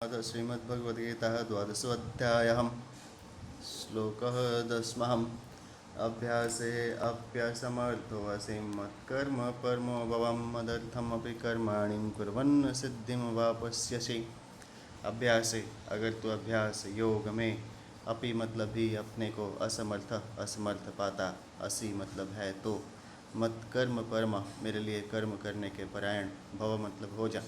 श्रीमद्भगवद्गीता द्वादशोऽध्यायः श्लोकः 10। अभ्यासेऽप्यसमर्थोऽसि मत्कर्म परमो भवं मदर्थमपि कर्माणि कुर्वन् सिद्धिं वापस्यसि। अभ्यासे, अगर तू अभ्यास योग में अपि मतलब भी अपने को असमर्थ पाता, असी मतलब है तो, मत कर्म परम मेरे लिए कर्म करने के परायण, भव मतलब हो जा,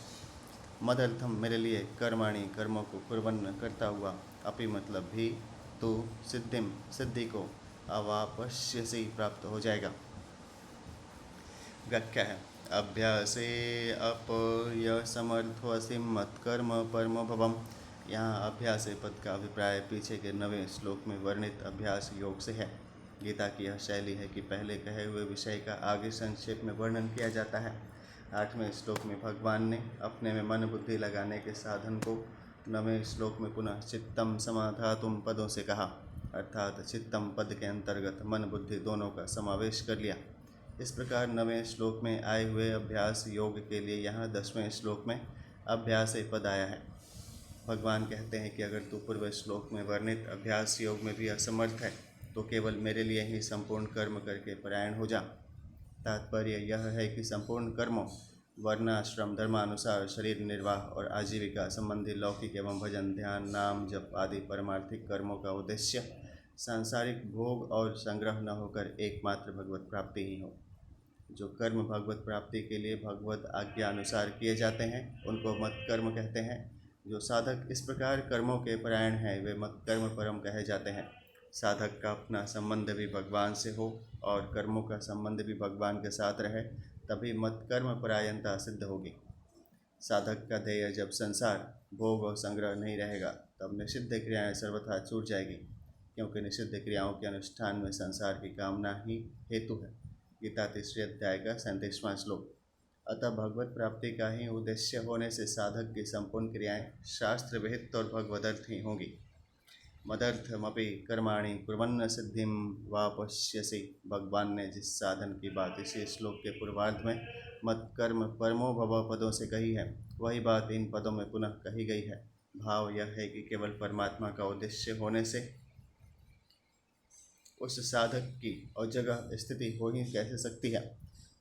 मदर्थम मेरे लिए कर्माणि कर्मों को कुर्वन्न करता हुआ, अपि मतलब भी तो सिद्धिम सिद्धि को अवापश्यसि प्राप्त हो जाएगा। व्याख्या है अभ्यासे अपयसमर्थोऽसि मत्कर्म परमो भवम्। यहाँ अभ्यास पद का अभिप्राय पीछे के 9वें श्लोक में वर्णित अभ्यास योग से है। गीता की यह शैली है कि पहले कहे हुए विषय का आगे संक्षेप में वर्णन किया जाता है। 8वें श्लोक में भगवान ने अपने में मन बुद्धि लगाने के साधन को 9वें श्लोक में पुनः चित्तम समाधातुम पदों से कहा, अर्थात चित्तम पद के अंतर्गत मन बुद्धि दोनों का समावेश कर लिया। इस प्रकार 9वें श्लोक में आए हुए अभ्यास योग के लिए यहाँ 10वें श्लोक में अभ्यास पद आया है। भगवान कहते हैं कि अगर तू पूर्व श्लोक में वर्णित अभ्यास योग में भी असमर्थ है तो केवल मेरे लिए ही संपूर्ण कर्म करके परायण हो जा। तात्पर्य यह है कि संपूर्ण कर्मों, वर्णाश्रम धर्मानुसार शरीर निर्वाह और आजीविका संबंधी लौकिक एवं भजन ध्यान नाम जप आदि परमार्थिक कर्मों का उद्देश्य सांसारिक भोग और संग्रह न होकर एकमात्र भगवत प्राप्ति ही हो। जो कर्म भगवत प्राप्ति के लिए भगवत आज्ञा अनुसार किए जाते हैं उनको मत कर्म कहते हैं। जो साधक इस प्रकार कर्मों के परायण हैं वे मत कर्म परम कहे जाते हैं। साधक का अपना संबंध भी भगवान से हो और कर्मों का संबंध भी भगवान के साथ रहे, तभी मत कर्म परायणता सिद्ध होगी। साधक का ध्येय जब संसार भोग और संग्रह नहीं रहेगा तब निषिद्ध क्रियाएं सर्वथा छूट जाएगी, क्योंकि निषिद्ध क्रियाओं के अनुष्ठान में संसार की कामना ही हेतु है। गीता 3 अध्याय का 37वां श्लोक। अतः भगवत प्राप्ति का ही उद्देश्य होने से साधक की संपूर्ण क्रियाएं शास्त्र विहित और भगवदर्थ ही होंगी। मदर्थमपि कर्माणि कुर्वन्न सिद्धिं वापश्यसि। भगवान ने जिस साधन की बात इसी श्लोक के पूर्वार्ध में मत कर्म परमो भव पदों से कही है, वही बात इन पदों में पुनः कही गई है। भाव यह है कि केवल परमात्मा का उद्देश्य होने से उस साधक की और जगह स्थिति हो ही कैसे सकती है।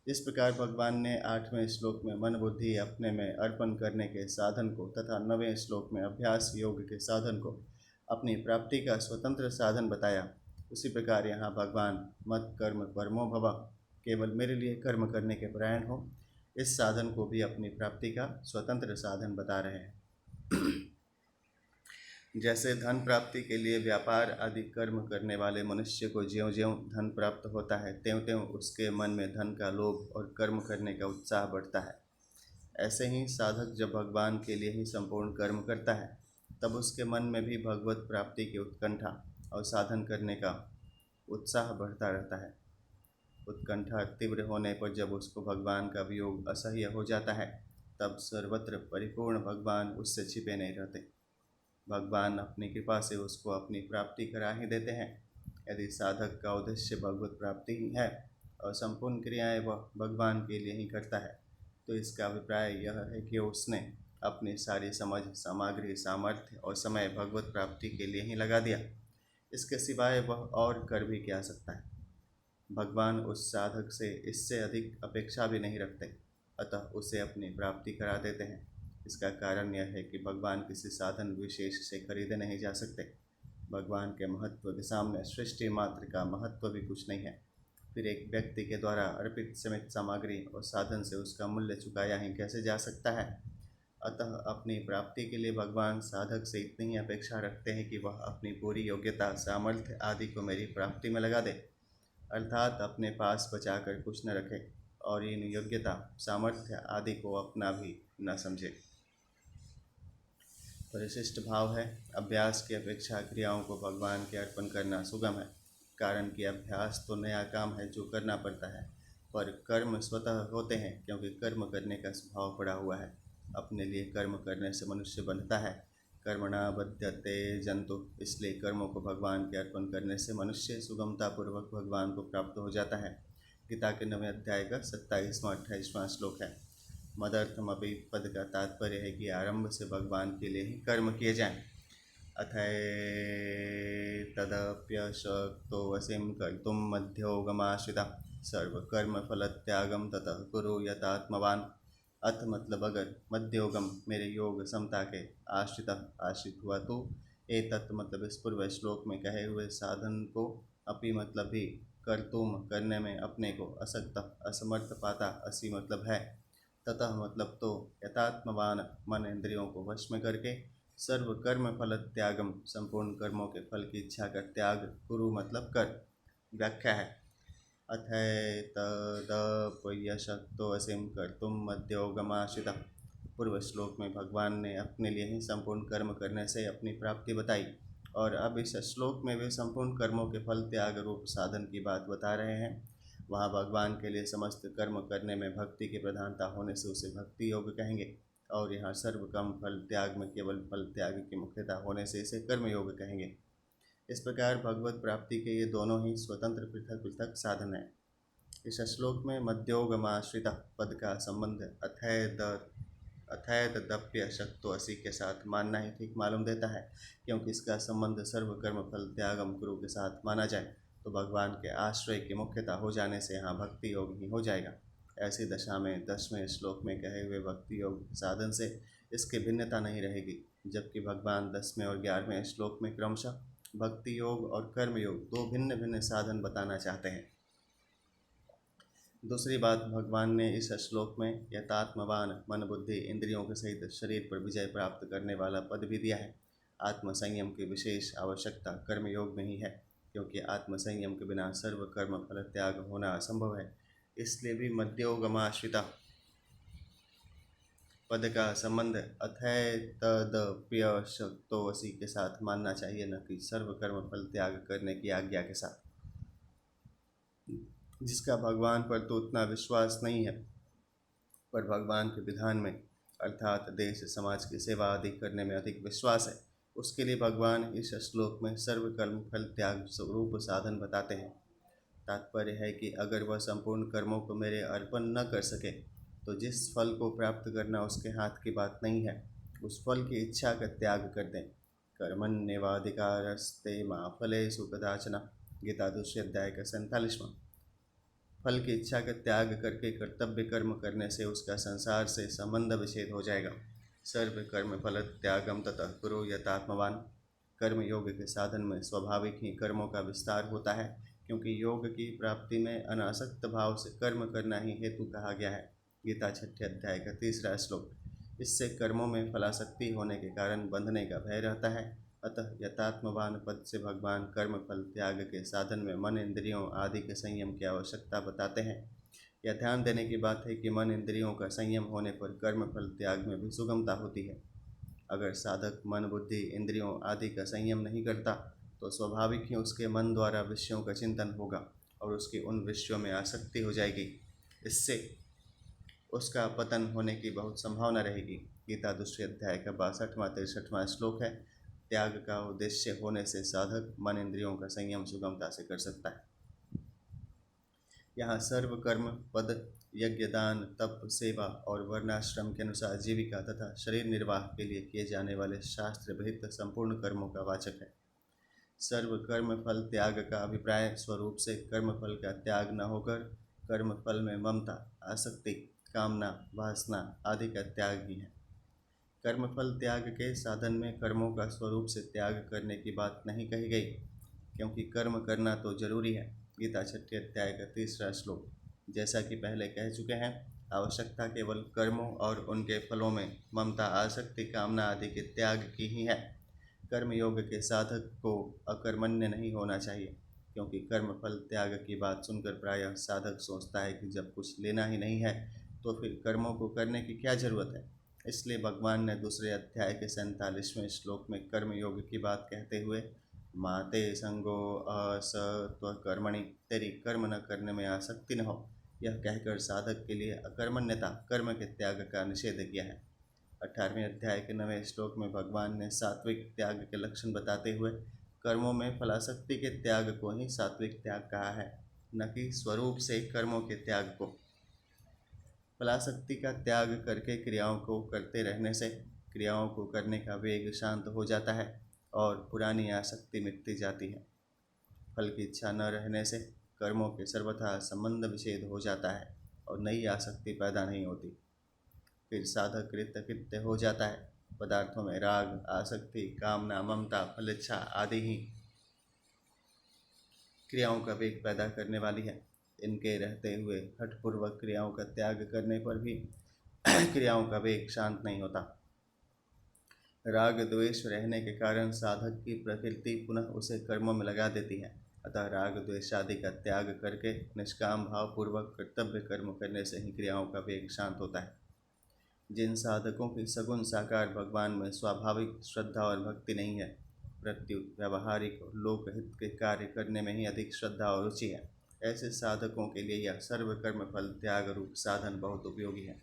इस प्रकार भगवान ने 8वें श्लोक में मन बुद्धि अपने में अर्पण करने के साधन को तथा 9वें श्लोक में अभ्यास योग के साधन को अपनी प्राप्ति का स्वतंत्र साधन बताया। उसी प्रकार यहाँ भगवान मत कर्म परमो भव, केवल मेरे लिए कर्म करने के परायण हो, इस साधन को भी अपनी प्राप्ति का स्वतंत्र साधन बता रहे हैं। जैसे धन प्राप्ति के लिए व्यापार आदि कर्म करने वाले मनुष्य को ज्यों-ज्यों धन प्राप्त होता है त्यों-त्यों उसके मन में धन का लोभ और कर्म करने का उत्साह बढ़ता है, ऐसे ही साधक जब भगवान के लिए ही संपूर्ण कर्म करता है तब उसके मन में भी भगवत प्राप्ति की उत्कंठा और साधन करने का उत्साह बढ़ता रहता है। उत्कंठा तीव्र होने पर जब उसको भगवान का वियोग असह्य हो जाता है तब सर्वत्र परिपूर्ण भगवान उससे छिपे नहीं रहते। भगवान अपनी कृपा से उसको अपनी प्राप्ति करा ही देते हैं। यदि साधक का उद्देश्य भगवत प्राप्ति ही है और संपूर्ण क्रियाएं वह भगवान के लिए ही करता है तो इसका अभिप्राय यह है कि उसने अपनी सारी समझ सामग्री सामर्थ्य और समय भगवत प्राप्ति के लिए ही लगा दिया। इसके सिवाय वह और कर भी क्या सकता है। भगवान उस साधक से इससे अधिक अपेक्षा भी नहीं रखते, अतः उसे अपनी प्राप्ति करा देते हैं। इसका कारण यह है कि भगवान किसी साधन विशेष से खरीदे नहीं जा सकते। भगवान के महत्व के सामने सृष्टि मात्र का महत्व भी कुछ नहीं है। फिर एक व्यक्ति के द्वारा अर्पित सीमित सामग्री और साधन से उसका मूल्य चुकाया ही कैसे जा सकता है। अतः अपनी प्राप्ति के लिए भगवान साधक से इतनी ही अपेक्षा रखते हैं कि वह अपनी पूरी योग्यता सामर्थ्य आदि को मेरी प्राप्ति में लगा दे, अर्थात अपने पास बचाकर कुछ न रखे और इन योग्यता सामर्थ्य आदि को अपना भी न समझे। परिशिष्ट भाव है अभ्यास की अपेक्षा क्रियाओं को भगवान के अर्पण करना सुगम है, कारण कि अभ्यास तो नया काम है जो करना पड़ता है, पर कर्म स्वतः होते हैं क्योंकि कर्म करने का स्वभाव पड़ा हुआ है। अपने लिए कर्म करने से मनुष्य बनता है, कर्मणा बध्यते जंतु, इसलिए कर्मों को भगवान के अर्पण करने से मनुष्य सुगमतापूर्वक भगवान को प्राप्त हो जाता है। गीता के 9वें अध्याय का 27वां 28वां श्लोक है। मदर्थमपि पद का तात्पर्य है कि आरंभ से भगवान के लिए ही कर्म किए जाएं। अथैतदप्यशक्तो वसिं कर्तुं मध्योगमाश्रितः सर्वकर्मफलत्यागं ततः कुरु यतात्मवान्। अथ मतलब अगर, मध्योगम मेरे योग समता के, आश्रित हुआ तो, एतत् मतलब इस पूर्व श्लोक में कहे हुए साधन को, अपि मतलब भी, कर्तुम करने में अपने को, असक्त असमर्थ पाता, असी मतलब है, ततः मतलब तो, यथात्मवान मन इंद्रियों को वश में करके, सर्व कर्म फल त्यागम संपूर्ण कर्मों के फल की इच्छा का त्याग, कुरु मतलब कर। व्याख्या है, अथैतदप्यशक्तो वसिं कर्तुं मध्योगमाश्रितः। पूर्व श्लोक में भगवान ने अपने लिए ही संपूर्ण कर्म करने से अपनी प्राप्ति बताई, और अब इस श्लोक में वे संपूर्ण कर्मों के फल त्याग रूप साधन की बात बता रहे हैं। वहाँ भगवान के लिए समस्त कर्म करने में भक्ति की प्रधानता होने से उसे भक्ति योग कहेंगे, और यहाँ सर्व कर्म फल त्याग में केवल फल त्याग की मुख्यता होने से इसे कर्म योग कहेंगे। इस प्रकार भगवत प्राप्ति के ये दोनों ही स्वतंत्र पृथक पृथक साधन हैं। इस श्लोक में मध्योगमाश्रित पद का संबंध अथैतदप्य शक्तो असी के साथ मानना ही ठीक मालूम देता है, क्योंकि इसका संबंध सर्व कर्म फल त्यागम गुरु के साथ माना जाए तो भगवान के आश्रय की मुख्यता हो जाने से यहाँ भक्ति योग ही हो जाएगा। ऐसी दशा में 10वें श्लोक में कहे हुए भक्ति योग साधन से इसकी भिन्नता नहीं रहेगी, जबकि भगवान 10वें और 11वें श्लोक में क्रमशः भक्ति योग और कर्म योग दो भिन्न भिन्न साधन बताना चाहते हैं। दूसरी बात, भगवान ने इस श्लोक में यथात्मवान मन बुद्धि इंद्रियों के सहित शरीर पर विजय प्राप्त करने वाला पद भी दिया है। आत्मसंयम की विशेष आवश्यकता कर्म योग में ही है, क्योंकि आत्मसंयम के बिना सर्व कर्म फल त्याग होना असंभव है। इसलिए भी मध्योगमाश्रिता पद का संबंध अथैतदप्यशक्तोऽसि के साथ मानना चाहिए, न कि सर्व कर्म फल त्याग करने की आज्ञा के साथ, जिसका भगवान पर तो उतना विश्वास नहीं है, पर भगवान के विधान में अर्थात देश समाज की सेवा आदि करने में अधिक विश्वास है, उसके लिए भगवान इस श्लोक में सर्व कर्म फल त्याग स्वरूप साधन बताते हैं। तात्पर्य है कि अगर वह संपूर्ण कर्मों को मेरे अर्पण न कर सके तो जिस फल को प्राप्त करना उसके हाथ की बात नहीं है, उस फल की इच्छा का त्याग कर दें। कर्मण्येवाधिकारस्ते मा फलेषु कदाचन, गीता 2 अध्याय का 47वां। फल की इच्छा का त्याग करके कर्तव्य कर्म करने से उसका संसार से संबंध विच्छेद हो जाएगा। सर्व कर्म फल त्यागम ततः कुरु यतात्मवान। कर्म योग के साधन में स्वाभाविक ही कर्मों का विस्तार होता है, क्योंकि योग की प्राप्ति में अनासक्त भाव से कर्म करना ही हेतु कहा गया है। गीता 6 अध्याय का 3 श्लोक। इससे कर्मों में फलासक्ति होने के कारण बंधने का भय रहता है। अतः यथात्मवान पद से भगवान कर्म फल त्याग के साधन में मन इंद्रियों आदि के संयम की आवश्यकता बताते हैं। यह ध्यान देने की बात है कि मन इंद्रियों का संयम होने पर कर्म फल त्याग में भी सुगमता होती है। अगर साधक मन बुद्धि इंद्रियों आदि का संयम नहीं करता तो स्वाभाविक ही उसके मन द्वारा विषयों का चिंतन होगा और उसकी उन विषयों में आसक्ति हो जाएगी। इससे उसका पतन होने की बहुत संभावना रहेगी। गीता 2 अध्याय का 62वां 63वां श्लोक है। त्याग का उद्देश्य होने से साधक मन इंद्रियों का संयम सुगमता से कर सकता है। यहाँ सर्व कर्म पद यज्ञ दान तप सेवा और वर्णाश्रम के अनुसार जीविका तथा शरीर निर्वाह के लिए किए जाने वाले शास्त्र विहित संपूर्ण कर्मों का वाचक है। सर्व कर्म फल त्याग का अभिप्राय स्वरूप से कर्म फल का त्याग न होकर कर्म फल में ममता आसक्ति कामना वासना आदि का त्याग ही है। कर्मफल त्याग के साधन में कर्मों का स्वरूप से त्याग करने की बात नहीं कही गई, क्योंकि कर्म करना तो जरूरी है। गीता 6 अध्याय का 3 श्लोक। जैसा कि पहले कह चुके हैं, आवश्यकता केवल कर्मों और उनके फलों में ममता आसक्ति कामना आदि के त्याग की ही है। कर्म योग के साधक को अकर्मण्य नहीं होना चाहिए, क्योंकि कर्म फल त्याग की बात सुनकर प्रायः साधक सोचता है कि जब कुछ लेना ही नहीं है तो फिर कर्मों को करने की क्या जरूरत है। इसलिए भगवान ने 2 अध्याय के 47वें श्लोक में कर्म योग की बात कहते हुए माते संगो असत्वकर्मणि, तेरी कर्म न करने में आसक्ति न हो, यह कहकर साधक के लिए अकर्मण्यता कर्म के त्याग का निषेध किया है। 18वें अध्याय के 9वें श्लोक में भगवान ने सात्विक त्याग के लक्षण बताते हुए कर्मों में फलासक्ति के त्याग को ही सात्विक त्याग कहा है, न कि स्वरूप से कर्मों के त्याग को। फलासक्ति का त्याग करके क्रियाओं को करते रहने से क्रियाओं को करने का वेग शांत हो जाता है और पुरानी आसक्ति मिटती जाती है। फल की इच्छा न रहने से कर्मों के सर्वथा संबंध विच्छेद हो जाता है और नई आसक्ति पैदा नहीं होती। फिर साधक कृत्य हो जाता है। पदार्थों में राग, आसक्ति, कामना, ममता, फलेच्छा आदि ही क्रियाओं का वेग पैदा करने वाली है। इनके रहते हुए हठपूर्वक क्रियाओं का त्याग करने पर भी क्रियाओं का वेग शांत नहीं होता। राग द्वेष रहने के कारण साधक की प्रकृति पुनः उसे कर्मों में लगा देती है। अतः राग द्वेष आदि का त्याग करके निष्काम भाव पूर्वक कर्तव्य कर्म करने से ही क्रियाओं का वेग शांत होता है। जिन साधकों की सगुण साकार भगवान में स्वाभाविक श्रद्धा और भक्ति नहीं है, प्रत्युत व्यावहारिक और लोकहित के कार्य करने में ही अधिक श्रद्धा और रुचि है, ऐसे साधकों के लिए यह सर्वकर्म फल त्याग रूप साधन बहुत उपयोगी है।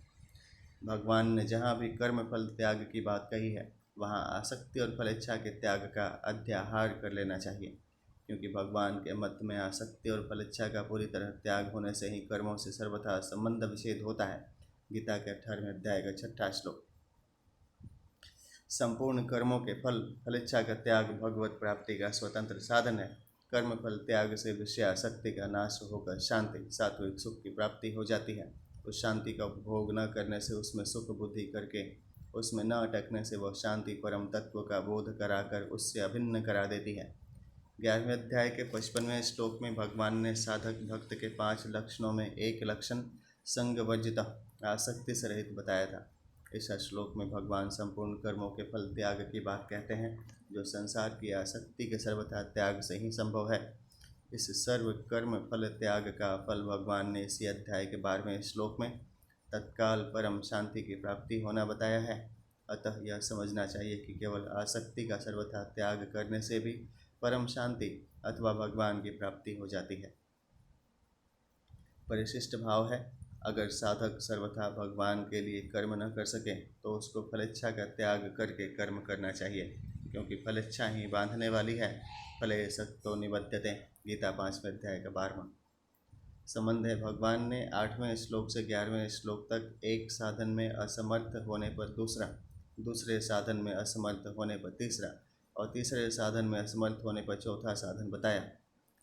भगवान ने जहाँ भी कर्म फल त्याग की बात कही है, वहाँ आसक्ति और फलेच्छा के त्याग का अध्याहार कर लेना चाहिए, क्योंकि भगवान के मत में आसक्ति और फलेच्छा का पूरी तरह त्याग होने से ही कर्मों से सर्वथा संबंध विच्छेद होता है। गीता के 18वें अध्याय का 6वां श्लोक। संपूर्ण कर्मों के फलेच्छा का त्याग भगवत प्राप्ति का स्वतंत्र साधन है। कर्म फल त्याग से विषयासक्ति का नाश होकर शांति, सात्विक सुख की प्राप्ति हो जाती है। उस शांति का उपभोग न करने से, उसमें सुख बुद्धि करके, उसमें न अटकने से वह शांति परम तत्व का बोध कराकर उससे अभिन्न करा देती है। 11वें अध्याय के 55वें श्लोक में भगवान ने साधक भक्त के 5 लक्षणों में एक लक्षण संग वर्जिता, आसक्ति से रहित बताया था। इस श्लोक में भगवान संपूर्ण कर्मों के फल त्याग की बात कहते हैं, जो संसार की आसक्ति के सर्वथा त्याग से ही संभव है। इस सर्व कर्म फल त्याग का फल भगवान ने इसी अध्याय के 12वें श्लोक में तत्काल परम शांति की प्राप्ति होना बताया है। अतः यह समझना चाहिए कि केवल आसक्ति का सर्वथा त्याग करने से भी परम शांति अथवा भगवान की प्राप्ति हो जाती है। परिशिष्ट भाव है, अगर साधक सर्वथा भगवान के लिए कर्म न कर सके तो उसको फलेच्छा का त्याग करके कर्म करना चाहिए, क्योंकि फलेच्छा ही बांधने वाली है। फले सक्तो निबध्यते, गीता 5वें अध्याय का 12वां। संबंध है, भगवान ने 8वें श्लोक से 11वें श्लोक तक एक साधन में असमर्थ होने पर दूसरा, दूसरे साधन में असमर्थ होने पर तीसरा और तीसरे साधन में असमर्थ होने पर चौथा साधन बताया।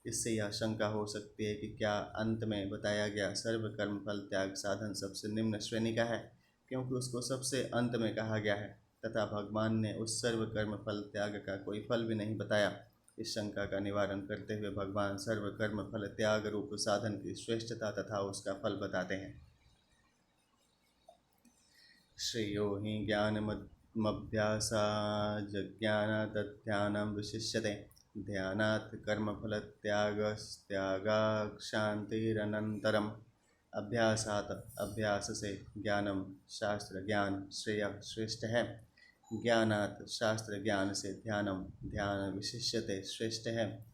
इससे यह शंका हो सकती है कि क्या अंत में बताया गया सर्व कर्म फल त्याग साधन सबसे निम्न श्रेणी का है, क्योंकि उसको सबसे अंत में कहा गया है, तथा भगवान ने उस सर्व कर्म फल त्याग का कोई फल भी नहीं बताया। इस शंका का निवारण करते हुए भगवान सर्व कर्म फल त्याग रूप साधन की श्रेष्ठता तथा उसका फल बताते हैं। श्रेयो हि ज्ञानमभ्यासाज्ञानात् विशिष्यते, ध्यानात् कर्मफलत्यागस्त्यागात् शान्तिरनन्तरम्। अभ्यासात्, अभ्यास से, ज्ञानम शास्त्र ज्ञान, श्रेय श्रेष्ठ है। ज्ञानात् शास्त्र ज्ञान से, ध्यानम ध्यान, विशिष्यते श्रेष्ठ है।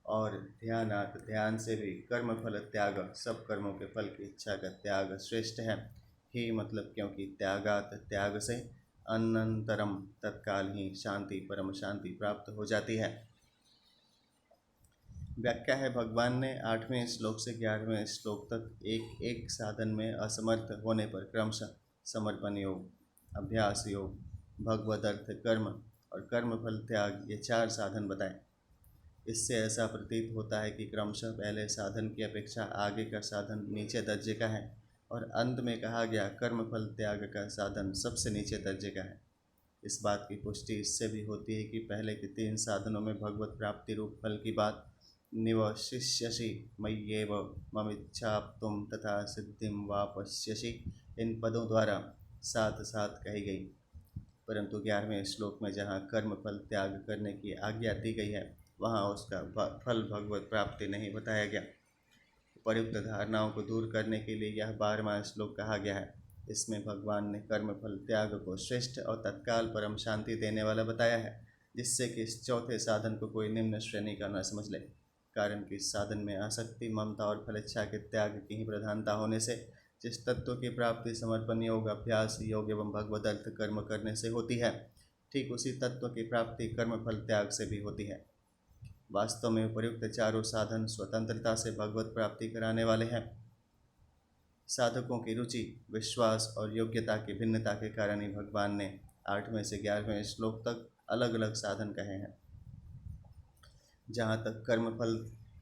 और ध्यानात् ध्यान से भी कर्मफल त्याग, सब कर्मों के फल की इच्छा का त्याग श्रेष्ठ है। ही मतलब क्योंकि त्यागात त्याग से, अनंतरम तत्काल ही शांति परम शांति प्राप्त हो जाती है। व्याख्या है, भगवान ने 8वें श्लोक से 11वें श्लोक तक एक एक साधन में असमर्थ होने पर क्रमशः समर्पण योग, अभ्यास योग, भगवद अर्थ कर्म और कर्म फल त्याग, ये 4 साधन बताए। इससे ऐसा प्रतीत होता है कि क्रमशः पहले साधन की अपेक्षा आगे का साधन नीचे दर्जे का है और अंत में कहा गया कर्म फल त्याग का साधन सबसे नीचे दर्जे का है। इस बात की पुष्टि इससे भी होती है कि पहले के 3 साधनों में भगवत प्राप्ति रूप फल की बात निवशिष्यसि मय्येव ममिच्छाप्तुम तथा सिद्धिम वापस्यसि, इन पदों द्वारा साथ साथ कही गई। परंतु 11वें श्लोक में जहाँ कर्म फल त्याग करने की आज्ञा दी गई है, वहाँ उसका फल भगवत प्राप्ति नहीं बताया गया। उपयुक्त धारणाओं को दूर करने के लिए यह 12वां श्लोक कहा गया है। इसमें भगवान ने कर्म फल त्याग को श्रेष्ठ और तत्काल परम शांति देने वाला बताया है, जिससे कि इस चौथे साधन को कोई निम्न श्रेणी का न समझ ले। कारण कि इस साधन में आसक्ति, ममता और फलेच्छा के त्याग की ही प्रधानता होने से जिस तत्व की प्राप्ति समर्पण योग, अभ्यास योग एवं भगवद अर्थ कर्म करने से होती है, ठीक उसी तत्व की प्राप्ति कर्म फल त्याग से भी होती है। वास्तव में उपयुक्त चारों साधन स्वतंत्रता से भगवत प्राप्ति कराने वाले हैं। साधकों की रुचि, विश्वास और योग्यता की भिन्नता के कारण ही भगवान ने 8वें से 11वें श्लोक तक अलग अलग साधन कहे हैं। जहाँ तक कर्म फल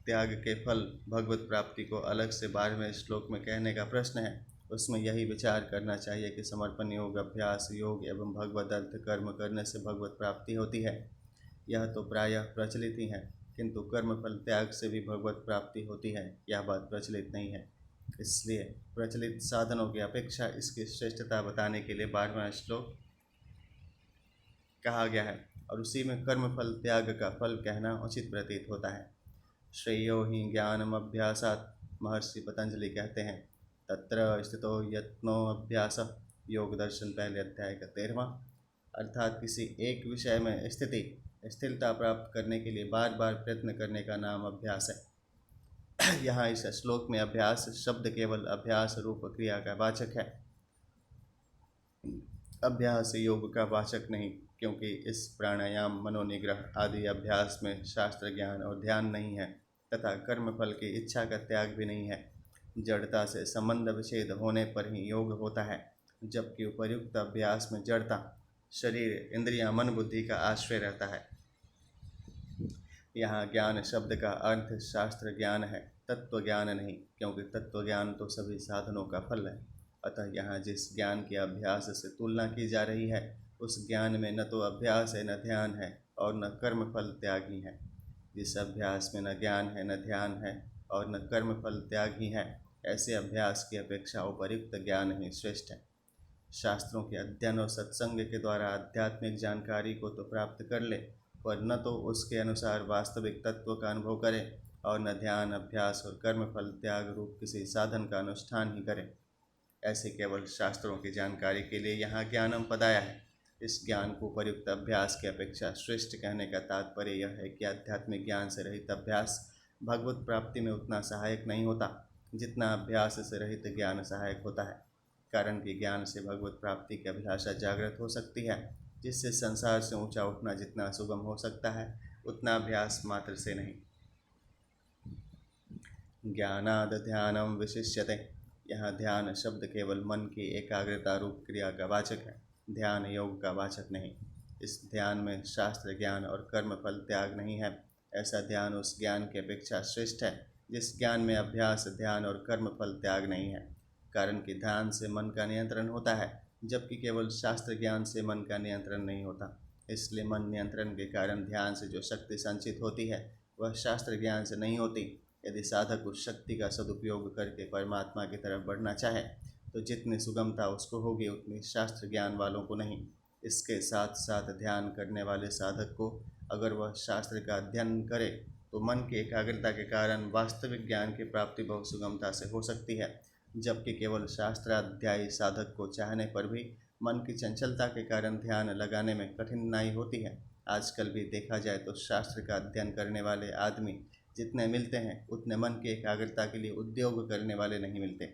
त्याग के फल भगवत प्राप्ति को अलग से 12वें श्लोक में कहने का प्रश्न है, उसमें यही विचार करना चाहिए कि समर्पण योग, अभ्यास योग एवं भगवत अर्थ कर्म करने से भगवत प्राप्ति होती है। यह तो प्रायः प्रचलित ही है, किंतु कर्म फल त्याग से भी भगवत प्राप्ति होती है, यह बात प्रचलित नहीं है। इसलिए प्रचलित साधनों की अपेक्षा इसकी श्रेष्ठता बताने के लिए 12वां श्लोक कहा गया है और उसी में कर्म फल त्याग का फल कहना उचित प्रतीत होता है। श्रेयो हि ज्ञानम अभ्यासात्, महर्षि पतंजलि कहते हैं, तत्र स्थितो यत्नो अभ्यास, योग दर्शन पहले अध्याय का 13वां। अर्थात किसी एक विषय में स्थिरता प्राप्त करने के लिए बार बार प्रयत्न करने का नाम अभ्यास है। यहाँ इस श्लोक में अभ्यास शब्द केवल अभ्यास रूप क्रिया का वाचक है, अभ्यास योग का वाचक नहीं, क्योंकि इस प्राणायाम, मनोनिग्रह आदि अभ्यास में शास्त्र ज्ञान और ध्यान नहीं है तथा कर्मफल की इच्छा का त्याग भी नहीं है। जड़ता से संबंध विच्छेद होने पर ही योग होता है, जबकि उपर्युक्त अभ्यास में जड़ता, शरीर, इंद्रियां, मन, बुद्धि का आश्रय रहता है। यहाँ ज्ञान शब्द का अर्थ शास्त्र ज्ञान है, तत्व ज्ञान नहीं, क्योंकि तत्व ज्ञान तो सभी साधनों का फल है। अतः यहाँ जिस ज्ञान की अभ्यास से तुलना की जा रही है, उस ज्ञान में न तो अभ्यास है, न ध्यान है और न कर्म फल त्याग ही है। जिस अभ्यास में न ज्ञान है, न ध्यान है और न कर्म फल त्याग ही है, ऐसे अभ्यास की अपेक्षा उपर्युक्त ज्ञान ही श्रेष्ठ है। शास्त्रों के अध्ययन और सत्संग के द्वारा आध्यात्मिक जानकारी को तो प्राप्त कर ले, पर न तो उसके अनुसार वास्तविक तत्व का अनुभव करे और न ध्यान, अभ्यास और कर्म फल त्याग रूप किसी साधन का अनुष्ठान ही करे। ऐसे केवल शास्त्रों की जानकारी के लिए यहाँ ज्ञानम पद आया है। इस ज्ञान को उपयुक्त अभ्यास की अपेक्षा श्रेष्ठ कहने का तात्पर्य यह है कि आध्यात्मिक ज्ञान से रहित अभ्यास भगवत प्राप्ति में उतना सहायक नहीं होता जितना अभ्यास से रहित ज्ञान सहायक होता है। कारण कि ज्ञान से भगवत प्राप्ति की अभिलाषा जागृत हो सकती है, जिससे संसार से ऊंचा उठना जितना सुगम हो सकता है, उतना अभ्यास मात्र से नहीं। ज्ञानाद ध्यानम विशिष्यते, यहाँ ध्यान शब्द केवल मन की एकाग्रता रूप क्रिया का वाचक है, ध्यान योग का वाचक नहीं। इस ध्यान में शास्त्र ज्ञान और कर्म फल त्याग नहीं है। ऐसा ध्यान उस ज्ञान की अपेक्षा श्रेष्ठ है जिस ज्ञान में अभ्यास, ध्यान और कर्म फल त्याग नहीं है। कारण कि ध्यान से मन का नियंत्रण होता है, जबकि केवल शास्त्र ज्ञान से मन का नियंत्रण नहीं होता। इसलिए मन नियंत्रण के कारण ध्यान से जो शक्ति संचित होती है, वह शास्त्र ज्ञान से नहीं होती। यदि साधक उस शक्ति का सदुपयोग करके परमात्मा की तरफ बढ़ना चाहे, तो जितनी सुगमता उसको होगी उतनी शास्त्र ज्ञान वालों को नहीं। इसके साथ साथ ध्यान करने वाले साधक को अगर वह शास्त्र का अध्ययन करे, तो मन की एकाग्रता के कारण वास्तविक ज्ञान की प्राप्ति बहुत सुगमता से हो सकती है, जबकि केवल शास्त्राध्यायी साधक को चाहने पर भी मन की चंचलता के कारण ध्यान लगाने में कठिनाई होती है। आजकल भी देखा जाए तो शास्त्र का अध्ययन करने वाले आदमी जितने मिलते हैं, उतने मन की एकाग्रता के लिए उद्योग करने वाले नहीं मिलते।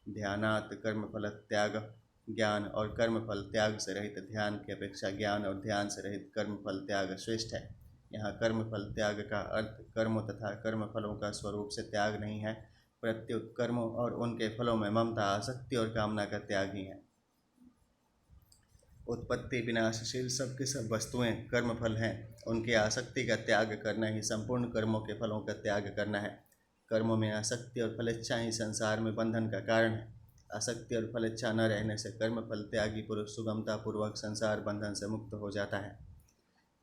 ध्यानात् कर्मफल त्याग, ज्ञान और कर्मफल त्याग से रहित ध्यान की अपेक्षा ज्ञान और ध्यान से रहित कर्मफल त्याग श्रेष्ठ है। यहाँ कर्मफल त्याग का अर्थ कर्मों तथा कर्मफलों का स्वरूप से त्याग नहीं है, प्रत्युत कर्मों और उनके फलों में ममता, आसक्ति और कामना का त्याग ही है। उत्पत्ति विनाशशील सब की सब वस्तुएं कर्मफल हैं, उनकी आसक्ति का त्याग करना ही संपूर्ण कर्मों के फलों का त्याग करना है। कर्मों में आसक्ति और फलेच्छा ही संसार में बंधन का कारण है। आसक्ति और फलेच्छा न रहने से कर्मफल त्यागी पुरुष सुगमता पूर्वक संसार बंधन से मुक्त हो जाता है।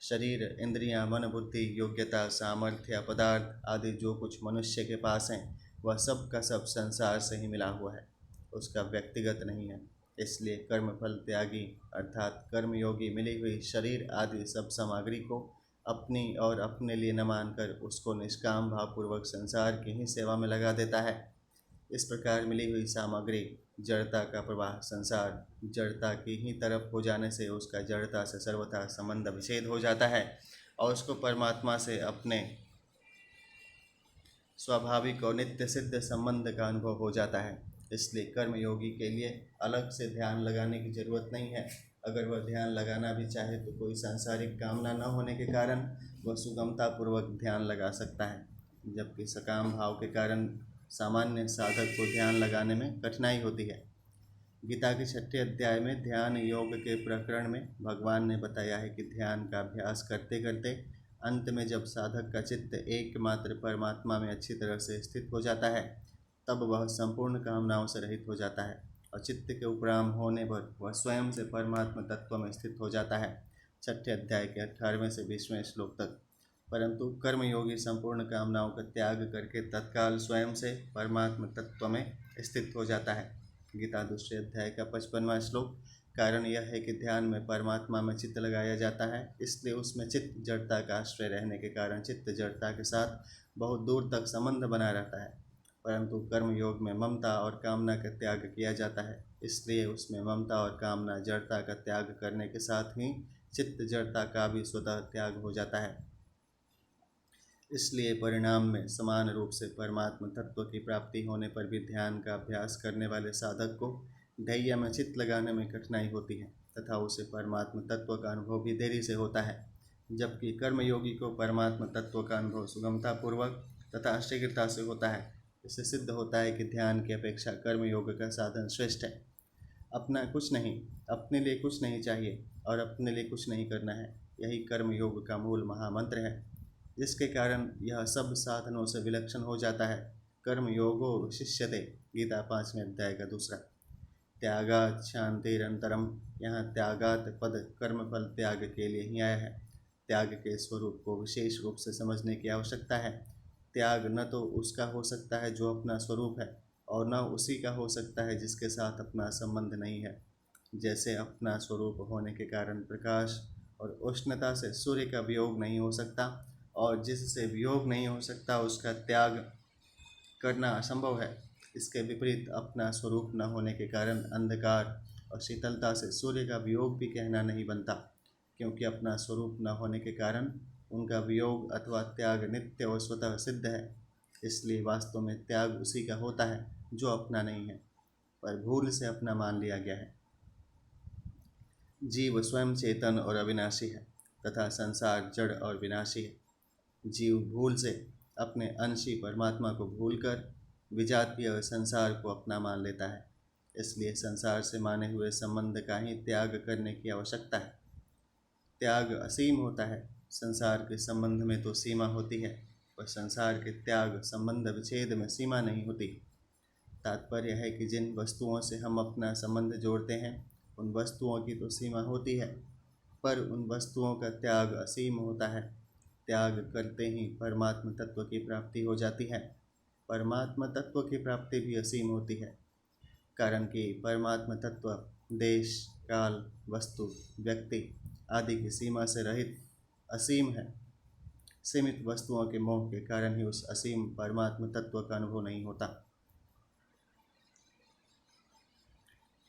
शरीर, इंद्रियां, मन, बुद्धि, योग्यता, सामर्थ्य, पदार्थ आदि जो कुछ मनुष्य के पास हैं, वह सब का सब संसार से ही मिला हुआ है, उसका व्यक्तिगत नहीं है। इसलिए कर्मफल त्यागी अर्थात कर्मयोगी मिली हुई शरीर आदि सब सामग्री को अपनी और अपने लिए न मानकर उसको निष्काम भावपूर्वक संसार की ही सेवा में लगा देता है। इस प्रकार मिली हुई सामग्री जड़ता का प्रवाह, संसार जड़ता की ही तरफ हो जाने से उसका जड़ता से सर्वथा संबंध विच्छेद हो जाता है और उसको परमात्मा से अपने स्वाभाविक और नित्य सिद्ध संबंध का अनुभव हो जाता है। इसलिए कर्मयोगी के लिए अलग से ध्यान लगाने की जरूरत नहीं है। अगर वह ध्यान लगाना भी चाहे तो कोई सांसारिक कामना न होने के कारण वह सुगमता पूर्वक ध्यान लगा सकता है, जबकि सकाम भाव के कारण सामान्य साधक को ध्यान लगाने में कठिनाई होती है। गीता के 6ठे अध्याय में ध्यान योग के प्रकरण में भगवान ने बताया है कि ध्यान का अभ्यास करते करते अंत में जब साधक का चित्त एकमात्र परमात्मा में अच्छी तरह से स्थित हो जाता है, तब वह संपूर्ण कामनाओं से रहित हो जाता है और चित्त के उपराम होने पर वह स्वयं से परमात्मा तत्व में स्थित हो जाता है। 6ठे अध्याय के 18वें से 20वें श्लोक तक। परंतु कर्मयोगी संपूर्ण कामनाओं का त्याग करके तत्काल स्वयं से परमात्मा तत्व में स्थित हो जाता है। गीता 2 अध्याय का 55वां श्लोक। कारण यह है कि ध्यान में परमात्मा में चित्त लगाया जाता है, इसलिए उसमें चित्त जड़ता का आश्रय रहने के कारण चित्त जड़ता के साथ बहुत दूर तक संबंध बना रहता है। परंतु कर्म योग में ममता और कामना का त्याग किया जाता है, इसलिए उसमें ममता और कामना जड़ता का त्याग करने के साथ ही चित्त जड़ता का भी स्वतः त्याग हो जाता है। इसलिए परिणाम में समान रूप से परमात्मा तत्व की प्राप्ति होने पर भी ध्यान का अभ्यास करने वाले साधक को ध्येय में चित्त लगाने में कठिनाई होती है तथा उसे परमात्मा तत्व का अनुभव भी देरी से होता है, जबकि कर्मयोगी को परमात्मा तत्व का अनुभव सुगमतापूर्वक तथा शीघ्रता से होता है। इससे सिद्ध होता है कि ध्यान की अपेक्षा कर्मयोग का साधन श्रेष्ठ है। अपना कुछ नहीं, अपने लिए कुछ नहीं चाहिए और अपने लिए कुछ नहीं करना है, यही कर्मयोग का मूल महामंत्र है, जिसके कारण यह सब साधनों से विलक्षण हो जाता है। कर्म योगो विशिष्यते, गीता 5वें अध्याय का 2। त्यागात् शांतिरंतरम, यहाँ त्यागात पद कर्मफल त्याग के लिए ही आया है। त्याग के स्वरूप को विशेष रूप से समझने की आवश्यकता है। त्याग न तो उसका हो सकता है जो अपना स्वरूप है और न उसी का हो सकता है जिसके साथ अपना संबंध नहीं है। जैसे अपना स्वरूप होने के कारण प्रकाश और उष्णता से सूर्य का वियोग नहीं हो सकता और जिससे वियोग नहीं हो सकता उसका त्याग करना असंभव है। इसके विपरीत अपना स्वरूप न होने के कारण अंधकार और शीतलता से सूर्य का वियोग भी कहना नहीं बनता, क्योंकि अपना स्वरूप न होने के कारण उनका वियोग अथवा त्याग नित्य और स्वतः सिद्ध है। इसलिए वास्तव में त्याग उसी का होता है जो अपना नहीं है, पर भूल से अपना मान लिया गया है। जीव स्वयं चेतन और अविनाशी है तथा संसार जड़ और विनाशी है। जीव भूल से अपने अंशी परमात्मा को भूलकर विजातीय संसार को अपना मान लेता है, इसलिए संसार से माने हुए संबंध का ही त्याग करने की आवश्यकता है। त्याग असीम होता है, संसार के संबंध में तो सीमा होती है, पर संसार के त्याग संबंध विच्छेद में सीमा नहीं होती। तात्पर्य है कि जिन वस्तुओं से हम अपना संबंध जोड़ते हैं उन वस्तुओं की तो सीमा होती है, पर उन वस्तुओं का त्याग असीम होता है। त्याग करते ही परमात्म तत्व की प्राप्ति हो जाती है। परमात्म तत्व की प्राप्ति भी असीम होती है, कारण कि परमात्म तत्व देश, काल, वस्तु, व्यक्ति आदि की सीमा से रहित असीम है। सीमित वस्तुओं के मोह के कारण ही उस असीम परमात्म तत्व का अनुभव नहीं होता।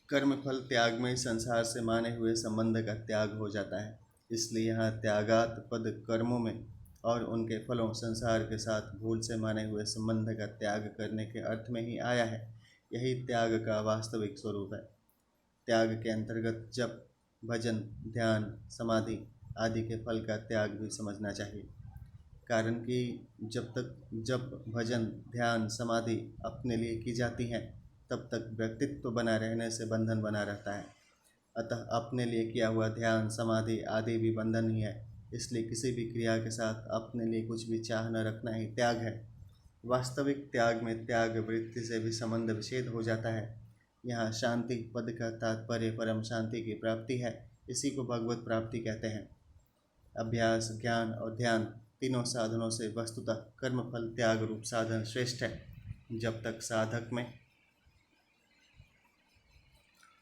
कर्म फल त्याग में संसार से माने हुए संबंध का त्याग हो जाता है, इसलिए यहाँ त्यागात पद कर्मों में और उनके फलों संसार के साथ भूल से माने हुए संबंध का त्याग करने के अर्थ में ही आया है। यही त्याग का वास्तविक स्वरूप है। त्याग के अंतर्गत जप, भजन, ध्यान, समाधि आदि के फल का त्याग भी समझना चाहिए, कारण कि जब तक जप, भजन, ध्यान, समाधि अपने लिए की जाती हैं तब तक व्यक्तित्व बना रहने से बंधन बना रहता है। अतः अपने लिए किया हुआ ध्यान, समाधि आदि भी बंधन ही है। इसलिए किसी भी क्रिया के साथ अपने लिए कुछ भी चाह न रखना ही त्याग है। वास्तविक त्याग में त्याग वृत्ति से भी संबंध विच्छेद हो जाता है। यहाँ शांति पद का तात्पर्य परम शांति की प्राप्ति है। इसी को भगवत प्राप्ति कहते हैं। अभ्यास, ज्ञान और ध्यान तीनों साधनों से वस्तुतः कर्मफल त्याग रूप साधन श्रेष्ठ है। जब तक साधक में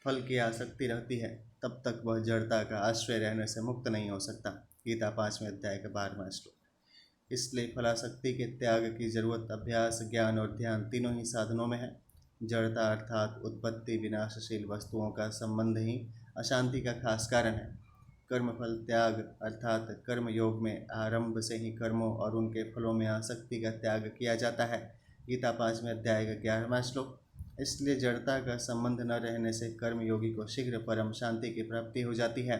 फल की आसक्ति रहती है तब तक वह जड़ता का आश्रय रहने से मुक्त नहीं हो सकता। गीता 5वें अध्याय का 12वां श्लोक। इसलिए फलासक्ति के त्याग की जरूरत अभ्यास, ज्ञान और ध्यान तीनों ही साधनों में है। जड़ता अर्थात उत्पत्ति विनाशशील वस्तुओं का संबंध ही अशांति का खास कारण है। कर्मफल त्याग अर्थात कर्म योग में आरंभ से ही कर्मों और उनके फलों में आसक्ति का त्याग किया जाता है। गीता 5वें अध्याय का 11वां श्लोक। इसलिए जड़ता का संबंध न रहने से कर्म योगी को शीघ्र परम शांति की प्राप्ति हो जाती है।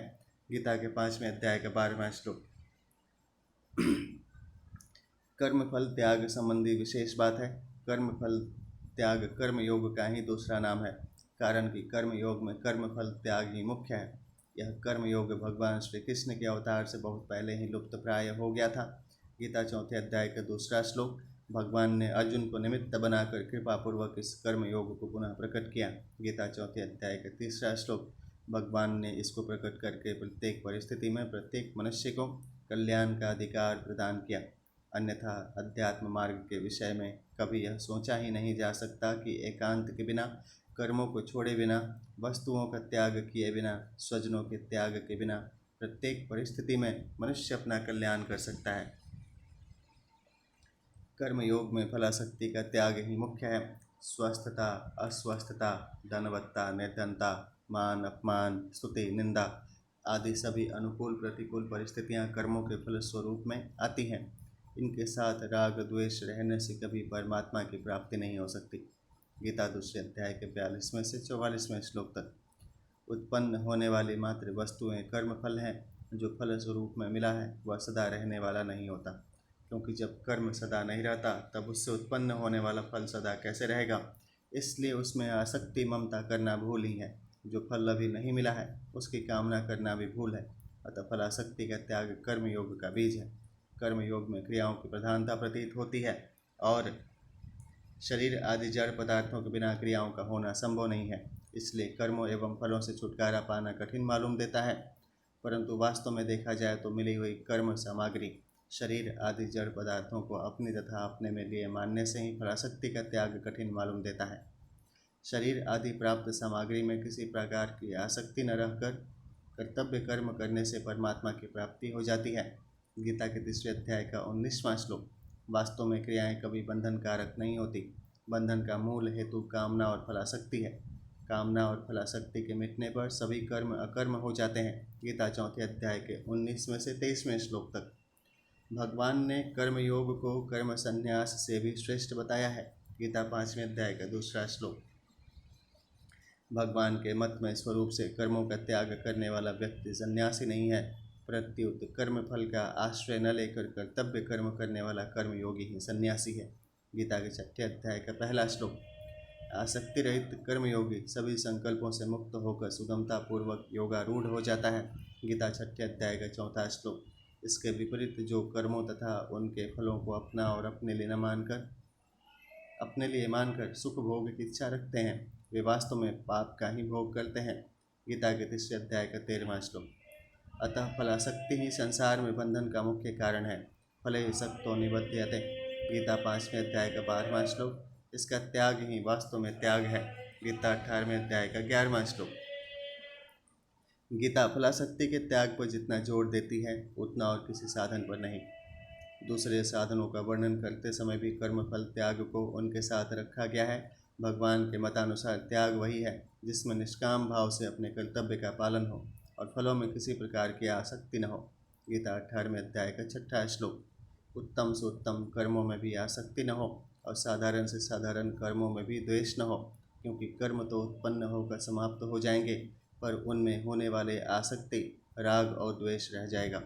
गीता के 5वें अध्याय का 12वां श्लोक। कर्मफल त्याग संबंधी विशेष बात है। कर्म फल त्याग कर्म योग का ही दूसरा नाम है, कारण कि कर्म योग में कर्म फल त्याग ही मुख्य है। यह कर्म योग भगवान श्री कृष्ण के अवतार से बहुत पहले ही लुप्त प्राय हो गया था। गीता 4 अध्याय का दूसरा श्लोक, भगवान ने अर्जुन को निमित्त बनाकर कृपापूर्वक इस कर्म योग को पुनः प्रकट किया। गीता 4 अध्याय का तीसरा श्लोक, भगवान ने इसको प्रकट करके प्रत्येक परिस्थिति में प्रत्येक मनुष्य को कल्याण का अधिकार प्रदान किया। अन्यथा अध्यात्म मार्ग के विषय में कभी यह सोचा ही नहीं जा सकता कि एकांत के बिना, कर्मों को छोड़े बिना, वस्तुओं का त्याग किए बिना, स्वजनों के त्याग के बिना प्रत्येक परिस्थिति में मनुष्य अपना कल्याण कर सकता है। कर्म योग में फलाशक्ति का त्याग ही मुख्य है। स्वस्थता, अस्वस्थता, धनवत्ता, निर्धनता, मान अपमान, स्तुति, निंदा आदि सभी अनुकूल प्रतिकूल परिस्थितियां कर्मों के फलस्वरूप में आती हैं। इनके साथ राग द्वेष रहने से कभी परमात्मा की प्राप्ति नहीं हो सकती। गीता 2 अध्याय के 42वें से 44वें श्लोक तक। उत्पन्न होने वाली मात्र वस्तुएं कर्म फल हैं। जो फल स्वरूप में मिला है वह सदा रहने वाला नहीं होता, क्योंकि जब कर्म सदा नहीं रहता तब उससे उत्पन्न होने वाला फल सदा कैसे रहेगा। इसलिए उसमें आसक्ति ममता करना भूल ही है। जो फल अभी नहीं मिला है उसकी कामना करना भी भूल है। अतः फलासक्ति का त्याग कर्म योग का बीज है। कर्म योग में क्रियाओं की प्रधानता प्रतीत होती है और शरीर आदि जड़ पदार्थों के बिना क्रियाओं का होना संभव नहीं है। इसलिए कर्मों एवं फलों से छुटकारा पाना कठिन मालूम देता है, परंतु वास्तव में देखा जाए तो मिली हुई कर्म सामग्री शरीर आदि जड़ पदार्थों को अपनी तथा अपने में लिए मानने से ही फलासक्ति का त्याग कठिन मालूम देता है। शरीर आदि प्राप्त सामग्री में किसी प्रकार की आसक्ति न रहकर कर्तव्य कर्म करने से परमात्मा की प्राप्ति हो जाती है। गीता के 3 अध्याय का 19वां श्लोक, वास्तव में क्रियाएं कभी बंधन कारक नहीं होती। बंधन का मूल हेतु कामना और फलासक्ति है। कामना और फलासक्ति के मिटने पर सभी कर्म अकर्म हो जाते हैं। गीता 4 अध्याय के 19वें से 23वें श्लोक तक। भगवान ने कर्म योग को कर्म संन्यास से भी श्रेष्ठ बताया है। गीता 5वें अध्याय का 2 श्लोक। भगवान के मत में स्वरूप से कर्मों का त्याग करने वाला व्यक्ति सन्यासी नहीं है, प्रत्युत कर्म फल का आश्रय न लेकर कर्तव्य कर्म करने वाला कर्मयोगी ही सन्यासी है। गीता के 6 अध्याय का 1 श्लोक। आसक्ति रहित कर्मयोगी सभी संकल्पों से मुक्त होकर सुगमता पूर्वक योगारूढ़ हो जाता है। गीता 6 अध्याय का 4 श्लोक। इसके विपरीत जो कर्मों तथा उनके फलों को अपना और अपने लिए मानकर सुख भोग की इच्छा रखते हैं, वे वास्तव में पाप का ही भोग करते हैं। गीता के 3 अध्याय का 13वां श्लोक। अतः फलासक्ति ही संसार में बंधन का मुख्य कारण है। फले सक्तो निबध्यते। गीता 5वें अध्याय का 12वां श्लोक। इसका त्याग ही वास्तव में त्याग है। गीता 18वें अध्याय का 11वां श्लोक। गीता फलासक्ति के त्याग पर जितना जोर देती है उतना और किसी साधन पर नहीं। दूसरे साधनों का वर्णन करते समय भी कर्मफल त्याग को उनके साथ रखा गया है। भगवान के मतानुसार त्याग वही है जिसमें निष्काम भाव से अपने कर्तव्य का पालन हो और फलों में किसी प्रकार की आसक्ति न हो। गीता 18वें अध्याय का 6वां श्लोक। उत्तम से उत्तम कर्मों में भी आसक्ति न हो और साधारण से साधारण कर्मों में भी द्वेष न हो, क्योंकि कर्म तो उत्पन्न होकर समाप्त हो जाएंगे, पर उनमें होने वाले आसक्ति, राग और द्वेष रह जाएगा,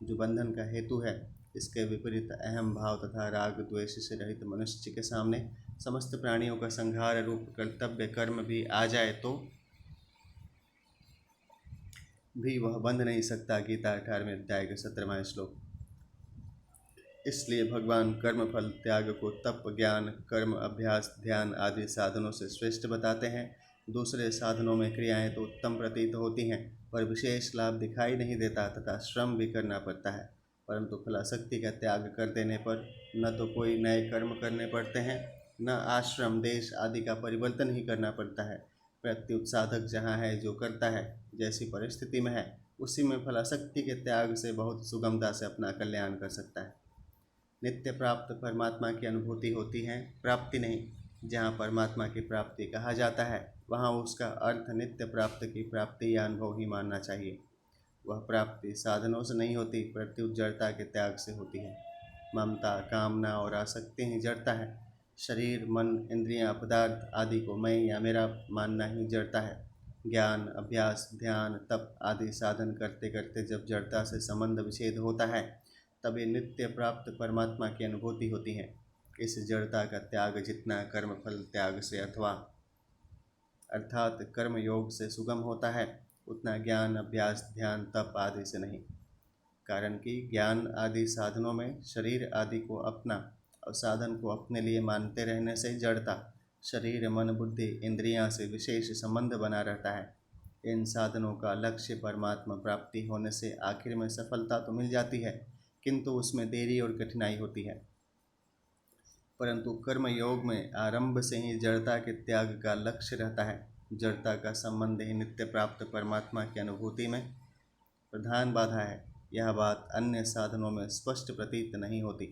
जो बंधन का हेतु है। इसके विपरीत अहम भाव तथा राग द्वेष से रहित मनुष्य के सामने समस्त प्राणियों का संहार रूप कर्तव्य कर्म भी आ जाए तो भी वह बंध नहीं सकता। गीता 18वें अध्याय का 17वां श्लोक। इसलिए भगवान कर्म फल त्याग को तप, ज्ञान, कर्म, अभ्यास, ध्यान आदि साधनों से श्रेष्ठ बताते हैं। दूसरे साधनों में क्रियाएं तो उत्तम प्रतीत होती हैं, पर विशेष लाभ दिखाई नहीं देता तथा श्रम भी करना पड़ता है। परंतु फलासक्ति का त्याग कर देने पर न तो कोई नए कर्म करने पड़ते हैं, न आश्रम, देश आदि का परिवर्तन ही करना पड़ता है। प्रत्युत साधक जहाँ है, जो करता है, जैसी परिस्थिति में है, उसी में फलासक्ति के त्याग से बहुत सुगमता से अपना कल्याण कर सकता है। नित्य प्राप्त परमात्मा की अनुभूति होती है, प्राप्ति नहीं। जहाँ परमात्मा की प्राप्ति कहा जाता है वहाँ उसका अर्थ नित्य प्राप्त की प्राप्ति या अनुभव ही मानना चाहिए। वह प्राप्ति साधनों से नहीं होती, प्रत्युत जड़ता के त्याग से होती है। ममता, कामना और आसक्ति ही जड़ता है। शरीर, मन, इंद्रियां, पदार्थ आदि को मैं या मेरा मानना ही जड़ता है। ज्ञान, अभ्यास, ध्यान, तप आदि साधन करते करते जब जड़ता से संबंध विच्छेद होता है, तभी नित्य प्राप्त परमात्मा की अनुभूति होती है। इस जड़ता का त्याग जितना कर्मफल त्याग से अर्थात कर्म योग से सुगम होता है, उतना ज्ञान, अभ्यास, ध्यान, तप आदि से नहीं। कारण कि ज्ञान आदि साधनों में शरीर आदि को अपना और साधन को अपने लिए मानते रहने से जड़ता, शरीर, मन, बुद्धि, इंद्रियां से विशेष संबंध बना रहता है। इन साधनों का लक्ष्य परमात्मा प्राप्ति होने से आखिर में सफलता तो मिल जाती है, किंतु उसमें देरी और कठिनाई होती है। परंतु कर्म योग में आरंभ से ही जड़ता के त्याग का लक्ष्य रहता है। जड़ता का संबंध ही नित्य प्राप्त परमात्मा की अनुभूति में प्रधान बाधा है। यह बात अन्य साधनों में स्पष्ट प्रतीत नहीं होती।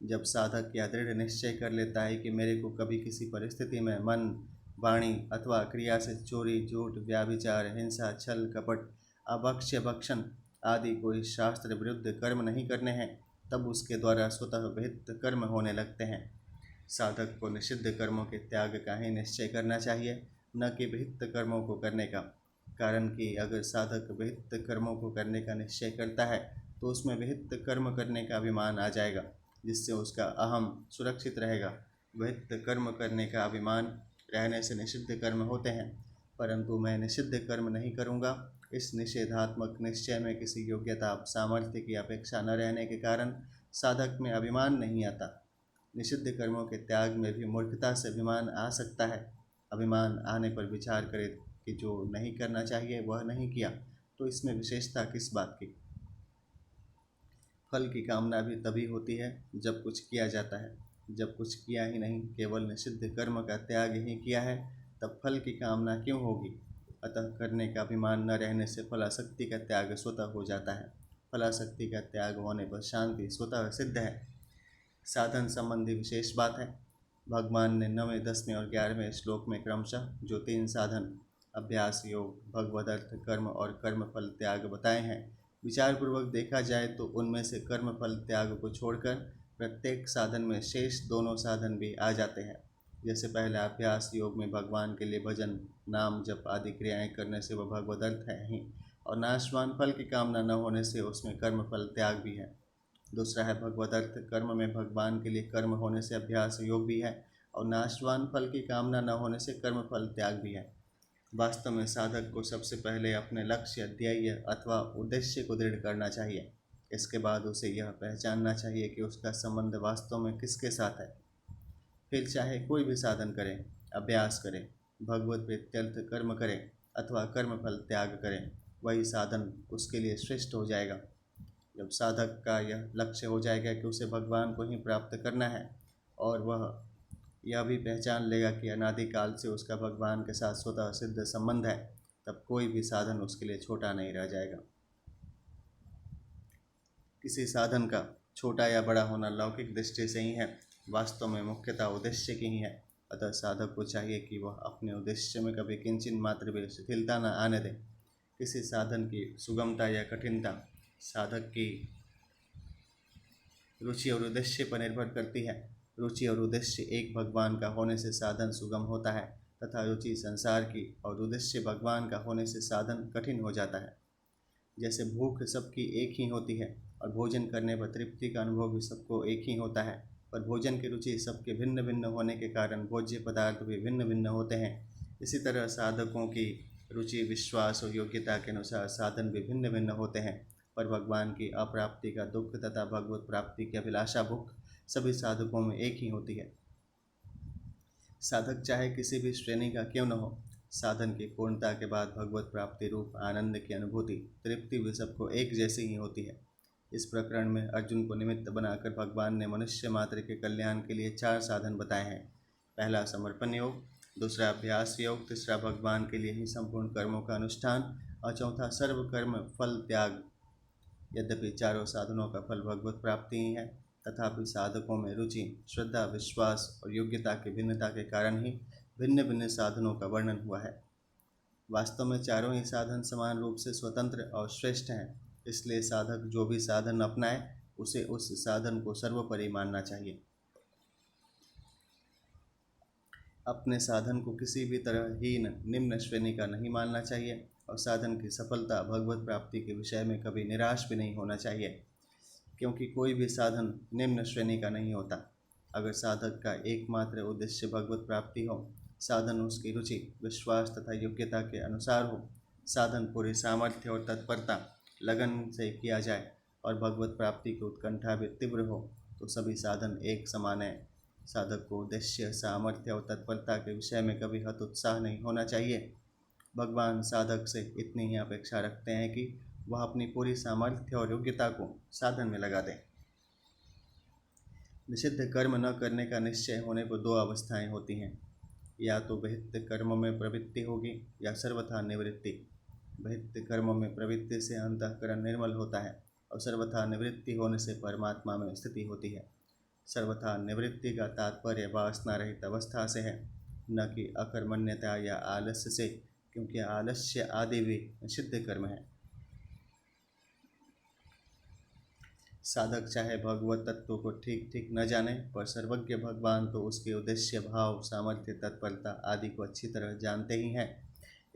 जब साधक यह दृढ़ निश्चय कर लेता है कि मेरे को कभी किसी परिस्थिति में मन, वाणी अथवा क्रिया से चोरी, झूठ, व्याभिचार, हिंसा, छल, कपट, अभक्ष्य, भक्षण आदि कोई शास्त्र विरुद्ध कर्म नहीं करने हैं, तब उसके द्वारा स्वतः विहित कर्म होने लगते हैं। साधक को निषिद्ध कर्मों के त्याग का ही निश्चय करना चाहिए, न कि विहित कर्मों को करने का। कारण कि अगर साधक विहित कर्मों को करने का निश्चय करता है तो उसमें विहित कर्म करने का अभिमान आ जाएगा, जिससे उसका अहम सुरक्षित रहेगा। विहित कर्म करने का अभिमान रहने से निषिद्ध कर्म होते हैं, परंतु मैं निषिद्ध कर्म नहीं करूँगा, इस निषेधात्मक निश्चय में किसी योग्यता, सामर्थ्य की अपेक्षा न रहने के कारण साधक में अभिमान नहीं आता। निषिद्ध कर्मों के त्याग में भी मूर्खता से अभिमान आ सकता है। अभिमान आने पर विचार करे कि जो नहीं करना चाहिए वह नहीं किया, तो इसमें विशेषता किस बात की। फल की कामना भी तभी होती है जब कुछ किया जाता है। जब कुछ किया ही नहीं, केवल निषिद्ध कर्म का त्याग ही किया है, तब फल की कामना क्यों होगी। अतः करने का अभिमान न रहने से फलासक्ति का त्याग स्वतः हो जाता है। फलासक्ति का त्याग होने पर शांति स्वतः सिद्ध है। साधन संबंधी विशेष बात है। भगवान ने 9वें, 10वें और 11वें श्लोक में क्रमशः जो 3 साधन, अभ्यास, योग, भगवदर्थ, कर्म और कर्मफल त्याग बताए हैं, विचारपूर्वक देखा जाए तो उनमें से कर्मफल त्याग को छोड़कर प्रत्येक साधन में शेष दोनों साधन भी आ जाते हैं। जैसे पहला अभ्यास योग में भगवान के लिए भजन, नाम जप आदि क्रियाएं करने से वह भगवदर्थ है ही, और नाशवान फल की कामना न होने से उसमें कर्मफल त्याग भी है। दूसरा है भगवदर्थ, कर्म में भगवान के लिए कर्म होने से अभ्यास योग भी है, और नाशवान फल की कामना न होने से कर्मफल त्याग भी है। वास्तव में साधक को सबसे पहले अपने लक्ष्य, ध्येय अथवा उद्देश्य को दृढ़ करना चाहिए। इसके बाद उसे यह पहचानना चाहिए कि उसका संबंध वास्तव में किसके साथ है। फिर चाहे कोई भी साधन करें, अभ्यास करें, भगवत प्रीत्यर्थ कर्म करें अथवा कर्मफल त्याग करें, वही साधन उसके लिए श्रेष्ठ हो जाएगा। जब साधक का यह लक्ष्य हो जाएगा कि उसे भगवान को ही प्राप्त करना है, और वह यह भी पहचान लेगा कि अनादिकाल से उसका भगवान के साथ स्वतः सिद्ध संबंध है, तब कोई भी साधन उसके लिए छोटा नहीं रह जाएगा। किसी साधन का छोटा या बड़ा होना लौकिक दृष्टि से ही है, वास्तव में मुख्यतः उद्देश्य की ही है। अतः साधक को चाहिए कि वह अपने उद्देश्य में कभी किंचित मात्र भी शिथिलता न आने दे। किसी साधन की सुगमता या कठिनता साधक की रुचि और उद्देश्य पर निर्भर करती है। रुचि और उद्देश्य एक भगवान का होने से साधन सुगम होता है, तथा रुचि संसार की और उद्देश्य भगवान का होने से साधन कठिन हो जाता है। जैसे भूख सबकी एक ही होती है और भोजन करने पर तृप्ति का अनुभव भी सबको एक ही होता है, पर भोजन की रुचि सबके भिन्न भिन्न होने के कारण भोज्य पदार्थ भी भिन्न भिन्न होते हैं। इसी तरह साधकों की रुचि, विश्वास और योग्यता के अनुसार साधन भी भिन्न भिन्न होते हैं, पर भगवान की अप्राप्ति का दुख तथा भगवत प्राप्ति की अभिलाषा भूख सभी साधकों में एक ही होती है। साधक चाहे किसी भी श्रेणी का क्यों न हो, साधन की पूर्णता के बाद भगवत प्राप्ति रूप आनंद की अनुभूति, तृप्ति भी सबको एक जैसी ही होती है। इस प्रकरण में अर्जुन को निमित्त बनाकर भगवान ने मनुष्य मात्र के कल्याण के लिए 4 साधन बताए हैं। पहला समर्पण योग, दूसरा अभ्यास योग, तीसरा भगवान के लिए ही संपूर्ण कर्मों का अनुष्ठान, और चौथा सर्व कर्म फल त्याग। यद्यपि चारों साधनों का फल भगवत प्राप्ति ही है, तथापि साधकों में रुचि, श्रद्धा, विश्वास और योग्यता की भिन्नता के कारण ही भिन्न भिन्न साधनों का वर्णन हुआ है। वास्तव में चारों ही साधन समान रूप से स्वतंत्र और श्रेष्ठ हैं, इसलिए साधक जो भी साधन अपनाए उसे उस साधन को सर्वोपरि मानना चाहिए। अपने साधन को किसी भी तरह हीन, निम्न श्रेणी का नहीं मानना चाहिए, और साधन की सफलता, भगवत प्राप्ति के विषय में कभी निराश भी नहीं होना चाहिए, क्योंकि कोई भी साधन निम्न श्रेणी का नहीं होता। अगर साधक का एकमात्र उद्देश्य भगवत प्राप्ति हो, साधन उसकी रुचि, विश्वास तथा योग्यता के अनुसार हो, साधन पूरे सामर्थ्य और तत्परता लगन से किया जाए और भगवत प्राप्ति की उत्कंठा भी तीव्र हो, तो सभी साधन एक समान है। साधक को उद्देश्य, सामर्थ्य और तत्परता के विषय में कभी हतोत्साह नहीं होना चाहिए। भगवान साधक से इतनी ही अपेक्षा रखते हैं कि वह अपनी पूरी सामर्थ्य और योग्यता को साधन में लगा दें। निषिद्ध कर्म न करने का निश्चय होने पर दो अवस्थाएं होती हैं, या तो विहित कर्मों में प्रवृत्ति होगी या सर्वथा निवृत्ति। विहित कर्मों में प्रवृत्ति से अंतःकरण निर्मल होता है और सर्वथा निवृत्ति होने से परमात्मा में स्थिति होती है। सर्वथा निवृत्ति का तात्पर्य वासना रहित अवस्था से है, न कि अकर्मण्यता या आलस्य से, क्योंकि आलस्य आदि भी निषिद्ध कर्म है। साधक चाहे भगवत तत्व को ठीक ठीक न जाने, पर सर्वज्ञ भगवान तो उसके उद्देश्य, भाव, सामर्थ्य, तत्परता आदि को अच्छी तरह जानते ही हैं।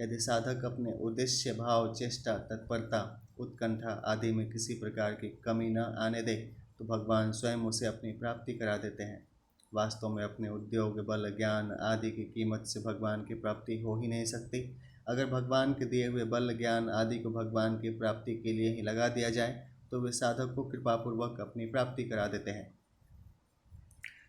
यदि साधक अपने उद्देश्य, भाव, चेष्टा, तत्परता, उत्कंठा आदि में किसी प्रकार की कमी न आने दे, तो भगवान स्वयं उसे अपनी प्राप्ति करा देते हैं। वास्तव में अपने उद्योग, बल, ज्ञान आदि की कीमत से भगवान की प्राप्ति हो ही नहीं सकती। अगर भगवान के दिए हुए बल, ज्ञान आदि को भगवान की प्राप्ति के लिए ही लगा दिया जाए, तो वे साधक को कृपापूर्वक अपनी प्राप्ति करा देते हैं।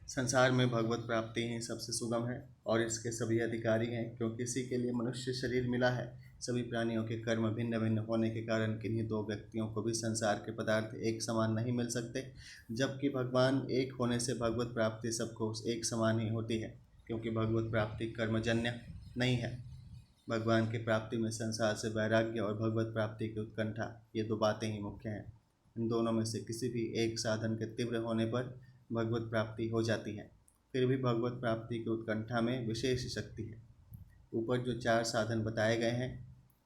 संसार में भगवत प्राप्ति ही सबसे सुगम है और इसके सभी अधिकारी हैं, क्योंकि इसी के लिए मनुष्य शरीर मिला है। सभी प्राणियों के कर्म भिन्न भिन्न होने के कारण किन्हीं दो व्यक्तियों को भी संसार के पदार्थ एक समान नहीं मिल सकते, जबकि भगवान एक होने से भगवत प्राप्ति सबको एक समान ही होती है, क्योंकि भगवत प्राप्ति कर्मजन्य नहीं है। भगवान की प्राप्ति में संसार से वैराग्य और भगवत प्राप्ति की उत्कंठा, ये दो बातें ही मुख्य हैं। इन दोनों में से किसी भी एक साधन के तीव्र होने पर भगवत प्राप्ति हो जाती है। फिर भी भगवत प्राप्ति की उत्कंठा में विशेष शक्ति है। ऊपर जो 4 साधन बताए गए हैं,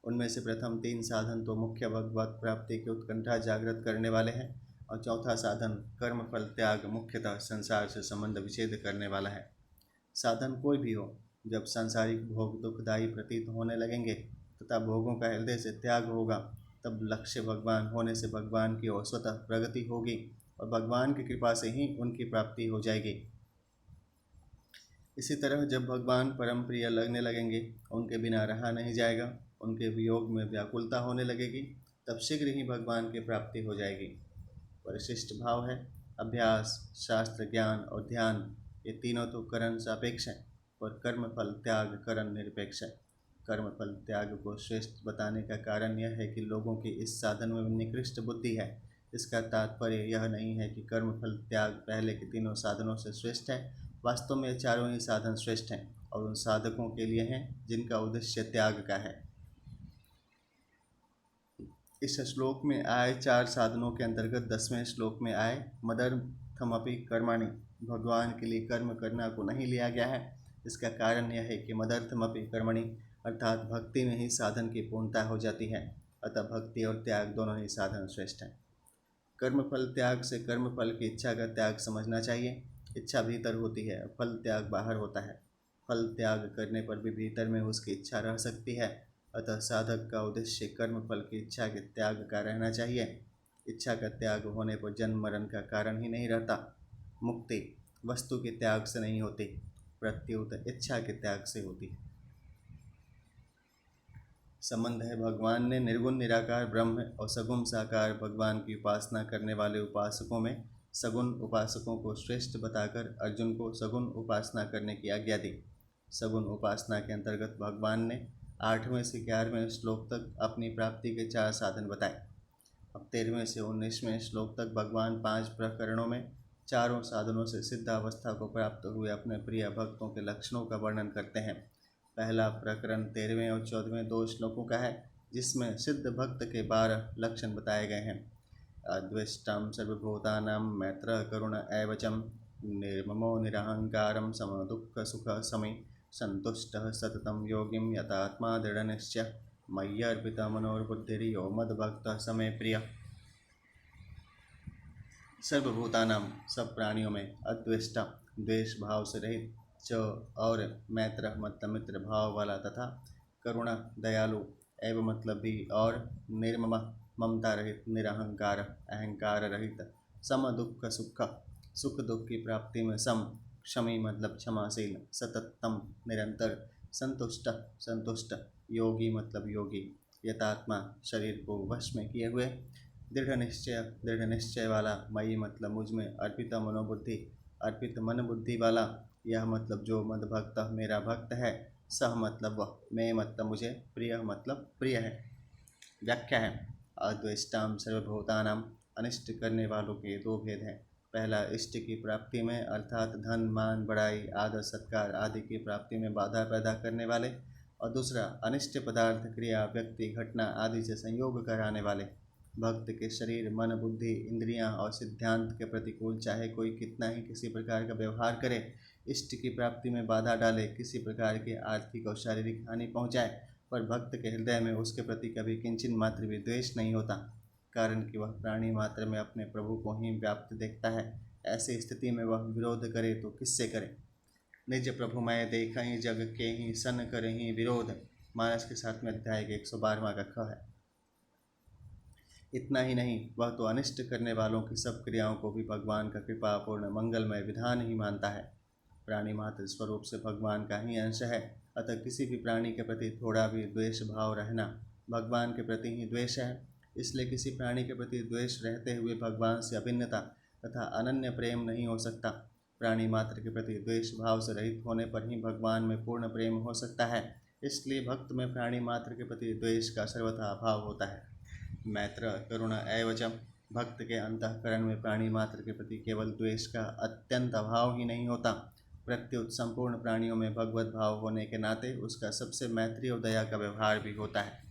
उनमें से प्रथम 3 साधन तो मुख्य भगवत प्राप्ति की उत्कंठा जागृत करने वाले हैं, और चौथा साधन कर्म फल त्याग मुख्यतः संसार से संबंध विच्छेद करने वाला है। साधन कोई भी हो, जब सांसारिक भोग दुखदायी प्रतीत होने लगेंगे तथा भोगों का हृदय से त्याग होगा, तब लक्ष्य भगवान होने से भगवान की ओर स्वतः प्रगति होगी और भगवान की कृपा से ही उनकी प्राप्ति हो जाएगी। इसी तरह जब भगवान परम प्रिय लगने लगेंगे, उनके बिना रहा नहीं जाएगा, उनके वियोग में व्याकुलता होने लगेगी, तब शीघ्र ही भगवान की प्राप्ति हो जाएगी। परिशिष्ट भाव है अभ्यास, शास्त्र ज्ञान और ध्यान, ये तीनों तो करण सापेक्ष हैं, पर कर्म फल त्याग करण निरपेक्ष है। कर्म फल त्याग को श्रेष्ठ बताने का कारण यह है कि लोगों की इस साधन में निकृष्ट बुद्धि है। इसका तात्पर्य यह नहीं है कि कर्म फल त्याग पहले के तीनों साधनों से श्रेष्ठ है। वास्तव में चारों ही साधन श्रेष्ठ हैं और उन साधकों के लिए हैं जिनका उद्देश्य त्याग का है। इस श्लोक में आए 4 साधनों के अंतर्गत 10वें श्लोक में आए मदर्थमपि कर्माणि, भगवान के लिए कर्म करना को नहीं लिया गया है। इसका कारण यह है कि मदर्थमपि कर्मणि अर्थात भक्ति में ही साधन की पूर्णता हो जाती है। अतः भक्ति और त्याग दोनों ही साधन श्रेष्ठ हैं। कर्म फल त्याग से कर्म फल की इच्छा का त्याग समझना चाहिए। इच्छा भीतर होती है, फल त्याग बाहर होता है। फल त्याग करने पर भी भीतर में उसकी इच्छा रह सकती है। अतः साधक का उद्देश्य कर्म फल की इच्छा के त्याग का रहना चाहिए। इच्छा का त्याग होने पर जन्म मरण का कारण ही नहीं रहता। मुक्ति वस्तु के त्याग से नहीं होती, प्रत्युत इच्छा के त्याग से होती है। संबंध है भगवान ने निर्गुण निराकार ब्रह्म और सगुण साकार भगवान की उपासना करने वाले उपासकों में सगुण उपासकों को श्रेष्ठ बताकर अर्जुन को सगुण उपासना करने की आज्ञा दी। सगुण उपासना के अंतर्गत भगवान ने 8वें से 11वें श्लोक तक अपनी प्राप्ति के 4 साधन बताए। अब 13वें से 19वें श्लोक तक भगवान 5 प्रकरणों में चारों साधनों से सिद्धावस्था को प्राप्त हुए अपने प्रिय भक्तों के लक्षणों का वर्णन करते हैं। पहला प्रकरण 13वें और 14वें 2 श्लोकों का है, जिसमें सिद्ध भक्त के 12 लक्षण बताए गए हैं। अद्वेष्टं सर्वभूतानां मैत्रः करुण एवचं निर्ममो निरहंकारं समदुःख सुख समे संतुष्टः सततं योगिं यतात्मा दृढ़निश्चयः मय्यर्पिता मनोर्बुद्धिर्यो मद्भक्तः समे प्रिय। सर्वभूतानां सब प्राणियों में, अद्वेष्टा द्वेष भाव से रहित, च और मैत्र मतलब मित्र भाव वाला, तथा करुणा दयालु, एवं मतलब भी, और निर्मम ममता रहित, निरहंकार अहंकार रहित, सम दुख सुख सुख दुख की प्राप्ति में सम, क्षमी मतलब क्षमाशील, सततम निरंतर, संतुष्ट संतुष्ट, योगी मतलब योगी, यथात्मा शरीर को वश में किए हुए, दृढ़ निश्चय वाला, मई मतलब मुझ में, अर्पित मनोबुद्धि अर्पित मन बुद्धि वाला, यह मतलब जो मद भक्त मेरा भक्त है, सह मतलब वह, मैं मतलब मुझे, प्रिय मतलब प्रिय है। व्याख्या है अद्वेष्टाम सर्वभूतानाम, अनिष्ट करने वालों के दो भेद हैं। पहला इष्ट की प्राप्ति में अर्थात धन मान बड़ाई आदर सत्कार आदि की प्राप्ति में बाधा पैदा करने वाले, और दूसरा अनिष्ट पदार्थ क्रिया व्यक्ति घटना आदि से संयोग कराने वाले। भक्त के शरीर मन बुद्धि इंद्रियां और सिद्धांत के प्रतिकूल चाहे कोई कितना ही किसी प्रकार का व्यवहार करे, इष्ट की प्राप्ति में बाधा डाले, किसी प्रकार की आर्थिक और शारीरिक हानि पहुँचाए, पर भक्त के हृदय में उसके प्रति कभी किंचन मात्र भी द्वेष नहीं होता, कारण कि वह प्राणी मात्र में अपने प्रभु को ही व्याप्त देखता है। ऐसी स्थिति में वह विरोध करे तो किससे करे। निज प्रभु मैं देखा ही जग के ही सन करे ही विरोध, मानस के 7वें अध्याय के 112वां का ख है। इतना ही नहीं, वह तो अनिष्ट करने वालों की सब क्रियाओं को भी भगवान का कृपापूर्ण मंगलमय विधान ही मानता है। प्राणी मात्र स्वरूप से भगवान का ही अंश है, अतः किसी भी प्राणी के प्रति थोड़ा भी द्वेष भाव रहना भगवान के प्रति ही द्वेष है। इसलिए किसी प्राणी के प्रति द्वेष रहते हुए भगवान से अभिन्नता तथा अनन्य प्रेम नहीं हो सकता। प्राणी मात्र के प्रति द्वेष भाव से रहित होने पर ही भगवान में पूर्ण प्रेम हो सकता है। इसलिए भक्त में प्राणी मात्र के प्रति द्वेष का सर्वथा अभाव होता है। मैत्र करुणा एवं, भक्त के अंतःकरण में प्राणी मात्र के प्रति केवल द्वेष का अत्यंत अभाव ही नहीं होता, प्रत्युत संपूर्ण प्राणियों में भगवत भाव होने के नाते उसका सबसे मैत्री और दया का व्यवहार भी होता है।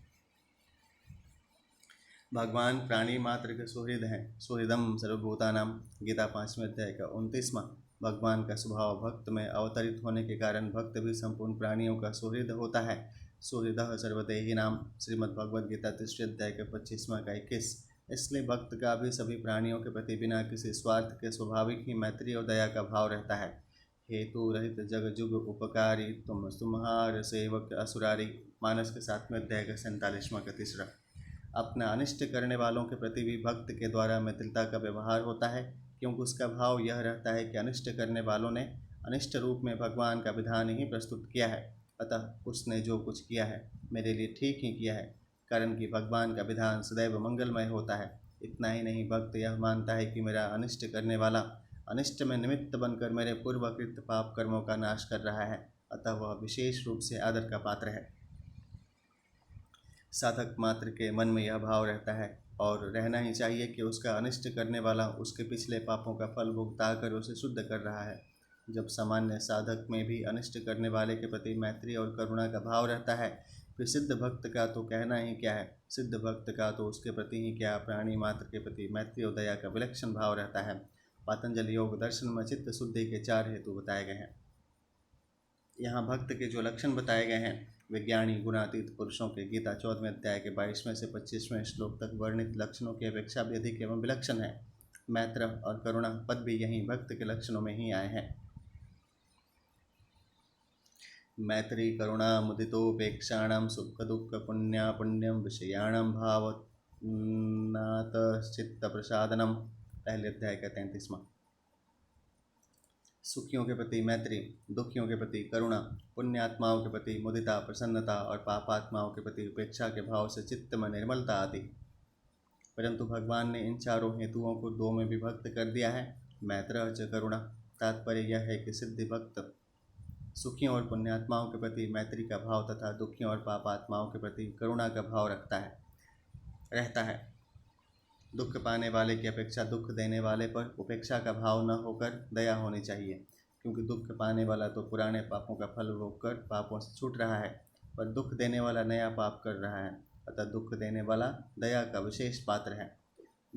भगवान प्राणी मात्र के सुहृद हैं। सुहृदम सर्वभूतानाम, गीता 5वें अध्याय का 29वां। भगवान का स्वभाव भक्त में अवतरित होने के कारण भक्त भी संपूर्ण प्राणियों का सुहृद होता है। सुहृदः सर्वदेही नाम, श्रीमद्भगवद्गीता 3 अध्याय के 25वां का 21। इसलिए भक्त का भी सभी प्राणियों के प्रति बिना किसी स्वार्थ के स्वाभाविक ही मैत्री और दया का भाव रहता है। हेतु रहित जग जुग उपकारी, तुम तुम्हार सेवक असुरारी, मानस के 7वें अध्याय का 47वां का 3। अपना अनिष्ट करने वालों के प्रति भी भक्त के द्वारा मित्रता का व्यवहार होता है, क्योंकि उसका भाव यह रहता है कि अनिष्ट करने वालों ने अनिष्ट रूप में भगवान का विधान ही प्रस्तुत किया है, अतः उसने जो कुछ किया है मेरे लिए ठीक ही किया है, कारण कि भगवान का विधान सदैव मंगलमय होता है। इतना ही नहीं, भक्त यह मानता है कि मेरा अनिष्ट करने वाला अनिष्ट में निमित्त बनकर मेरे पूर्वकृत पाप कर्मों का नाश कर रहा है, अतः वह विशेष रूप से आदर का पात्र है। साधक मात्र के मन में यह भाव रहता है और रहना ही चाहिए कि उसका अनिष्ट करने वाला उसके पिछले पापों का फल भुगता कर उसे शुद्ध कर रहा है। जब सामान्य साधक में भी अनिष्ट करने वाले के प्रति मैत्री और करुणा का भाव रहता है, फिर सिद्ध भक्त का तो कहना ही क्या है। सिद्ध भक्त का तो उसके प्रति ही क्या, प्राणी मात्र के प्रति मैत्री और दया का विलक्षण भाव रहता है। पातंजलि योग दर्शन में चित्त शुद्धि के 4 हेतु बताए गए हैं। यहाँ भक्त के जो लक्षण बताए गए हैं विज्ञानी गुणातीत पुरुषों के गीता 14वें अध्याय के 22वें से 25वें श्लोक तक वर्णित लक्षणों की अपेक्षा भी अधिक एवं विलक्षण है। मैत्र और करुणा पद भी यही भक्त के लक्षणों में ही आए हैं। मैत्री करुणा मुदितोपेक्षाणां सुख दुख पुण्या पुण्यम विषयाणां भावनात् चित्त प्रसादनम, पहले अध्याय का 33वां। सुखियों के प्रति मैत्री, दुखियों के प्रति करुणा, पुण्यात्माओं के प्रति मुदिता प्रसन्नता और पापात्माओं के प्रति उपेक्षा के भाव से चित्त में निर्मलता आती। परंतु भगवान ने इन चारों हेतुओं को 2 में विभक्त कर दिया है, मैत्र च करुणा। तात्पर्य यह है कि सिद्धि भक्त सुखियों और पुण्यात्माओं के प्रति मैत्री का भाव तथा दुखियों और पापात्माओं के प्रति करुणा का भाव रहता है। दुख पाने वाले की अपेक्षा दुख देने वाले पर उपेक्षा का भाव न होकर दया होनी चाहिए, क्योंकि दुख पाने वाला तो पुराने पापों का फल भोगकर पापों से छूट रहा है, पर दुख देने वाला नया पाप कर रहा है, अतः दुख देने वाला दया का विशेष पात्र है।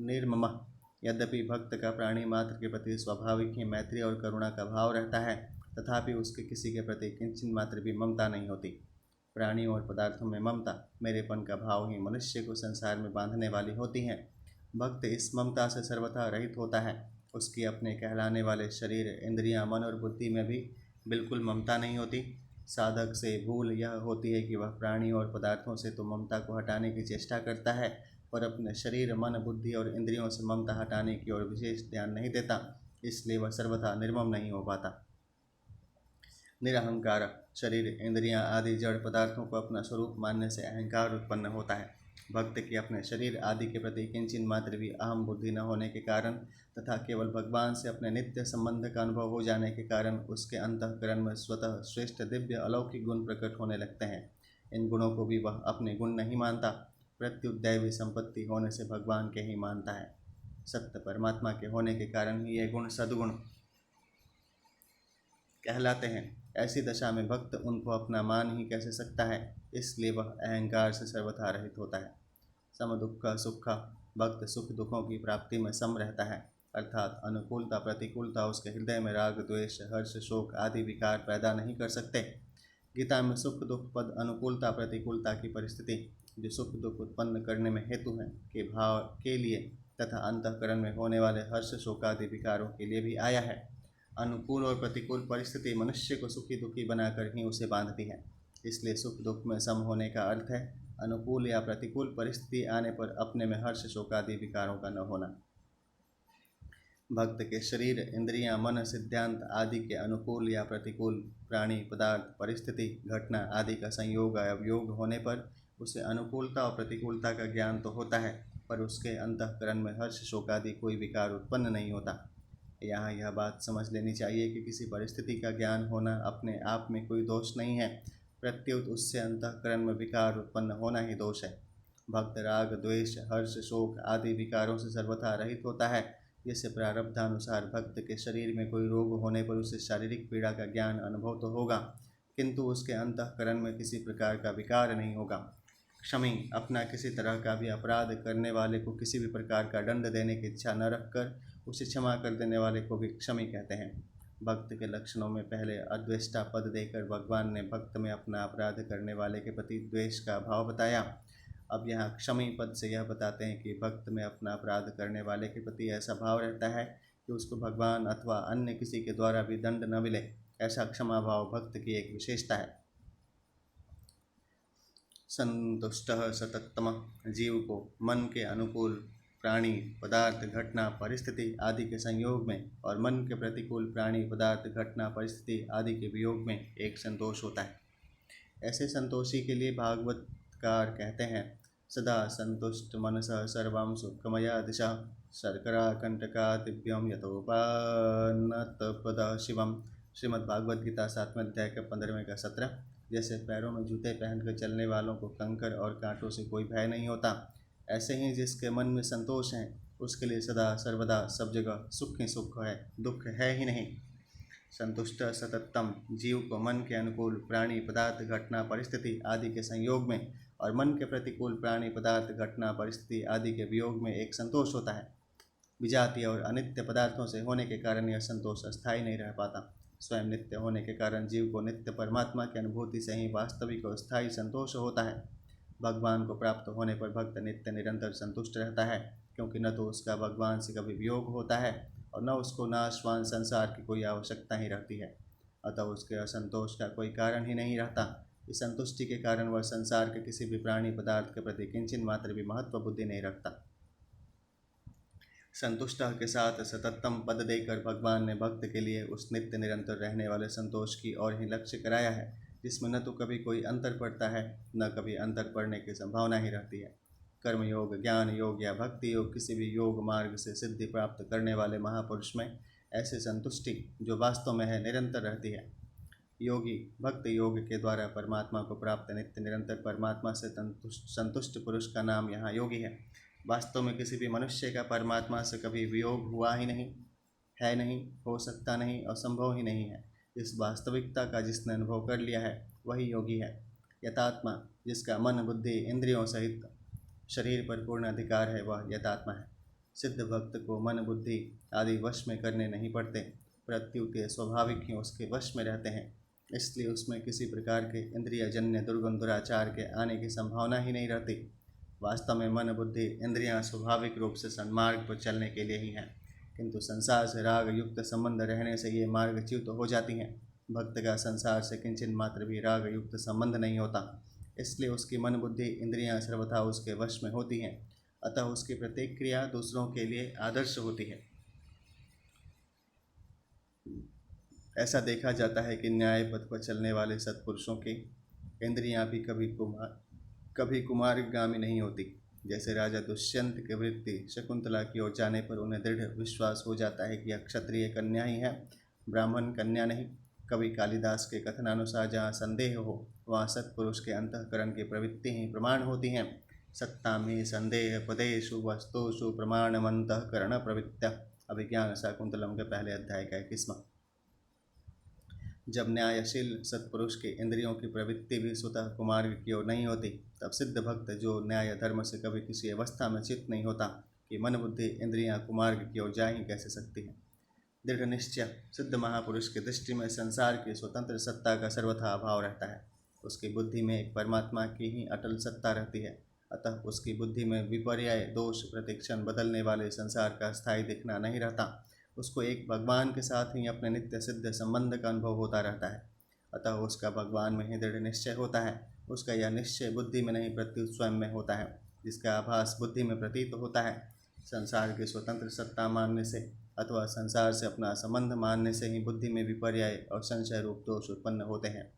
निर्ममः, यद्यपि भक्त का प्राणी मात्र के प्रति स्वाभाविक ही मैत्री और करुणा का भाव रहता है, तथापि उसके किसी के प्रति किंचन मात्र भी ममता नहीं होती। प्राणियों और पदार्थों में ममता, मेरेपन का भाव ही मनुष्य को संसार में बांधने वाली होती हैं। भक्त इस ममता से सर्वथा रहित होता है। उसकी अपने कहलाने वाले शरीर इंद्रियां मन और बुद्धि में भी बिल्कुल ममता नहीं होती। साधक से भूल यह होती है कि वह प्राणी और पदार्थों से तो ममता को हटाने की चेष्टा करता है, पर अपने शरीर मन बुद्धि और इंद्रियों से ममता हटाने की ओर विशेष ध्यान नहीं देता। इसलिए वह सर्वथा निर्मम नहीं हो पाता। निरहंकार शरीर, इंद्रियां आदि जड़ पदार्थों को अपना स्वरूप मानने से अहंकार उत्पन्न होता है। भक्त की अपने शरीर आदि के प्रति किंचित मात्र भी अहम बुद्धि न होने के कारण तथा केवल भगवान से अपने नित्य संबंध का अनुभव हो जाने के कारण उसके अंतःकरण में स्वतः श्रेष्ठ दिव्य अलौकिक गुण प्रकट होने लगते हैं। इन गुणों को भी वह अपने गुण नहीं मानता, प्रत्युत दैवी संपत्ति होने से भगवान के ही मानता है। सत्य परमात्मा के होने के कारण ही ये गुण सद्गुण कहलाते हैं। ऐसी दशा में भक्त उनको अपना मान ही कैसे सकता है, इसलिए वह अहंकार से सर्वथा रहित होता है। सम दुख सुख, भक्त सुख दुखों की प्राप्ति में सम रहता है, अर्थात अनुकूलता प्रतिकूलता उसके हृदय में राग द्वेष हर्ष शोक आदि विकार पैदा नहीं कर सकते। गीता में सुख दुख पद अनुकूलता प्रतिकूलता की परिस्थिति जो सुख दुख उत्पन्न करने में हेतु है के भाव के लिए तथा अंतःकरण में होने वाले हर्ष शोक आदि विकारों के लिए भी आया है। अनुकूल और प्रतिकूल परिस्थिति मनुष्य को सुखी दुखी बनाकर ही उसे बांधती है। इसलिए सुख दुख में सम होने का अर्थ है अनुकूल या प्रतिकूल परिस्थिति आने पर अपने में हर्ष शोक आदि विकारों का न होना। भक्त के शरीर इंद्रियां मन सिद्धांत आदि के अनुकूल या प्रतिकूल प्राणी पदार्थ परिस्थिति घटना आदि का संयोग अवयोग होने पर उसे अनुकूलता और प्रतिकूलता का ज्ञान तो होता है, पर उसके अंतःकरण में हर्ष शोक आदि कोई विकार उत्पन्न नहीं होता। यहाँ यह बात समझ लेनी चाहिए कि किसी परिस्थिति का ज्ञान होना अपने आप में कोई दोष नहीं है, प्रत्युत उससे अंतःकरण में विकार उत्पन्न होना ही दोष है। भक्त राग द्वेष हर्ष शोक आदि विकारों से सर्वथा रहित होता है, जिससे प्रारब्धानुसार भक्त के शरीर में कोई रोग होने पर उसे शारीरिक पीड़ा का ज्ञान अनुभव तो होगा, किंतु उसके अंतःकरण में किसी प्रकार का विकार नहीं होगा। क्षमी अपना किसी तरह का भी अपराध करने वाले को किसी भी प्रकार का दंड देने की इच्छा न रखकर उसे क्षमा कर देने वाले को भी क्षमी कहते हैं। भक्त के लक्षणों में पहले अद्वेष्टा पद देकर भगवान ने भक्त में अपना अपराध करने वाले के प्रति द्वेष का भाव बताया। अब यहाँ क्षमी पद से यह बताते हैं कि भक्त में अपना अपराध करने वाले के प्रति ऐसा भाव रहता है कि उसको भगवान अथवा अन्य किसी के द्वारा भी दंड न मिले। ऐसा क्षमा भाव भक्त की एक विशेषता है। संतुष्टः सततम जीव को मन के अनुकूल प्राणी पदार्थ घटना परिस्थिति आदि के संयोग में और मन के प्रतिकूल प्राणी पदार्थ घटना परिस्थिति आदि के वियोग में एक संतोष होता है। ऐसे संतोषी के लिए भागवतकार कहते हैं, सदा संतुष्ट मनसः सर्वं सुखमया दिशा शर्करा कंटकादिभ्यम यथोपनतपद शिवम। श्रीमद् भागवत गीता 7वें अध्याय के 15वें का 17। जैसे पैरों में जूते पहनकर चलने वालों को कंकर और कांटों से कोई भय नहीं होता, ऐसे ही जिसके मन में संतोष है उसके लिए सदा सर्वदा सब जगह सुख ही सुख है, दुख है ही नहीं। संतुष्ट सततम जीव को मन के अनुकूल प्राणी पदार्थ घटना परिस्थिति आदि के संयोग में और मन के प्रतिकूल प्राणी पदार्थ घटना परिस्थिति आदि के वियोग में एक संतोष होता है। विजातीय और अनित्य पदार्थों से होने के कारण यह संतोष अस्थायी नहीं रह पाता। स्वयं नित्य होने के कारण जीव को नित्य परमात्मा की अनुभूति से ही वास्तविक और स्थायी संतोष होता है। भगवान को प्राप्त होने पर भक्त नित्य निरंतर संतुष्ट रहता है, क्योंकि न तो उसका भगवान से कभी वियोग होता है और न उसको नाशवान संसार की कोई आवश्यकता ही रहती है। अतः उसके असंतोष का कोई कारण ही नहीं रहता। इस संतुष्टि के कारण वह संसार के किसी भी प्राणी पदार्थ के प्रति किंचित मात्र भी महत्व बुद्धि नहीं रखता। संतुष्ट के साथ सततम पद देकर भगवान ने भक्त के लिए उस नित्य निरंतर रहने वाले संतोष की ओर ही लक्ष्य कराया है, जिसमें न तो कभी कोई अंतर पड़ता है न कभी अंतर पड़ने की संभावना ही रहती है। कर्म योग ज्ञान योग या भक्ति योग किसी भी योग मार्ग से सिद्धि प्राप्त करने वाले महापुरुष में ऐसे संतुष्टि जो वास्तव में है निरंतर रहती है। योगी भक्त योग के द्वारा परमात्मा को प्राप्त नित्य निरंतर परमात्मा से संतुष्ट पुरुष का नाम यहाँ योगी है। वास्तव में किसी भी मनुष्य का परमात्मा से कभी वियोग हुआ ही नहीं, है नहीं, हो सकता नहीं और संभव ही नहीं है। इस वास्तविकता का जिसने अनुभव कर लिया है वही योगी है। यथात्मा जिसका मन बुद्धि इंद्रियों सहित शरीर पर पूर्ण अधिकार है वह यथात्मा है। सिद्ध भक्त को मन बुद्धि आदि वश में करने नहीं पड़ते, प्रत्युत स्वाभाविक ही उसके वश में रहते हैं। इसलिए उसमें किसी प्रकार के इंद्रियजन्य दुर्गुण दुराचार के आने की संभावना ही नहीं रहती। वास्तव में मन बुद्धि इंद्रियां स्वाभाविक रूप से सन्मार्ग पर चलने के लिए ही हैं, किंतु संसार से राग युक्त संबंध रहने से ये मार्गच्युत हो जाती हैं। भक्त का संसार से किंचित मात्र भी राग युक्त संबंध नहीं होता, इसलिए उसकी मन बुद्धि इंद्रियां सर्वथा उसके वश में होती हैं। अतः उसकी प्रत्येक क्रिया दूसरों के लिए आदर्श होती है। ऐसा देखा जाता है कि न्याय पथ पर चलने वाले सत्पुरुषों की इंद्रियां भी कभी कुमारगामी नहीं होती। जैसे राजा दुष्यंत की वृत्ति शकुंतला की ओर जाने पर उन्हें दृढ़ विश्वास हो जाता है कि यह क्षत्रिय कन्या ही है, ब्राह्मण कन्या नहीं। कवि कालिदास के कथनानुसार जहाँ संदेह हो वहाँ सत्पुरुष के अंतःकरण की प्रवृत्ति ही प्रमाण होती हैं। सत्ता में संदेह पदेषु वस्तुषु प्रमाणमंतःकरण प्रवृत्त्या। अभिज्ञान शाकुंतलम के पहले अध्याय का 21वां। जब न्यायशील सत्पुरुष के इंद्रियों की प्रवृत्ति भी स्वतः कुमार्ग की ओर नहीं होती, तब सिद्ध भक्त जो न्याय धर्म से कभी किसी अवस्था में चित्त नहीं होता कि मन बुद्धि इंद्रियां कुमार्ग की ओर जा ही कैसे सकती हैं। दृढ़ निश्चय सिद्ध महापुरुष की दृष्टि में संसार की स्वतंत्र सत्ता का सर्वथा अभाव रहता है। उसकी बुद्धि में एक परमात्मा की ही अटल सत्ता रहती है। अतः उसकी बुद्धि में विपर्याय दोष प्रतिक्षण बदलने वाले संसार का स्थायी दिखना नहीं रहता। उसको एक भगवान के साथ ही अपने नित्य सिद्ध संबंध का अनुभव होता रहता है। अतः उसका भगवान में ही दृढ़ निश्चय होता है। उसका यह निश्चय बुद्धि में नहीं प्रत्युत स्वयं में होता है, जिसका आभास बुद्धि में प्रतीत होता है। संसार की स्वतंत्र सत्ता मानने से अथवा संसार से अपना संबंध मानने से ही बुद्धि में विपर्याय और संशय रूप दोष उत्पन्न होते हैं।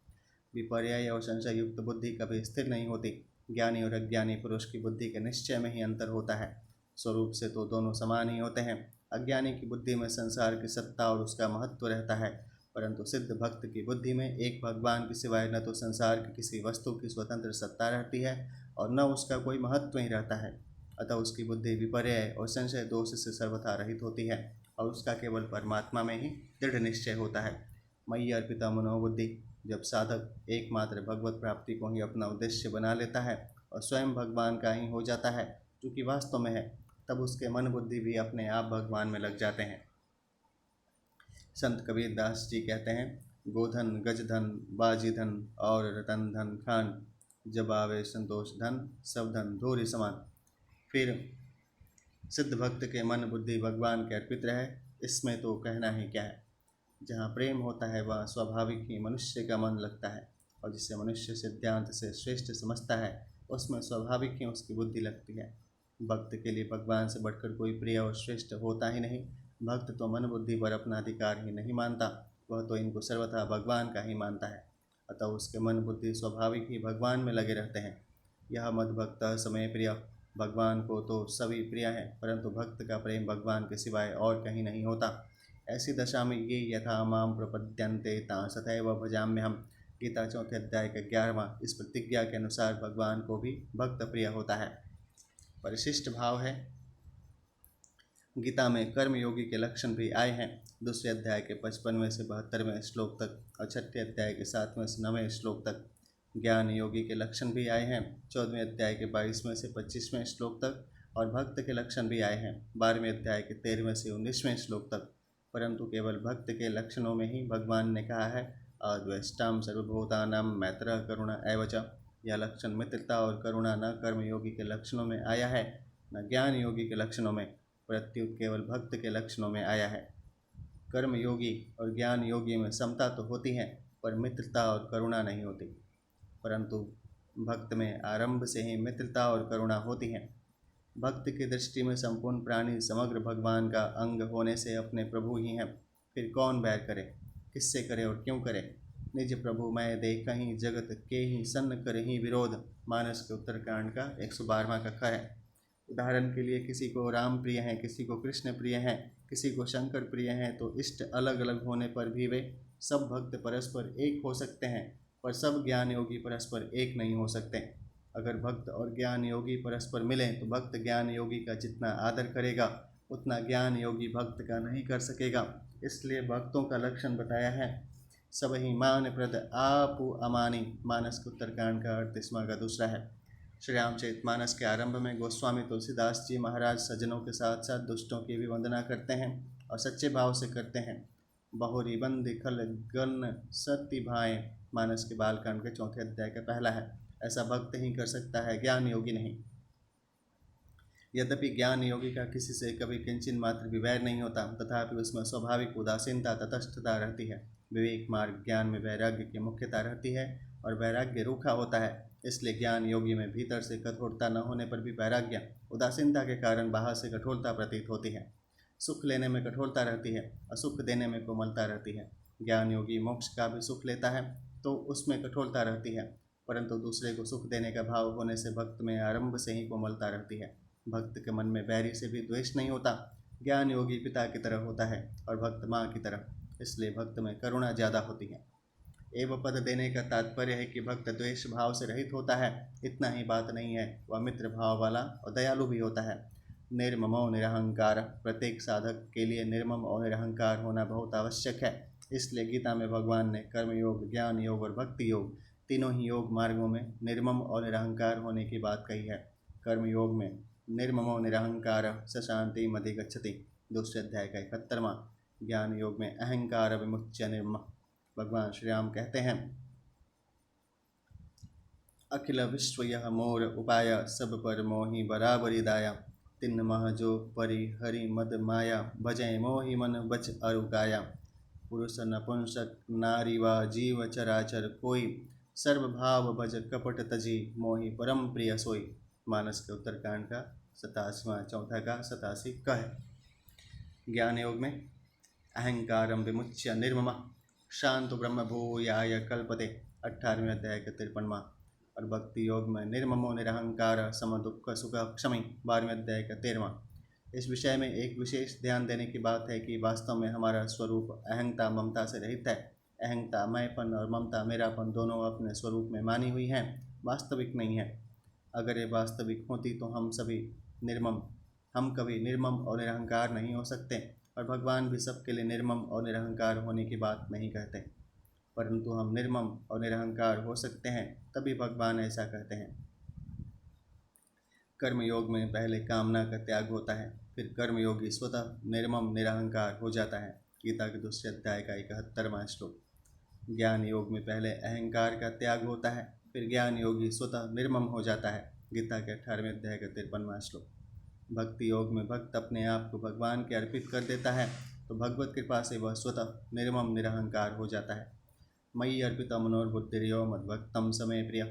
विपर्याय और संशय युक्त बुद्धि कभी स्थिर नहीं होती। ज्ञानी और अज्ञानी पुरुष की बुद्धि के निश्चय में ही अंतर होता है। स्वरूप से तो दोनों समान ही होते हैं। अज्ञानी की बुद्धि में संसार की सत्ता और उसका महत्व रहता है, परंतु सिद्ध भक्त की बुद्धि में एक भगवान के सिवाय न तो संसार की किसी वस्तु की स्वतंत्र सत्ता रहती है और न उसका कोई महत्व ही रहता है। अतः उसकी बुद्धि विपर्यय और संशय दोष से सर्वथा रहित होती है और उसका केवल परमात्मा में ही दृढ़ निश्चय होता है। मयि अर्पिता मनोबुद्धि। जब साधक एकमात्र भगवत प्राप्ति को ही अपना उद्देश्य बना लेता है और स्वयं भगवान का ही हो जाता है, जो कि वास्तव में है, तब उसके मन बुद्धि भी अपने आप भगवान में लग जाते हैं। संत कबीर दास जी कहते हैं, गोधन गजधन बाजीधन और रतन धन खान, जब आवे संतोष धन सब धन धूरि समान। फिर सिद्ध भक्त के मन बुद्धि भगवान के अर्पित रहे, इसमें तो कहना ही क्या है। जहाँ प्रेम होता है वहाँ स्वाभाविक ही मनुष्य का मन लगता है, और जिसे मनुष्य सिद्धांत से श्रेष्ठ समझता है उसमें स्वाभाविक ही उसकी बुद्धि लगती है। भक्त के लिए भगवान से बढ़कर कोई प्रिय और श्रेष्ठ होता ही नहीं। भक्त तो मन बुद्धि पर अपना अधिकार ही नहीं मानता, वह तो इनको सर्वथा भगवान का ही मानता है। अतः उसके मन बुद्धि स्वाभाविक ही भगवान में लगे रहते हैं। यह मद्भक्त समय प्रिय। भगवान को तो सभी प्रिय हैं, परंतु भक्त का प्रेम भगवान के सिवाय और कहीं नहीं होता। ऐसी दशा में ये यथा माम प्रपद्यन्ते ता सदैव भजाम्यहम्। गीता 4 अध्याय का 11वां। इस प्रतिज्ञा के अनुसार भगवान को भी भक्त प्रिय होता है। परिशिष्ट भाव है। गीता में कर्म योगी के लक्षण भी आए हैं। 2 अध्याय के 55वें से 72वें श्लोक तक और 6 अध्याय के 7वें से 9वें श्लोक तक। ज्ञान योगी के लक्षण भी आए हैं 14वें अध्याय के 22वें से 25वें श्लोक तक, और भक्त के लक्षण भी आए हैं 12वें अध्याय के 13वें से 19वें श्लोक तक। परंतु केवल भक्त के लक्षणों में ही भगवान ने कहा है, अद्वेष्टाम सर्वभूतानां मैत्रः करुणा एव च। यह लक्षण मित्रता और करुणा न कर्म योगी के लक्षणों में आया है, न ज्ञान योगी के लक्षणों में, प्रत्युत केवल भक्त के लक्षणों में आया है। कर्म योगी और ज्ञान योगी में समता तो होती है, पर मित्रता और करुणा नहीं होती। परंतु भक्त में आरंभ से ही मित्रता और करुणा होती है। भक्त की दृष्टि में संपूर्ण प्राणी समग्र भगवान का अंग होने से अपने प्रभु ही हैं। फिर कौन बैर करे, किससे करे और क्यों करे। निज प्रभु मैं देखहि जगत के ही सन करहि विरोध। मानस के उत्तरकांड का 112वां कक्षा है। उदाहरण के लिए किसी को राम प्रिय हैं, किसी को कृष्ण प्रिय हैं, किसी को शंकर प्रिय हैं, तो इष्ट अलग अलग होने पर भी वे सब भक्त परस्पर एक हो सकते हैं, पर सब ज्ञान योगी परस्पर एक नहीं हो सकते। अगर भक्त और ज्ञान योगी परस्पर मिलें तो भक्त ज्ञान योगी का जितना आदर करेगा उतना ज्ञान योगी भक्त का नहीं कर सकेगा। इसलिए भक्तों का लक्षण बताया है। सब ही मान प्रद आपु अमानी। मानस के उत्तरकांड का 38वां का 2 है। श्री रामचरित मानस के आरंभ में गोस्वामी तुलसीदास जी महाराज सज्जनों के साथ साथ दुष्टों की भी वंदना करते हैं और सच्चे भाव से करते हैं। बहुरी बंद खल गन सती भाएँ। मानस के बालकांड के 4 अध्याय का 1 है। ऐसा भक्त ही कर सकता है, ज्ञान योगी नहीं। यद्यपि ज्ञान योगी का किसी से कभी किंचित मात्र भी वैर नहीं होता, तथापि उसमें स्वाभाविक उदासीनता तटस्थता रहती है। विवेक मार्ग ज्ञान में वैराग्य की मुख्यता रहती है और वैराग्य रूखा होता है। इसलिए ज्ञान योगी में भीतर से कठोरता न होने पर भी वैराग्य उदासीनता के कारण बाहर से कठोरता प्रतीत होती है। सुख लेने में कठोरता रहती है, असुख देने में कोमलता रहती है। ज्ञान योगी मोक्ष का भी सुख लेता है तो उसमें कठोरता रहती है, परंतु दूसरे को सुख देने का भाव होने से भक्त में आरंभ से ही कोमलता रहती है। भक्त के मन में बैरी से भी द्वेष नहीं होता। ज्ञान योगी पिता की तरह होता है और भक्त माँ की तरह, इसलिए भक्त में करुणा ज़्यादा होती है। एवं पद देने का तात्पर्य है कि भक्त द्वेष भाव से रहित होता है, इतना ही बात नहीं है, वह मित्र भाव वाला और दयालु भी होता है। निर्ममो निरहंकार, प्रत्येक साधक के लिए निर्मम और निरहंकार होना बहुत आवश्यक है। इसलिए गीता में भगवान ने कर्म योग, ज्ञान योग और भक्ति योग, तीनों ही योग मार्गों में निर्मम और निरहंकार होने की बात कही है। कर्म योग में निर्ममो निरहंकार स शांति मधिगच्छति, दूसरे अध्याय का 71वां। ज्ञान योग में अहंकार विमुच्य निर्मम। भगवान श्री राम कहते हैं, अखिल विश्व यह मोर उपाय, सब पर मोहि बराबरी दाया, तिन मह जो परि हरि मद माया, भजय मोहि मन बच अरुकाया। पुरुष नपुंसक नारी व जीव चराचर कोई, सर्वभाव भज कपट तजी, मोहि परम प्रिय सोई। मानस के उत्तरकांड का 87वां, चौथा का 87 क है। ज्ञान योग में अहंकारम विमुच्य निर्मम शांत ब्रह्म भूयाय कल्पते, 18वें अध्याय का 53वां। और भक्ति योग में निर्ममो निरहंकार सम दुख सुख क्षमी, 12वें अध्याय का 13वां। इस विषय में एक विशेष ध्यान देने की बात है कि वास्तव में हमारा स्वरूप अहंता ममता से रहित है। अहंता मैंपन और ममता मेरापन दोनों अपने स्वरूप में मानी हुई हैं, वास्तविक नहीं है। अगर ये वास्तविक होती तो हम कभी निर्मम और निरहंकार नहीं हो सकते, और भगवान भी सबके लिए निर्मम और निरहंकार होने की बात नहीं कहते, परंतु हम निर्मम और निरहंकार हो सकते हैं, तभी भगवान ऐसा कहते हैं। कर्म योग में पहले कामना का त्याग होता है, फिर कर्मयोगी स्वतः निर्मम निरहंकार हो जाता है। गीता के दूसरे अध्याय का 71वां श्लोक। ज्ञान योग में पहले अहंकार का त्याग होता है, फिर ज्ञान योगी स्वतः निर्मम हो जाता है। गीता के 18वें अध्याय का 53वां श्लोक। भक्ति योग में भक्त अपने आप को भगवान के अर्पित कर देता है, तो भगवत कृपा से वह स्वतः निर्मम निरहंकार हो जाता है। मयि अर्पित मनोबुद्धिर्यो मद्भक्तम समय प्रिय।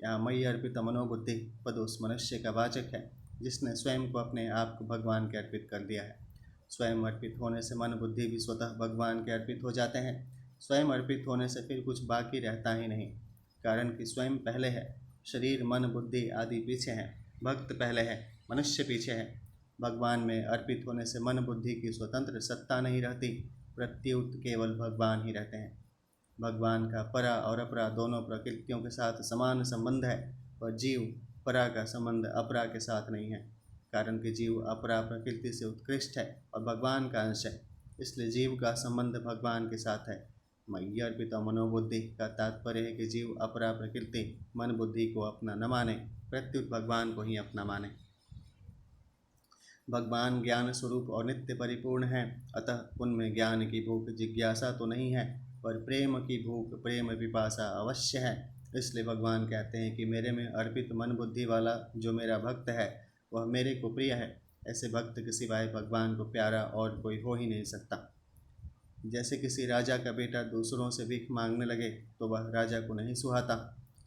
यहाँ मयि अर्पित मनोबुद्धि पद उस मनुष्य का वाचक है जिसने स्वयं को अपने आप को भगवान के अर्पित कर दिया है। स्वयं अर्पित होने से मन बुद्धि भी स्वतः भगवान के अर्पित हो जाते हैं। स्वयं अर्पित होने से फिर कुछ बाकी रहता ही नहीं, कारण कि स्वयं पहले है, शरीर मन बुद्धि आदि पीछे हैं, भक्त पहले है, मनुष्य पीछे है। भगवान में अर्पित होने से मन बुद्धि की स्वतंत्र सत्ता नहीं रहती, प्रत्युत केवल भगवान ही रहते हैं। भगवान का परा और अपरा दोनों प्रकृतियों के साथ समान संबंध है, और जीव परा का संबंध अपरा के साथ नहीं है, कारण कि जीव अपरा प्रकृति से उत्कृष्ट है और भगवान का अंश है, इसलिए जीव का संबंध भगवान के साथ है। मयि अर्पित मनोबुद्धि का तात्पर्य है कि जीव अपरा प्रकृति मन बुद्धि को अपना न माने, प्रत्युत भगवान को ही अपना माने। भगवान ज्ञान स्वरूप और नित्य परिपूर्ण है, अतः उनमें ज्ञान की भूख जिज्ञासा तो नहीं है, पर प्रेम की भूख प्रेम पिपासा अवश्य है। इसलिए भगवान कहते हैं कि मेरे में अर्पित मन बुद्धि वाला जो मेरा भक्त है वह मेरे को प्रिय है। ऐसे भक्त के सिवाय भगवान को प्यारा और कोई हो ही नहीं सकता। जैसे किसी राजा का बेटा दूसरों से भीख मांगने लगे तो वह राजा को नहीं सुहाता,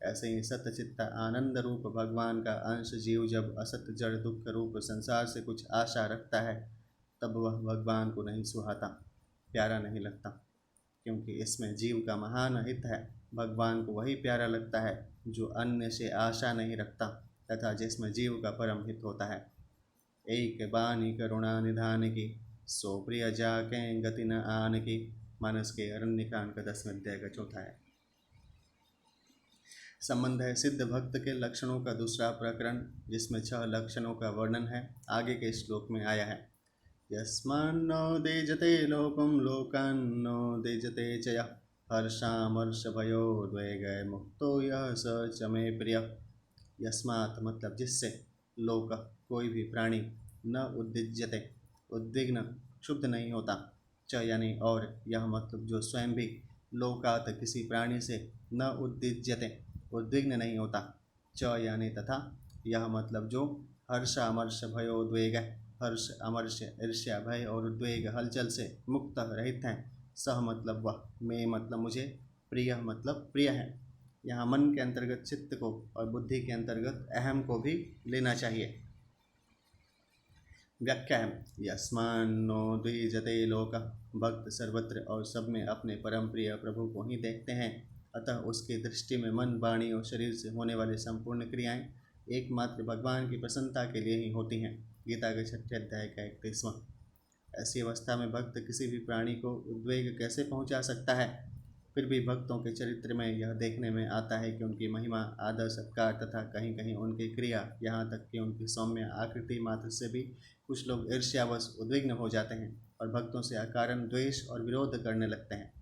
ऐसे ही सत्यचित्त आनंद रूप भगवान का अंश जीव जब असत जड़ दुख रूप संसार से कुछ आशा रखता है, तब वह भगवान को नहीं सुहाता, प्यारा नहीं लगता, क्योंकि इसमें जीव का महान हित है। भगवान को वही प्यारा लगता है जो अन्य से आशा नहीं रखता तथा जिसमें जीव का परम हित होता है। एक बानी करुणा निधान की, सो प्रिय जाके गति न आन की। मानस के अरण्यकांड का 10वें अध्याय का 4था है। संबंध है सिद्ध भक्त के लक्षणों का दूसरा प्रकरण, जिसमें 6 लक्षणों का वर्णन है, आगे के श्लोक में आया है। यस्मान्नो देजते लोकं लोकान्नो देजते च यः, हर्षामर्ष भयोद्वेगै मुक्तो यः स च मे प्रिय। यस्मात् मतलब जिससे, लोक कोई भी प्राणी, न उद्विज्यते उद्विग्न क्षुब्ध नहीं होता, च यानी और, यह मतलब जो स्वयं भी, लोकात किसी प्राणी से, न उद्विज्यते उद्विग्न नहीं होता, च यानी तथा, यह मतलब जो, हर्ष अमर्ष भयोद्वेग, हर्ष अमर्ष ईर्ष्या भय और उद्वेग हलचल से मुक्त रहित हैं, सह मतलब वह, में मतलब मुझे, प्रिय मतलब प्रिय है। यहाँ मन के अंतर्गत चित्त को और बुद्धि के अंतर्गत अहम को भी लेना चाहिए। व्याख्या है, यस्मान्नो द्विजते लोक, भक्त सर्वत्र और सब में अपने परम प्रिय प्रभु को ही देखते हैं, अतः उसकी दृष्टि में मन, वाणी और शरीर से होने वाली संपूर्ण क्रियाएं एकमात्र भगवान की प्रसन्नता के लिए ही होती हैं। गीता के 6 अध्याय का 31वां। ऐसी अवस्था में भक्त किसी भी प्राणी को उद्वेग कैसे पहुंचा सकता है? फिर भी भक्तों के चरित्र में यह देखने में आता है कि उनकी महिमा, आदर, सत्कार तथा कहीं कहीं उनकी क्रिया, यहाँ तक कि उनकी सौम्य आकृति मात्र से भी कुछ लोग ईर्ष्यावश उद्विग्न हो जाते हैं और भक्तों से अकारण द्वेष और विरोध करने लगते हैं।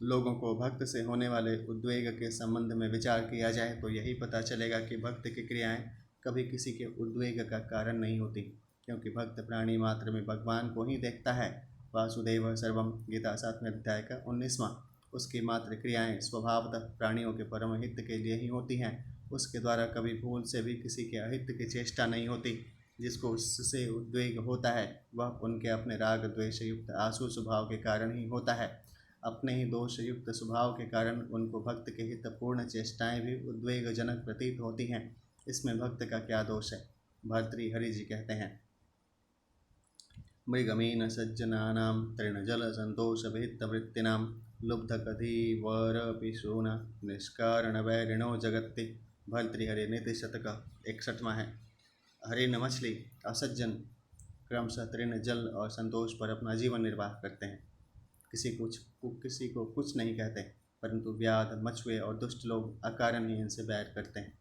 लोगों को भक्त से होने वाले उद्वेग के संबंध में विचार किया जाए तो यही पता चलेगा कि भक्त की क्रियाएं कभी किसी के उद्वेग का कारण नहीं होती, क्योंकि भक्त प्राणी मात्र में भगवान को ही देखता है। वासुदेव सर्वम, गीता 7वें अध्याय का 19वां। उसकी मात्र क्रियाएं स्वभावतः प्राणियों के परम हित के लिए ही होती हैं। उसके द्वारा कभी भूल से भी किसी के अहित की चेष्टा नहीं होती। जिसको उससे उद्वेग होता है वह उनके अपने राग द्वेष युक्त आसु स्वभाव के कारण ही होता है। अपने ही दोष युक्त स्वभाव के कारण उनको भक्त के हितपूर्ण चेष्टाएं भी उद्वेगजनक प्रतीत होती हैं। इसमें भक्त का क्या दोष है? भर्तृहरि जी कहते हैं, मृगमीन सज्जनानां तृणजलसन्तोषविहितवृत्तिनां लुब्धकधीवरपिशूना निष्कारणवैरिणो जगत्ति। भर्तृहरि नीति शतक 61वां है। हरिण मछली असज्जन क्रमशः तृण, जल और संतोष पर अपना जीवन निर्वाह करते हैं। किसी को कुछ नहीं कहते, परंतु व्याध, मछुए और दुष्ट लोग अकारण ही इनसे बैर करते हैं।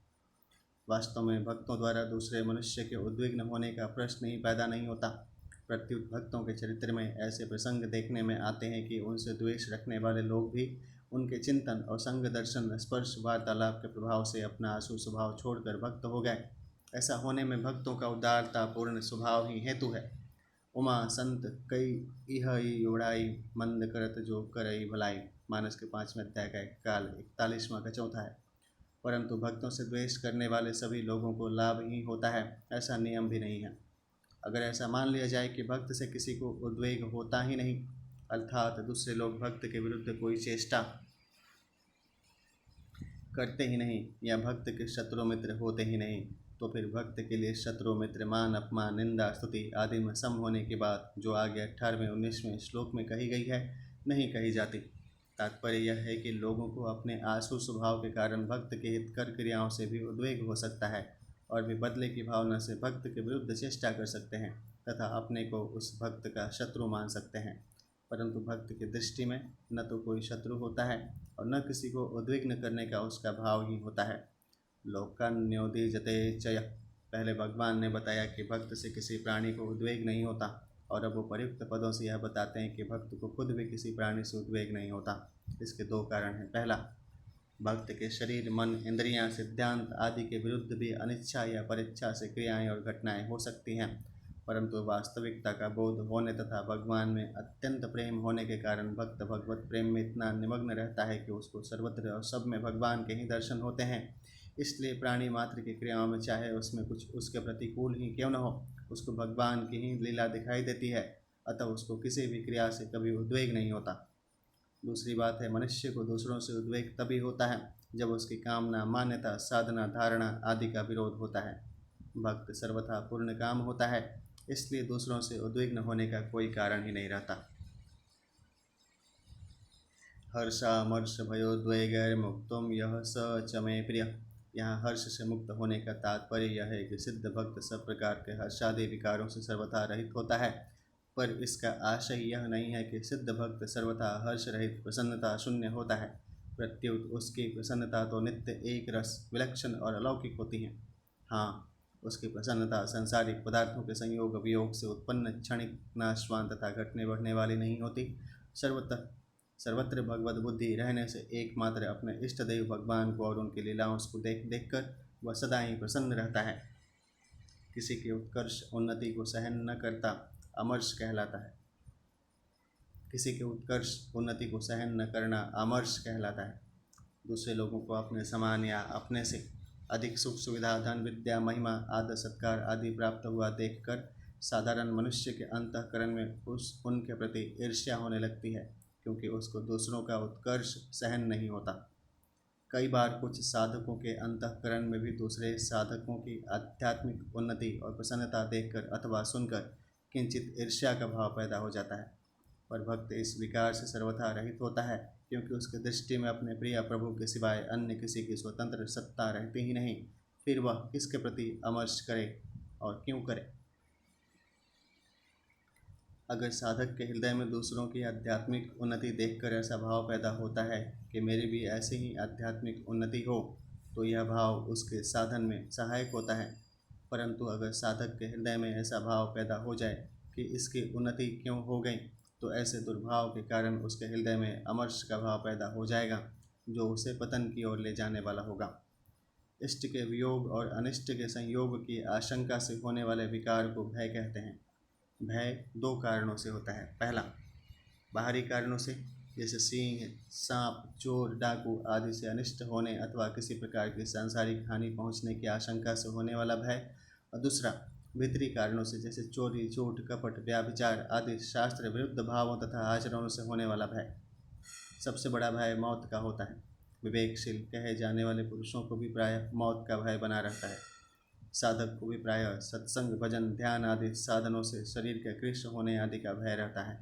वास्तव में भक्तों द्वारा दूसरे मनुष्य के उद्विग्न होने का प्रश्न ही पैदा नहीं होता। प्रत्युत भक्तों के चरित्र में ऐसे प्रसंग देखने में आते हैं कि उनसे द्वेष रखने वाले लोग भी उनके चिंतन और संग दर्शन, स्पर्श, वार्तालाप के प्रभाव से अपना आसु स्वभाव छोड़कर भक्त हो गए। ऐसा होने में भक्तों का उदारतापूर्ण स्वभाव ही हेतु है। उमा संत कई इह उड़ाई, मंद करत जो करई भलाई। मानस के 5वें अध्याय का काल 41वां का 4था है। परंतु भक्तों से द्वेष करने वाले सभी लोगों को लाभ ही होता है, ऐसा नियम भी नहीं है। अगर ऐसा मान लिया जाए कि भक्त से किसी को उद्वेग होता ही नहीं, अर्थात दूसरे लोग भक्त के विरुद्ध कोई चेष्टा करते ही नहीं या भक्त के शत्रु मित्र होते ही नहीं, तो फिर भक्त के लिए शत्रु मित्र, मान, अपमान, निंदा, स्तुति आदि में सम होने की बात जो आगे 18वें 19वें श्लोक में कही गई है नहीं कही जाती। तात्पर्य यह है कि लोगों को अपने आसु स्वभाव के कारण भक्त के हितकर क्रियाओं से भी उद्वेग हो सकता है और वे बदले की भावना से भक्त के विरुद्ध चेष्टा कर सकते हैं तथा अपने को उस भक्त का शत्रु मान सकते हैं। परंतु भक्त की दृष्टि में न तो कोई शत्रु होता है और न किसी को उद्विग्न करने का उसका भाव ही होता है। लोकान्योदिजते चय, पहले भगवान ने बताया कि भक्त से किसी प्राणी को उद्वेग नहीं होता और अब उपयुक्त पदों से यह बताते हैं कि भक्त को खुद भी किसी प्राणी से उद्वेग नहीं होता। इसके दो कारण हैं। पहला, भक्त के शरीर, मन, इंद्रियां, सिद्धांत आदि के विरुद्ध भी अनिच्छा या परीक्षा से क्रियाएं और घटनाएं हो सकती हैं, परंतु वास्तविकता का बोध होने तथा भगवान में अत्यंत प्रेम होने के कारण भक्त भगवत प्रेम में इतना निमग्न रहता है कि उसको सर्वत्र और सब में भगवान के ही दर्शन होते हैं। इसलिए प्राणी मात्र की क्रियाओं में चाहे उसमें कुछ उसके प्रतिकूल ही क्यों न हो, उसको भगवान की ही लीला दिखाई देती है, अतः उसको किसी भी क्रिया से कभी उद्वेग नहीं होता। दूसरी बात है, मनुष्य को दूसरों से उद्वेग तभी होता है जब उसकी कामना, मान्यता, साधना, धारणा आदि का विरोध होता है। भक्त सर्वथा पूर्ण काम होता है, इसलिए दूसरों से उद्विग्न होने का कोई कारण ही नहीं रहता। हर्षामर्ष भयोद्वेगैर मुक्तुम यह स च मे प्रिय। यहाँ हर्ष से मुक्त होने का तात्पर्य यह है कि सिद्ध भक्त सब प्रकार के हर्षादि विकारों से सर्वथा रहित होता है, पर इसका आशय यह नहीं है कि सिद्ध भक्त सर्वथा हर्ष रहित, प्रसन्नता शून्य होता है। प्रत्युत उसकी प्रसन्नता तो नित्य, एक रस, विलक्षण और अलौकिक होती है। हाँ, उसकी प्रसन्नता संसारिक पदार्थों के संयोग वियोग से उत्पन्न क्षणिक, नाशवान तथा घटने बढ़ने वाली नहीं होती। सर्वत्र भगवत बुद्धि रहने से एकमात्र अपने इष्ट देव भगवान को और उनकी लीलाओं को देख देख कर वह सदा ही प्रसन्न रहता है। किसी की उत्कर्ष उन्नति को सहन न करता अमर्ष कहलाता है। किसी के उत्कर्ष उन्नति को सहन न करना अमर्ष कहलाता है। दूसरे लोगों को अपने समान या अपने से अधिक सुख सुविधा, धन, विद्या, महिमा, आदर सत्कार आदि प्राप्त हुआ देखकर साधारण मनुष्य के अंतःकरण में उनके प्रति ईर्ष्या होने लगती है, क्योंकि उसको दूसरों का उत्कर्ष सहन नहीं होता। कई बार कुछ साधकों के अंतःकरण में भी दूसरे साधकों की आध्यात्मिक उन्नति और प्रसन्नता देखकर अथवा सुनकर किंचित ईर्ष्या का भाव पैदा हो जाता है। पर भक्त इस विकार से सर्वथा रहित होता है, क्योंकि उसकी दृष्टि में अपने प्रिय प्रभु के सिवाय अन्य किसी की स्वतंत्र सत्ता रहती ही नहीं। फिर वह किसके प्रति अमर्ष करे और क्यों करे? अगर साधक के हृदय में दूसरों की आध्यात्मिक उन्नति देखकर ऐसा भाव पैदा होता है कि मेरी भी ऐसी ही आध्यात्मिक उन्नति हो, तो यह भाव उसके साधन में सहायक होता है। परंतु अगर साधक के हृदय में ऐसा भाव पैदा हो जाए कि इसकी उन्नति क्यों हो गई, तो ऐसे दुर्भाव के कारण उसके हृदय में अमर्ष का भाव पैदा हो जाएगा, जो उसे पतन की ओर ले जाने वाला होगा। इष्ट के वियोग और अनिष्ट के संयोग की आशंका से होने वाले विकार को भय कहते हैं। भय दो कारणों से होता है। पहला, बाहरी कारणों से, जैसे सिंह, सांप, चोर, डाकू आदि से अनिष्ट होने अथवा किसी प्रकार की सांसारिक हानि पहुंचने की आशंका से होने वाला भय। और दूसरा, भीतरी कारणों से, जैसे चोरी, झूठ, कपट, व्याभिचार आदि शास्त्र विरुद्ध भावों तथा आचरणों से होने वाला भय। सबसे बड़ा भय मौत का होता है। विवेकशील कहे जाने वाले पुरुषों को भी प्रायः मौत का भय बना रहता है। साधक को भी प्रायः सत्संग, भजन, ध्यान आदि साधनों से शरीर के कृष्ण होने आदि का भय रहता है।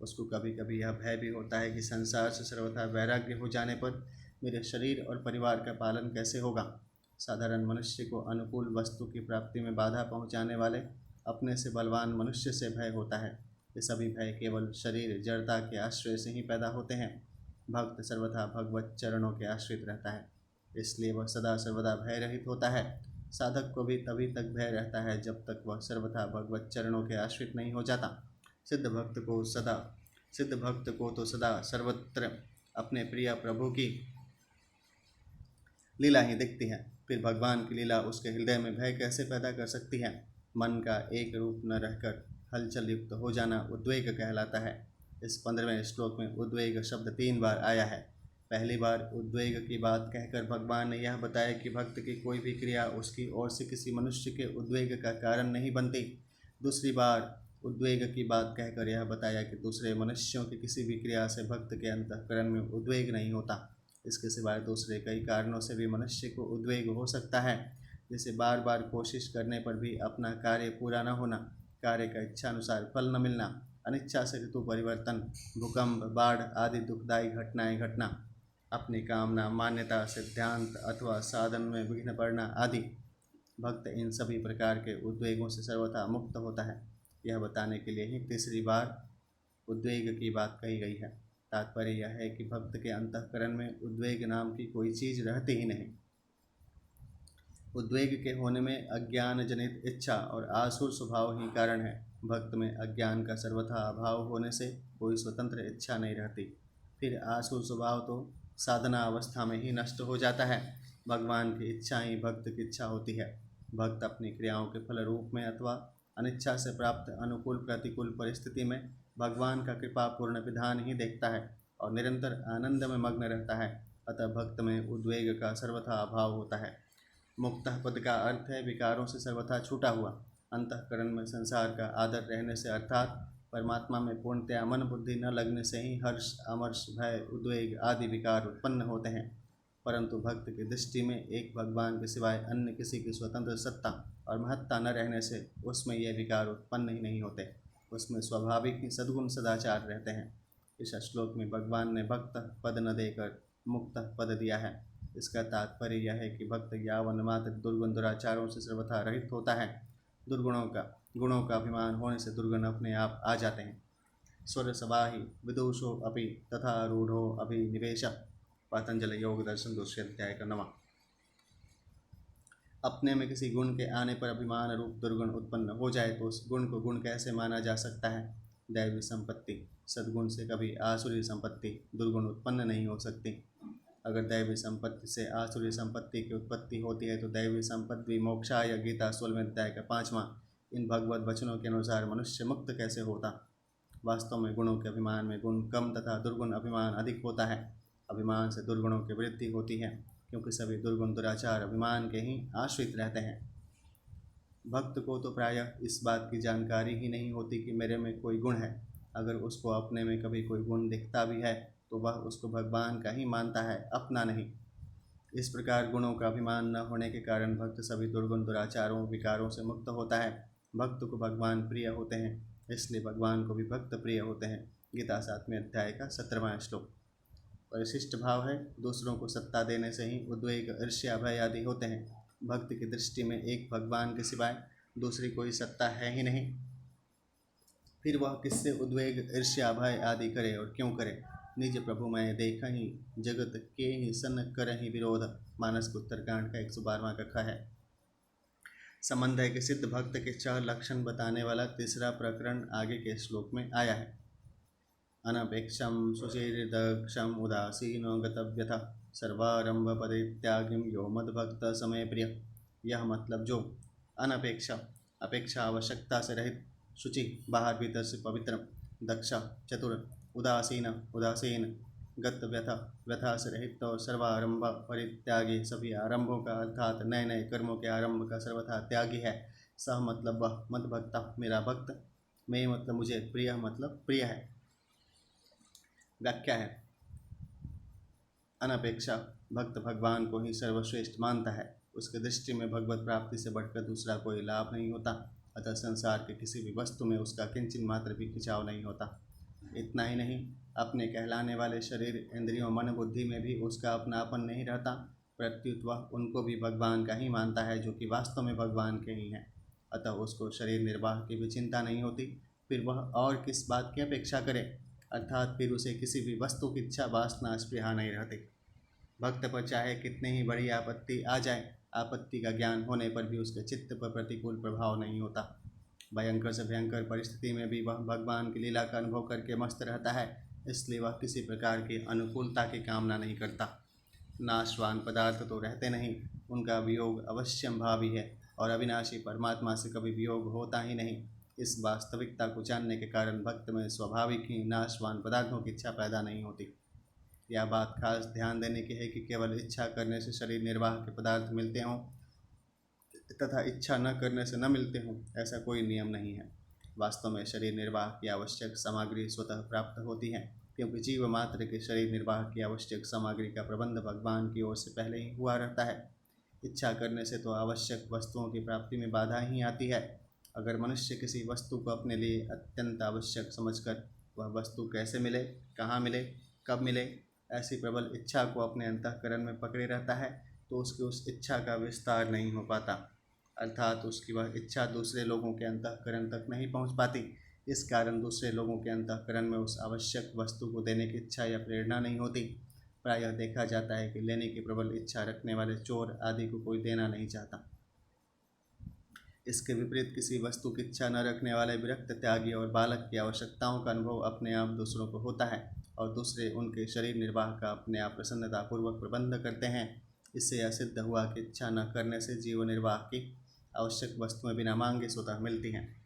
उसको कभी कभी यह भय भी होता है कि संसार से सर्वथा वैराग्य हो जाने पर मेरे शरीर और परिवार का पालन कैसे होगा। साधारण मनुष्य को अनुकूल वस्तु की प्राप्ति में बाधा पहुंचाने वाले अपने से बलवान मनुष्य से भय होता है। ये सभी भय केवल शरीर जड़ता के आश्रय से ही पैदा होते हैं। भक्त सर्वथा भगवत चरणों के आश्रित रहता है, इसलिए वह सदा सर्वदा भय रहित होता है। साधक को भी तभी तक भय रहता है जब तक वह सर्वथा भगवत चरणों के आश्रित नहीं हो जाता। सिद्ध भक्त को तो सदा सर्वत्र अपने प्रिय प्रभु की लीला ही दिखती है। फिर भगवान की लीला उसके हृदय में भय कैसे पैदा कर सकती है? मन का एक रूप न रहकर हलचल युक्त हो जाना उद्वेग कहलाता है। इस 15वें श्लोक में उद्वेग शब्द 3 बार आया है। पहली बार उद्वेग की बात कहकर भगवान ने यह बताया कि भक्त की कोई भी क्रिया उसकी ओर से किसी मनुष्य के उद्वेग का कारण नहीं बनती। दूसरी बार उद्वेग की बात कहकर यह बताया कि दूसरे मनुष्यों की किसी भी क्रिया से भक्त के अंतःकरण में उद्वेग नहीं होता। इसके सिवाय दूसरे कई कारणों से भी मनुष्य को उद्वेग हो सकता है, जैसे बार बार कोशिश करने पर भी अपना कार्य पूरा न होना, कार्य का इच्छानुसार फल न मिलना, अनिच्छा से ऋतु परिवर्तन, भूकंप, बाढ़ आदि दुखदायी घटनाएं घटना, अपनी कामना, मान्यता, सिद्धांत अथवा साधन में विघ्न पड़ना आदि। भक्त इन सभी प्रकार के उद्वेगों से सर्वथा मुक्त होता है। यह बताने के लिए ही तीसरी बार उद्वेग की बात कही गई है। तात्पर्य यह है कि भक्त के अंतःकरण में उद्वेग नाम की कोई चीज रहती ही नहीं। उद्वेग के होने में अज्ञान जनित इच्छा और आसुर स्वभाव ही कारण है। भक्त में अज्ञान का सर्वथा अभाव होने से कोई स्वतंत्र इच्छा नहीं रहती। फिर आसुर स्वभाव तो साधना अवस्था में ही नष्ट हो जाता है। भगवान की इच्छा ही भक्त की इच्छा होती है। भक्त अपनी क्रियाओं के फल रूप में अथवा अनिच्छा से प्राप्त अनुकूल प्रतिकूल परिस्थिति में भगवान का कृपापूर्ण विधान ही देखता है और निरंतर आनंद में मग्न रहता है। अतः भक्त में उद्वेग का सर्वथा अभाव होता है। मुक्त पद का अर्थ है विकारों से सर्वथा छूटा हुआ। अंतःकरण में संसार का आदर रहने से अर्थात परमात्मा में पूर्णतया मन बुद्धि न लगने से ही हर्ष, अमर्ष, भय, उद्वेग आदि विकार उत्पन्न होते हैं। परंतु भक्त की दृष्टि में एक भगवान के सिवाय अन्य किसी की स्वतंत्र सत्ता और महत्ता न रहने से उसमें ये विकार उत्पन्न ही नहीं होते। उसमें स्वाभाविक ही सद्गुण सदाचार रहते हैं। इस श्लोक में भगवान ने भक्त पद न देकर मुक्त पद दिया है। इसका तात्पर्य यह है कि भक्त यावन मात्र दुर्गुण दुराचारों से सर्वथा रहित होता है। गुणों का अभिमान होने से दुर्गुण अपने आप आ जाते हैं। स्वर सवाही विदुषो अपि तथा रूढ़ो अभिनिवेश। पतंजल योग दर्शन 2 अध्याय का 9। अपने में किसी गुण के आने पर अभिमान रूप दुर्गुण उत्पन्न हो जाए तो उस गुण को गुण कैसे माना जा सकता है? दैवी संपत्ति, सद्गुण से कभी आसुरी संपत्ति, दुर्गुण उत्पन्न नहीं हो सकती। अगर दैवी संपत्ति से आसुरी संपत्ति की उत्पत्ति होती है तो दैवी संपत्ति मोक्षाय गीता 16वें अध्याय का 5वां इन भगवत वचनों के अनुसार मनुष्य मुक्त कैसे होता? वास्तव में गुणों के अभिमान में गुण कम तथा दुर्गुण अभिमान अधिक होता है। अभिमान से दुर्गुणों की वृद्धि होती है, क्योंकि सभी दुर्गुण दुराचार अभिमान के ही आश्रित रहते हैं। भक्त को तो प्रायः इस बात की जानकारी ही नहीं होती कि मेरे में कोई गुण है। अगर उसको अपने में कभी कोई गुण दिखता भी है तो वह उसको भगवान का ही मानता है, अपना नहीं। इस प्रकार गुणों का अभिमान न होने के कारण भक्त सभी दुर्गुण दुराचारों विकारों से मुक्त होता है। भक्त को भगवान प्रिय होते हैं, इसलिए भगवान को भी भक्त प्रिय होते हैं। गीता 7वें अध्याय का 17वां श्लोक। परिशिष्ट भाव है, दूसरों को सत्ता देने से ही उद्वेग ईर्ष्या भय आदि होते हैं। भक्त की दृष्टि में एक भगवान के सिवाय दूसरी कोई सत्ता है ही नहीं, फिर वह किससे उद्वेग ईर्ष्या भय आदि करे और क्यों करे। निज प्रभु मैं देखा ही जगत के ही सन करहि विरोध। मानस के उत्तरकांड का 112वां कथा है। संबंध है कि सिद्ध भक्त के 6 लक्षण बताने वाला तीसरा प्रकरण आगे के श्लोक में आया है। अनपेक्षम सुचिर्दक्षम उदासीनो गतव्यथा सर्वारंभ परित्यागिम यो मद्भक्त समय प्रिय। यह मतलब जो अनपेक्षा अपेक्षा आवश्यकता से रहित, शुचि बाहर भीतर से पवित्र, दक्ष चतुर, उदासीन गत व्यथा से रहित और सर्वारंभ परित्यागी सभी आरंभों का अर्थात नए नए कर्मों के आरंभ का सर्वथा त्यागी है। सह मतलब वह, मद भक्ता मेरा भक्त, मैं मतलब मुझे, प्रिय मतलब प्रिय है। व्याख्या है, अनपेक्षा भक्त भगवान को ही सर्वश्रेष्ठ मानता है। उसकी दृष्टि में भगवत प्राप्ति से बढ़कर दूसरा कोई लाभ नहीं होता, अतः संसार के किसी भी वस्तु में उसका किंचित मात्र भी खिंचाव नहीं होता। इतना ही नहीं, अपने कहलाने वाले शरीर इंद्रियों मन बुद्धि में भी उसका अपनापन नहीं रहता, प्रत्युत वह उनको भी भगवान का ही मानता है जो कि वास्तव में भगवान के ही हैं। अतः उसको शरीर निर्वाह की भी चिंता नहीं होती, फिर वह और किस बात की अपेक्षा करे, अर्थात फिर उसे किसी भी वस्तु की इच्छा वासना स्पृहा नहीं रहती। भक्त पर चाहे कितनी ही बड़ी आपत्ति आ जाए, आपत्ति का ज्ञान होने पर भी उसके चित्त पर प्रतिकूल प्रभाव नहीं होता। भयंकर से भयंकर परिस्थिति में भी वह भगवान की लीला का अनुभव करके मस्त रहता है, इसलिए वह किसी प्रकार की अनुकूलता की कामना नहीं करता। नाशवान पदार्थ तो रहते नहीं, उनका वियोग अवश्यंभावी है और अविनाशी परमात्मा से कभी वियोग होता ही नहीं। इस वास्तविकता को जानने के कारण भक्त में स्वाभाविक ही नाशवान पदार्थों की इच्छा पैदा नहीं होती। यह बात खास ध्यान देने की है कि केवल इच्छा करने से शरीर निर्वाह के पदार्थ मिलते हों तथा इच्छा न करने से न मिलते हों, ऐसा कोई नियम नहीं है। वास्तव में शरीर निर्वाह की आवश्यक सामग्री स्वतः प्राप्त होती है, क्योंकि जीव मात्र के शरीर निर्वाह की आवश्यक सामग्री का प्रबंध भगवान की ओर से पहले ही हुआ रहता है। इच्छा करने से तो आवश्यक वस्तुओं की प्राप्ति में बाधा ही आती है। अगर मनुष्य किसी वस्तु को अपने लिए अत्यंत आवश्यक समझकर वह वस्तु कैसे मिले, कहाँ मिले, कब मिले, ऐसी प्रबल इच्छा को अपने अंतःकरण में पकड़े रहता है, तो उसकी उस इच्छा का विस्तार नहीं हो पाता, अर्थात उसकी वह इच्छा दूसरे लोगों के अंतःकरण तक नहीं पहुंच पाती। इस कारण दूसरे लोगों के अंतःकरण में उस आवश्यक वस्तु को देने की इच्छा या प्रेरणा नहीं होती। प्रायः देखा जाता है कि लेने की प्रबल इच्छा रखने वाले चोर आदि को कोई देना नहीं चाहता। इसके विपरीत किसी वस्तु की इच्छा न रखने वाले विरक्त त्यागी और बालक की आवश्यकताओं का अनुभव अपने आप दूसरों को होता है और दूसरे उनके शरीर निर्वाह का अपने आप प्रसन्नतापूर्वक प्रबंध करते हैं। इससे यह सिद्ध हुआ कि इच्छा न करने से जीवन निर्वाह की आवश्यक वस्तुएं बिना मांगे स्वतः मिलती हैं।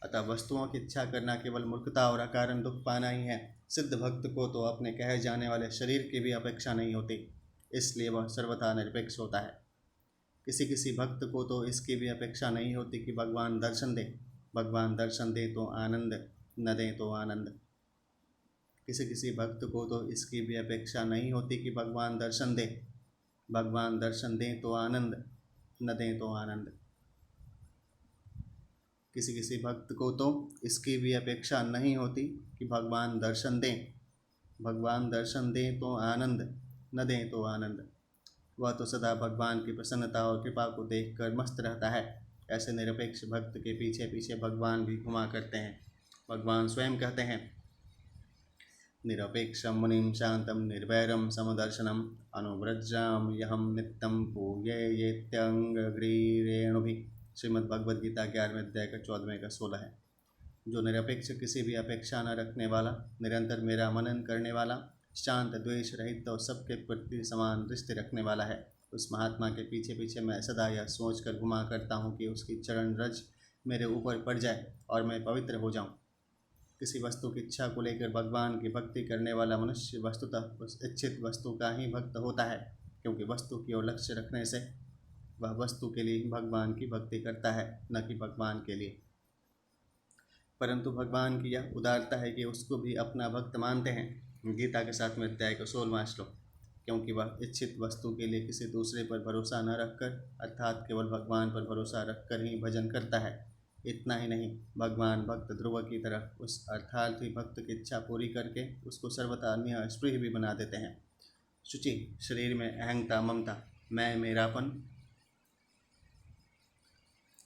अतः वस्तुओं की इच्छा करना केवल मूर्खता और अकारण दुख पाना ही है। सिद्ध भक्त को तो अपने कहे जाने वाले शरीर की भी अपेक्षा नहीं होती, इसलिए वह सर्वथा निरपेक्ष होता है। किसी किसी भक्त को तो इसकी भी अपेक्षा नहीं होती कि भगवान दर्शन दें। भगवान दर्शन दें तो आनंद, न दें तो आनंद। किसी किसी भक्त को तो इसकी भी अपेक्षा नहीं होती कि भगवान दर्शन दें। भगवान दर्शन दें तो आनंद, न दें तो आनंद। किसी किसी भक्त को तो इसकी भी अपेक्षा नहीं होती कि भगवान दर्शन दें। भगवान दर्शन दें तो आनंद, न दें तो आनंद। वह तो सदा भगवान की प्रसन्नता और कृपा को देखकर मस्त रहता है। ऐसे निरपेक्ष भक्त के पीछे पीछे भगवान भी घुमा करते हैं। भगवान स्वयं कहते हैं, निरपेक्षम मुनिम शांतम निर्वैरम समदर्शनम अनुव्रजाम यहम नित्यम पूज्येत्यंगग्रीरेणुभि। श्रीमद्भगवद्गीता 11वें अध्याय का 14वें का 16 है। जो निरपेक्ष किसी भी अपेक्षा न रखने वाला, निरंतर मेरा मनन करने वाला, शांत द्वेष रहित और सबके प्रति समान दृष्टि रखने वाला है, उस महात्मा के पीछे पीछे मैं सदा यह सोच कर घुमा करता हूँ कि उसकी चरण रज मेरे ऊपर पड़ जाए और मैं पवित्र हो जाऊँ। किसी वस्तु की इच्छा को लेकर भगवान की भक्ति करने वाला मनुष्य वस्तुतः उस इच्छित वस्तु का ही भक्त होता है, क्योंकि वस्तु की ओर लक्ष्य रखने से वह वस्तु के लिए ही भगवान की भक्ति करता है, न कि भगवान के लिए। परंतु भगवान की यह उदारता है कि उसको भी अपना भक्त मानते हैं। गीता के 7वें अध्याय का 16वां श्लोक। क्योंकि वह इच्छित वस्तु के लिए किसी दूसरे पर भरोसा न रखकर अर्थात केवल भगवान पर भरोसा रखकर ही भजन करता है। इतना ही नहीं, भगवान भक्त ध्रुव की तरह उस अर्थार्थी भक्त की इच्छा पूरी करके उसको सर्वथा निःस्पृह भी बना देते हैं। शुचि शरीर में अहंता, ममता, मैं मेरापन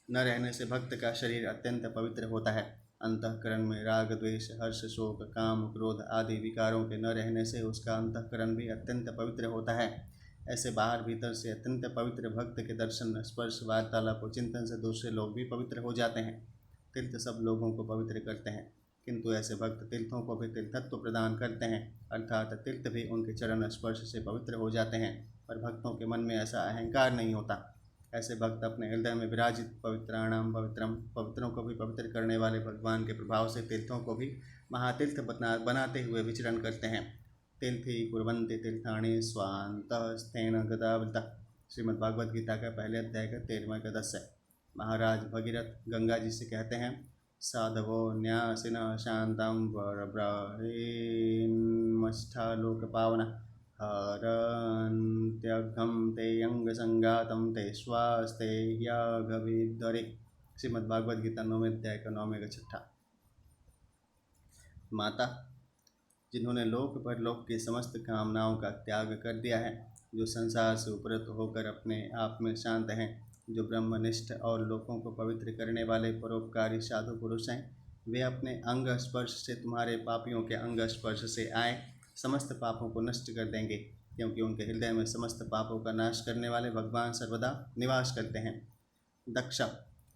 न रहने से भक्त का शरीर अत्यंत पवित्र होता है। अंतःकरण में राग, द्वेष, हर्ष, शोक, काम, क्रोध आदि विकारों के न रहने से उसका अंतःकरण भी अत्यंत पवित्र होता है। ऐसे बाहर भीतर से अत्यंत पवित्र भक्त के दर्शन, स्पर्श, वार्तालाप और चिंतन से दूसरे लोग भी पवित्र हो जाते हैं। तीर्थ सब लोगों को पवित्र करते हैं, किंतु ऐसे भक्त तीर्थों को भी तीर्थत्व प्रदान करते हैं, अर्थात तीर्थ भी उनके चरण स्पर्श से पवित्र हो जाते हैं। पर भक्तों के मन में ऐसा अहंकार नहीं होता। ऐसे भक्त अपने हृदय में विराजित पवित्राणाम पवित्रम, पवित्रों को भी पवित्र करने वाले भगवान के प्रभाव से तीर्थों को भी महातीर्थ बनाते हुए विचरण करते हैं। तीर्थी कुर्वन्ति तीर्थानि स्वान्तस्थेन गदावृता। श्रीमद्भागवत गीता का पहले अध्याय का 13वां का 10 है। महाराज भगीरथ गंगा जी से कहते हैं, साधवो न्यासिन शांतं वरब्रह्मष्ठालोक पावना हरन्त्यघं ते अंगसंगातं ते स्वास्ते ह्यघविद्वरे। श्रीमद्भागवत गीता 9वें अध्याय का 9वें का 6। माता, जिन्होंने लोक परलोक की समस्त कामनाओं का त्याग कर दिया है, जो संसार से उपरत होकर अपने आप में शांत हैं, जो ब्रह्मनिष्ठ और लोकों को पवित्र करने वाले परोपकारी साधु पुरुष हैं, वे अपने अंग स्पर्श से तुम्हारे पापियों के अंग स्पर्श से आए समस्त पापों को नष्ट कर देंगे, क्योंकि उनके हृदय में समस्त पापों का नाश करने वाले भगवान सर्वदा निवास करते हैं। दक्ष,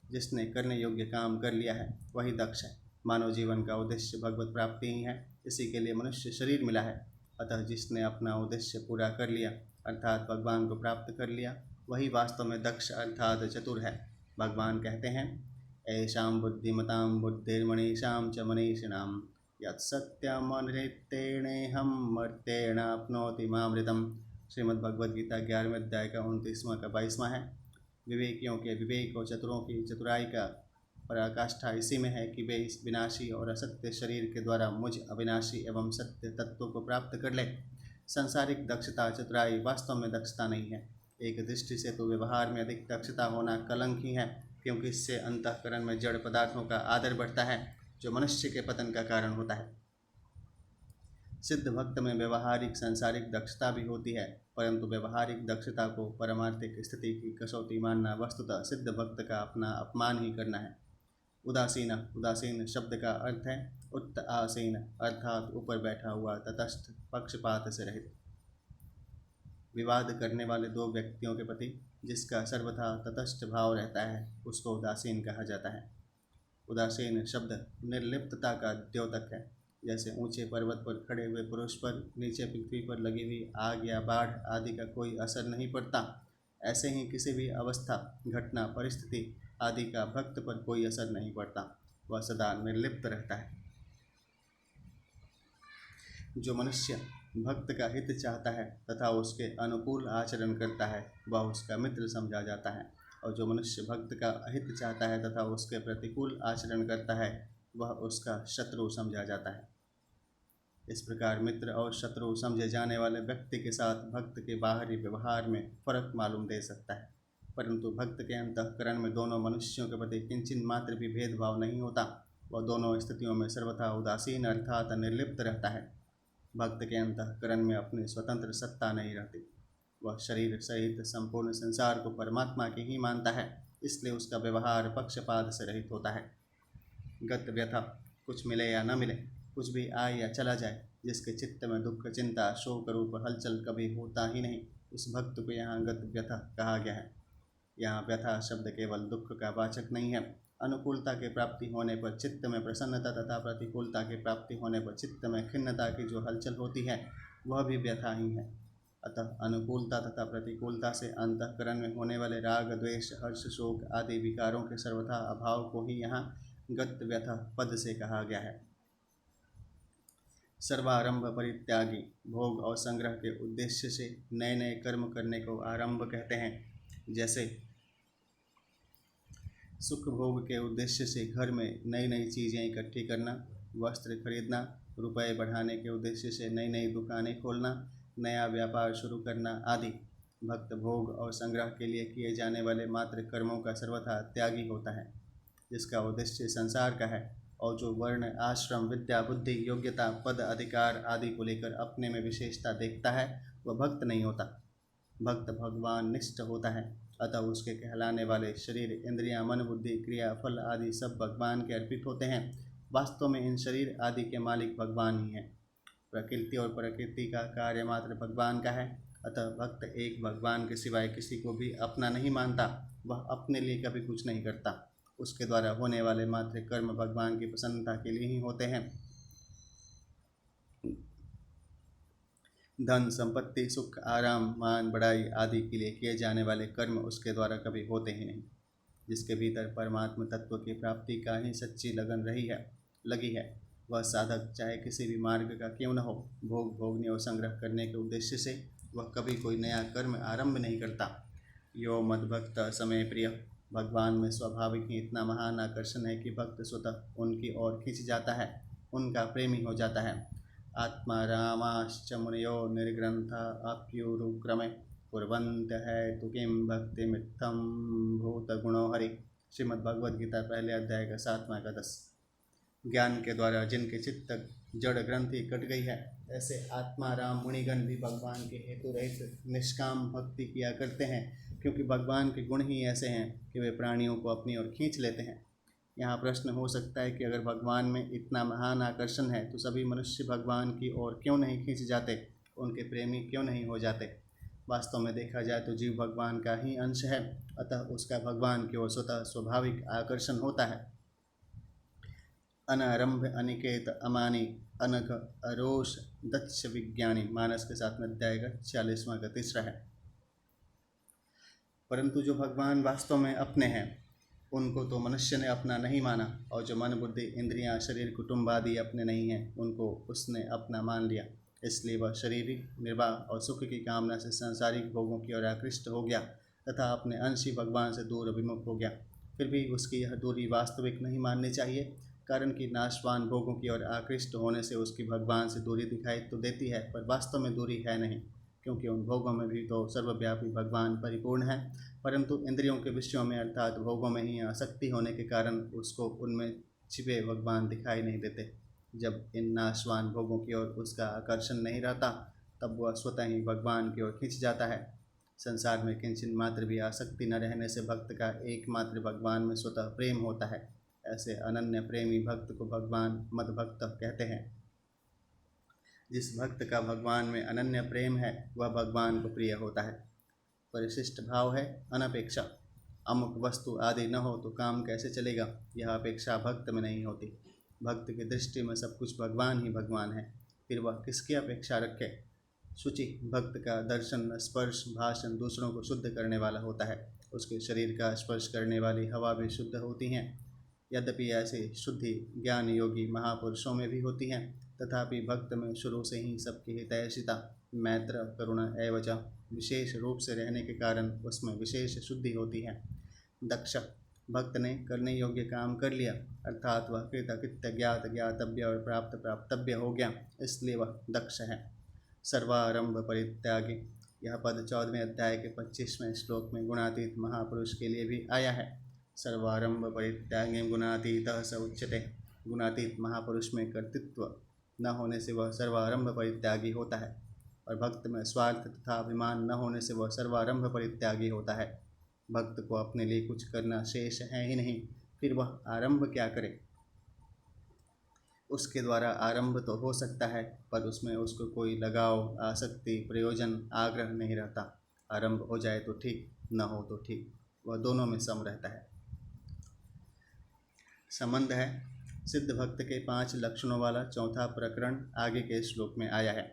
जिसने करने योग्य काम कर लिया है वही दक्ष है। मानव जीवन का उद्देश्य भगवत प्राप्ति ही है, इसी के लिए मनुष्य शरीर मिला है। अतः जिसने अपना उद्देश्य पूरा कर लिया अर्थात भगवान को प्राप्त कर लिया, वही वास्तव में दक्ष अर्थात चतुर है। भगवान कहते हैं, ऐशां बुद्धिमतां बुद्धिर्मनीषां च मनीषिणां यत्सत्यमनृतेणेहं मर्त्येणाप्नोति मामृतम्। श्रीमद्भगवद गीता 11वें अध्याय का 29वां का 22वां है। विवेकियों के विवेक और चतुरों की चतुराई का पराकाष्ठा इसी में है कि वे इस विनाशी और असत्य शरीर के द्वारा मुझ अविनाशी एवं सत्य तत्व को प्राप्त कर ले। संसारिक दक्षता चतुराई वास्तव में दक्षता नहीं है। एक दृष्टि से तो व्यवहार में अधिक दक्षता होना कलंक ही है, क्योंकि इससे अंतःकरण में जड़ पदार्थों का आदर बढ़ता है, जो मनुष्य के पतन का कारण होता है। सिद्ध भक्त में व्यवहारिक सांसारिक दक्षता भी होती है, परंतु व्यवहारिक दक्षता को परमार्थिक स्थिति की कसौटी मानना वस्तुतः सिद्ध भक्त का अपना अपमान ही करना है। उदासीन, उदासीन शब्द का अर्थ है उत्त आसीन, अर्थात ऊपर बैठा हुआ, तटस्थ, पक्षपात से रहित। विवाद करने वाले दो व्यक्तियों के प्रति जिसका सर्वथा तटस्थ भाव रहता है उसको उदासीन कहा जाता है। उदासीन शब्द निर्लिप्तता का द्योतक है। जैसे ऊंचे पर्वत पर खड़े हुए पुरुष पर नीचे पृथ्वी पर लगी हुई आग या बाढ़ आदि का कोई असर नहीं पड़ता, ऐसे ही किसी भी अवस्था, घटना, परिस्थिति आदि का भक्त पर कोई असर नहीं पड़ता, वह सदा निर्लिप्त रहता है। जो मनुष्य भक्त का हित चाहता है तथा उसके अनुकूल आचरण करता है वह उसका मित्र समझा जाता है, और जो मनुष्य भक्त का अहित चाहता है तथा उसके प्रतिकूल आचरण करता है वह उसका शत्रु समझा जाता है। इस प्रकार मित्र और शत्रु समझे जाने वाले व्यक्ति के साथ भक्त के बाहरी व्यवहार में फर्क मालूम दे सकता है, परंतु भक्त के अंतःकरण में दोनों मनुष्यों के प्रति किंचित मात्र भी भेदभाव नहीं होता। वह दोनों स्थितियों में सर्वथा उदासीन अर्थात निर्लिप्त रहता है। भक्त के अंतःकरण में अपनी स्वतंत्र सत्ता नहीं रहती। वह शरीर सहित संपूर्ण संसार को परमात्मा की ही मानता है, इसलिए उसका व्यवहार पक्षपात से रहित होता है। गत व्यथा, कुछ मिले या न मिले, कुछ भी आए या चला जाए, जिसके चित्त में दुख, चिंता, शोक रूप हलचल कभी होता ही नहीं, उस भक्त को यहाँ गत व्यथा कहा गया है। यहाँ व्यथा शब्द केवल दुख का वाचक नहीं है। अनुकूलता की प्राप्ति होने पर चित्त में प्रसन्नता तथा प्रतिकूलता की प्राप्ति होने पर चित्त में खिन्नता की जो हलचल होती है वह भी व्यथा ही है। अतः अनुकूलता तथा प्रतिकूलता से अंतःकरण में होने वाले राग, द्वेष, हर्ष, शोक आदि विकारों के सर्वथा अभाव को ही यहाँ गत व्यथा पद से कहा गया है। सर्वारंभ परित्यागी, भोग और संग्रह के उद्देश्य से नए नए कर्म करने को आरंभ कहते हैं। जैसे सुख भोग के उद्देश्य से घर में नई नई चीज़ें इकट्ठी करना, वस्त्र खरीदना, रुपए बढ़ाने के उद्देश्य से नई नई दुकानें खोलना, नया व्यापार शुरू करना आदि। भक्त भोग और संग्रह के लिए किए जाने वाले मात्र कर्मों का सर्वथा त्यागी होता है। जिसका उद्देश्य संसार का है और जो वर्ण आश्रम विद्या बुद्धि योग्यता पद अधिकार आदि को लेकर अपने में विशेषता देखता है वह भक्त नहीं होता। भक्त भगवान निष्ठ होता है, अतः उसके कहलाने वाले शरीर इंद्रियां मन बुद्धि क्रिया फल आदि सब भगवान के अर्पित होते हैं। वास्तव में इन शरीर आदि के मालिक भगवान ही हैं। प्रकृति और प्रकृति का कार्य मात्र भगवान का है, अतः भक्त एक भगवान के सिवाय किसी को भी अपना नहीं मानता। वह अपने लिए कभी कुछ नहीं करता। उसके द्वारा होने वाले मात्र कर्म भगवान की प्रसन्नता के लिए ही होते हैं। धन संपत्ति सुख आराम मान बढ़ाई आदि के लिए किए जाने वाले कर्म उसके द्वारा कभी होते ही नहीं। जिसके भीतर परमात्मा तत्व की प्राप्ति का ही सच्ची लगन लगी है वह साधक चाहे किसी भी मार्ग का क्यों न हो, भोग भोगने और संग्रह करने के उद्देश्य से वह कभी कोई नया कर्म आरंभ नहीं करता। यो मद्भक्त समय प्रिय, भगवान में स्वाभाविक ही इतना महान आकर्षण है कि भक्त स्वतः उनकी ओर खींच जाता है, उनका प्रेमी हो जाता है। आत्मा रामाश्च मुनयो निर्ग्रंथा आप्युरुक्रमे कुर्वन्त है तु किं भक्तिमित्थं भूतगुणो हरि। श्रीमद्भगवद्गीता पहले अध्याय का 7वां का 10। ज्ञान के द्वारा जिनके चित्त जड़ ग्रंथि कट गई है, ऐसे आत्मा राम मुनिगण भी भगवान के हेतु रहित निष्काम भक्ति किया करते हैं, क्योंकि भगवान के गुण ही ऐसे हैं कि वे प्राणियों को अपनी ओर खींच लेते हैं। यहाँ प्रश्न हो सकता है कि अगर भगवान में इतना महान आकर्षण है तो सभी मनुष्य भगवान की ओर क्यों नहीं खींच जाते, उनके प्रेमी क्यों नहीं हो जाते। वास्तव में देखा जाए तो जीव भगवान का ही अंश है, अतः उसका भगवान की ओर स्वतः स्वाभाविक आकर्षण होता है। अनारंभ अनिकेत अमानी अनघ अरोष दक्ष विज्ञानी मानस के 7वें अध्याय का 46वां का 3 है। परंतु जो भगवान वास्तव में अपने हैं उनको तो मनुष्य ने अपना नहीं माना, और जो मन बुद्धि इंद्रियां शरीर कुटुंब आदि अपने नहीं हैं उनको उसने अपना मान लिया। इसलिए वह शारीरिक निर्वाह और सुख की कामना से सांसारिक भोगों की ओर आकृष्ट हो गया तथा अपने अंश ही भगवान से दूर अभिमुख हो गया। फिर भी उसकी यह दूरी वास्तविक नहीं माननी चाहिए, कारण कि नाशवान भोगों की ओर आकृष्ट होने से उसकी भगवान से दूरी दिखाई तो देती है, पर वास्तव में दूरी है नहीं, क्योंकि उन भोगों में भी तो सर्वव्यापी भगवान परिपूर्ण है। परंतु इंद्रियों के विषयों में अर्थात भोगों में ही आसक्ति होने के कारण उसको उनमें छिपे भगवान दिखाई नहीं देते। जब इन नाशवान भोगों की ओर उसका आकर्षण नहीं रहता तब वह स्वतः ही भगवान की ओर खींच जाता है। संसार में किंचन मात्र भी आसक्ति न रहने से भक्त का एकमात्र भगवान में स्वतः प्रेम होता है। ऐसे अनन्य प्रेमी भक्त को भगवान मद्भक्त कहते हैं। जिस भक्त का भगवान में अनन्य प्रेम है वह भगवान को प्रिय होता है। परिशिष्ट भाव है अनपेक्षा। अमुक वस्तु आदि न हो तो काम कैसे चलेगा, यह अपेक्षा भक्त में नहीं होती। भक्त की दृष्टि में सब कुछ भगवान ही भगवान है, फिर वह किसकी अपेक्षा रखे। शुचि भक्त का दर्शन स्पर्श भाषण दूसरों को शुद्ध करने वाला होता है। उसके शरीर का स्पर्श करने वाली हवा भी शुद्ध होती हैं। यद्यपि ऐसी शुद्धि ज्ञान योगी महापुरुषों में भी होती है, तथापि भक्त में शुरू से ही सबकी हितैषिता मैत्र करुणा एवं विशेष रूप से रहने के कारण उसमें विशेष शुद्धि होती है। दक्ष भक्त ने करने योग्य काम कर लिया, अर्थात वह कृतकृत्य ज्ञात ज्ञातव्य और प्राप्त प्राप्तव्य हो गया, इसलिए वह दक्ष है। सर्वारंभ परित्यागी, यह पद 14वें अध्याय के 25वें श्लोक में गुणातीत महापुरुष के लिए भी आया है। सर्वारंभ परित्यागी गुणातीतः स उच्यते। गुणातीत महापुरुष में कर्तृत्व न होने से वह सर्वारंभ परित्यागी होता है, और भक्त में स्वार्थ तथा अभिमान न होने से वह सर्वारंभ परित्यागी होता है। भक्त को अपने लिए कुछ करना शेष है ही नहीं, फिर वह आरंभ क्या करे। उसके द्वारा आरंभ तो हो सकता है, पर उसमें उसको कोई लगाव आसक्ति प्रयोजन आग्रह नहीं रहता। आरंभ हो जाए तो ठीक, न हो तो ठीक, वह दोनों में सम रहता है। संबंध है सिद्ध भक्त के 5 लक्षणों वाला चौथा प्रकरण आगे के श्लोक में आया है।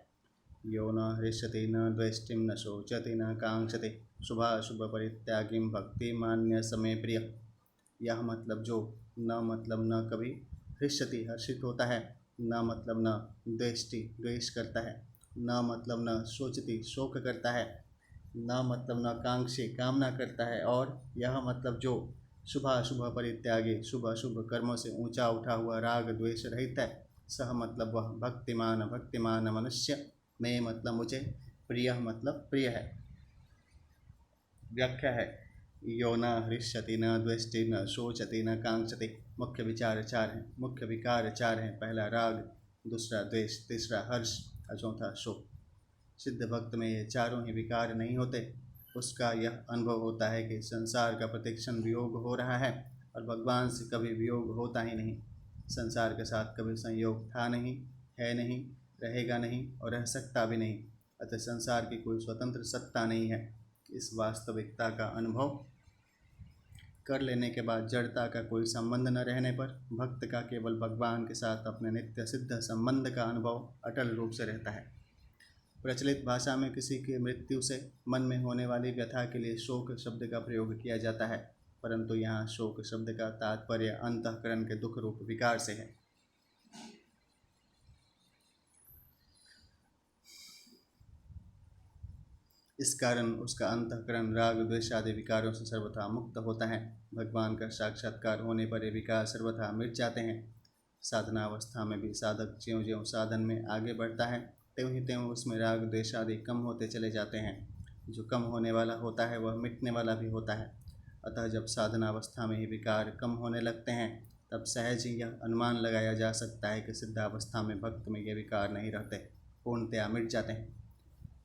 यो न हृष्यति न द्वेष्टिं न शोचति न कांक्षति शुभाशुभ परित्यागीं भक्ति मान्य समय प्रिय। यह मतलब जो न मतलब न कभी हृष्यति हर्षित होता है, न मतलब न द्वेष्टि द्वेष करता है, न मतलब न शोचति शोक करता है, न मतलब न कांक्षी कामना करता है, और यह मतलब जो शुभाशुभ परित्यागी शुभ अशुभ कर्मों से ऊंचा उठा हुआ राग द्वेष रहित है। सह मतलब वह भक्तिमान मनुष्य, में मतलब मुझे, प्रिय मतलब प्रिय है। व्याख्या है, यो न हृष्यति न द्वेष्टि न शोचति न कांक्षति। मुख्य विचार चार हैं, मुख्य विकार चार हैं। पहला राग, दूसरा द्वेष, तीसरा हर्ष और चौथा शोक। सिद्ध भक्त में ये चारों ही विकार नहीं होते। उसका यह अनुभव होता है कि संसार का प्रतिक्षण वियोग हो रहा है और भगवान से कभी वियोग होता ही नहीं। संसार के साथ कभी संयोग था नहीं, है नहीं, रहेगा नहीं और रह सकता भी नहीं। अतः संसार की कोई स्वतंत्र सत्ता नहीं है। इस वास्तविकता का अनुभव कर लेने के बाद जड़ता का कोई संबंध न रहने पर भक्त का केवल भगवान के साथ अपने नित्य सिद्ध संबंध का अनुभव अटल रूप से रहता है। प्रचलित भाषा में किसी की मृत्यु से मन में होने वाली व्यथा के लिए शोक शब्द का प्रयोग किया जाता है, परंतु यहाँ शोक शब्द का तात्पर्य अंतःकरण के दुख रूप विकार से है। इस कारण उसका अंतःकरण राग द्वेष आदि विकारों से सर्वथा मुक्त होता है। भगवान का साक्षात्कार होने पर ये विकार सर्वथा मिट जाते हैं। साधनावस्था में भी साधक ज्यों ज्यों साधन में आगे बढ़ता है त्यों ही त्यों उसमें राग द्वेष आदि कम होते चले जाते हैं। जो कम होने वाला होता है वह मिटने वाला भी होता है। अतः जब साधनावस्था में ही विकार कम होने लगते हैं तब सहज ही यह अनुमान लगाया जा सकता है कि सिद्धावस्था में भक्त में ये विकार नहीं रहते, पूर्णतया मिट जाते हैं।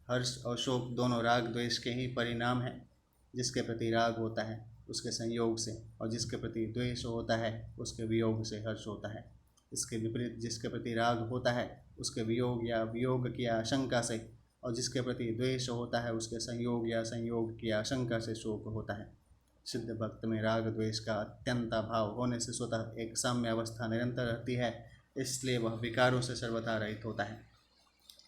हर्ष और शोक दोनों राग द्वेष के ही परिणाम हैं। जिसके प्रति राग होता है उसके संयोग से, और जिसके प्रति द्वेष होता है उसके वियोग से हर्ष होता है। इसके विपरीत जिसके प्रति राग होता है उसके वियोग या वियोग की आशंका से, और जिसके प्रति द्वेष होता है उसके संयोग या संयोग की आशंका से शोक होता है। सिद्ध भक्त में राग द्वेष का अत्यंत अभाव होने से स्वतः एक साम्य अवस्था निरंतर रहती है, इसलिए वह विकारों से सर्वथा रहित होता है।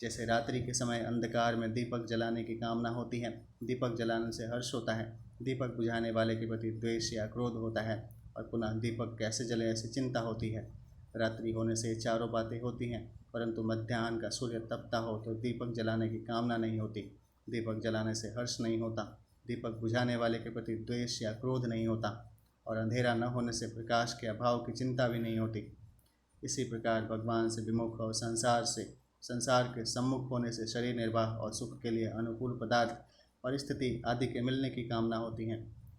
जैसे रात्रि के समय अंधकार में दीपक जलाने की कामना होती है, दीपक जलाने से हर्ष होता है, दीपक बुझाने वाले के प्रति द्वेष या क्रोध होता है, और पुनः दीपक कैसे जले ऐसी चिंता होती है। रात्रि होने से चारों बातें होती हैं, परंतु मध्याह्न का सूर्य तपता हो तो दीपक जलाने की कामना नहीं होती, दीपक जलाने से हर्ष नहीं होता, दीपक बुझाने वाले के प्रति द्वेष या क्रोध नहीं होता, और अंधेरा न होने से प्रकाश के अभाव की चिंता भी नहीं होती। इसी प्रकार भगवान से विमुख और संसार के सम्मुख होने से शरीर निर्वाह और सुख के लिए अनुकूल पदार्थ, परिस्थिति आदि के मिलने की कामना होती है।